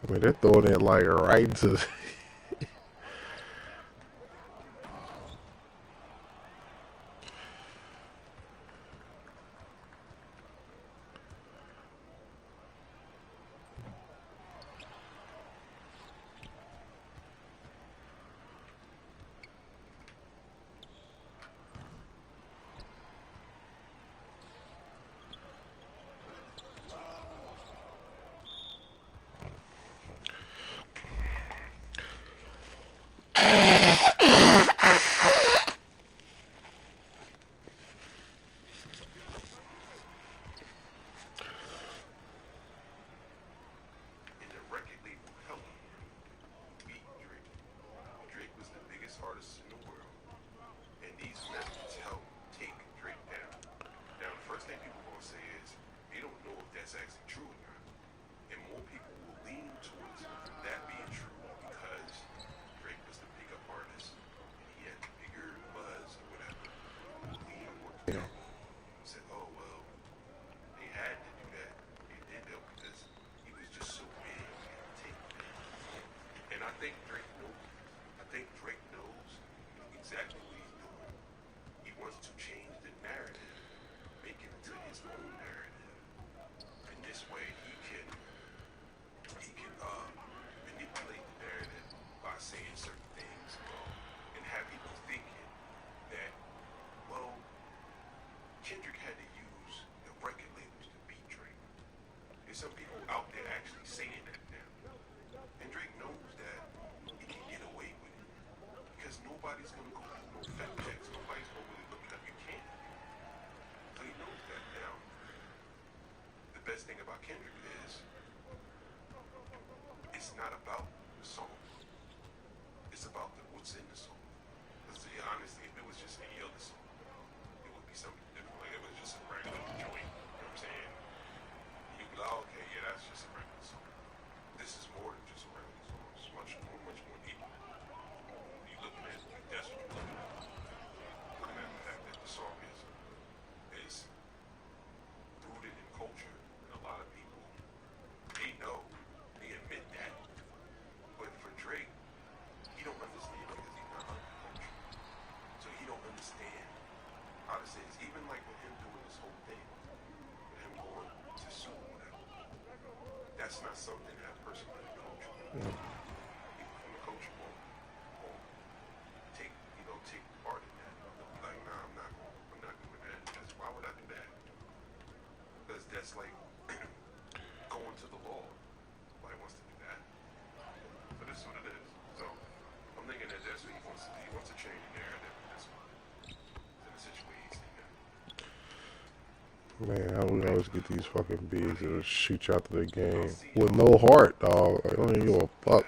I mean, they're throwing it like right to. And the record label helped beat Drake. Drake was the biggest artist in the world, and these methods helped take Drake down. Now, the first thing people are gonna say is they don't know if that's actually true or not, and more people will lean towards that being true because Drake was the bigger artist and he had the bigger buzz or whatever. We worked it out. Said, oh well, they had to do that. They did that because he was just so big and take that. And I think Drake knows. I think Drake knows exactly what he's doing. He wants to change the narrative, make it into his own narrative. And this way he can manipulate the narrative by saying certain things and have people thinking that, well, Kendrick had to use the record labels to beat Drake. There's some people out there actually saying that now. And Drake knows that he can get away with it. Because nobody's going to go do no fact checks. Nobody's going to really look it up. You can't. So he knows that now. The best thing about Kendrick is it's not about the song. It's about what's in the song. Let's say, honestly, if it was just any other song, it would be something different. Like it was just a regular joint. You know what I'm saying? You'd be like, oh, okay, yeah, that's just a regular song. This is more than just a regular song. It's much more deep. You looking at it, that's what you're looking at. Looking at the fact that the song is rooted in culture, and a lot of people, they know, they admit that. But for Drake, he don't understand because he's not under culture. So he don't understand how to say this. Even like with him doing this whole thing, with him going to sue or whatever, that's not something that a person under culture will do. People from the culture won't take part in that. They'll be like, nah, I'm not doing that. Why would I do that? Because that's like going to the law. Nobody wants to do that. But this is what it is. So I'm thinking that that's what he wants to do. He wants to change the narrative in this one. In the situation he's in. Man, how we always get these fucking bigs that'll shoot you out of the game with no heart, dog. I don't even give a fuck.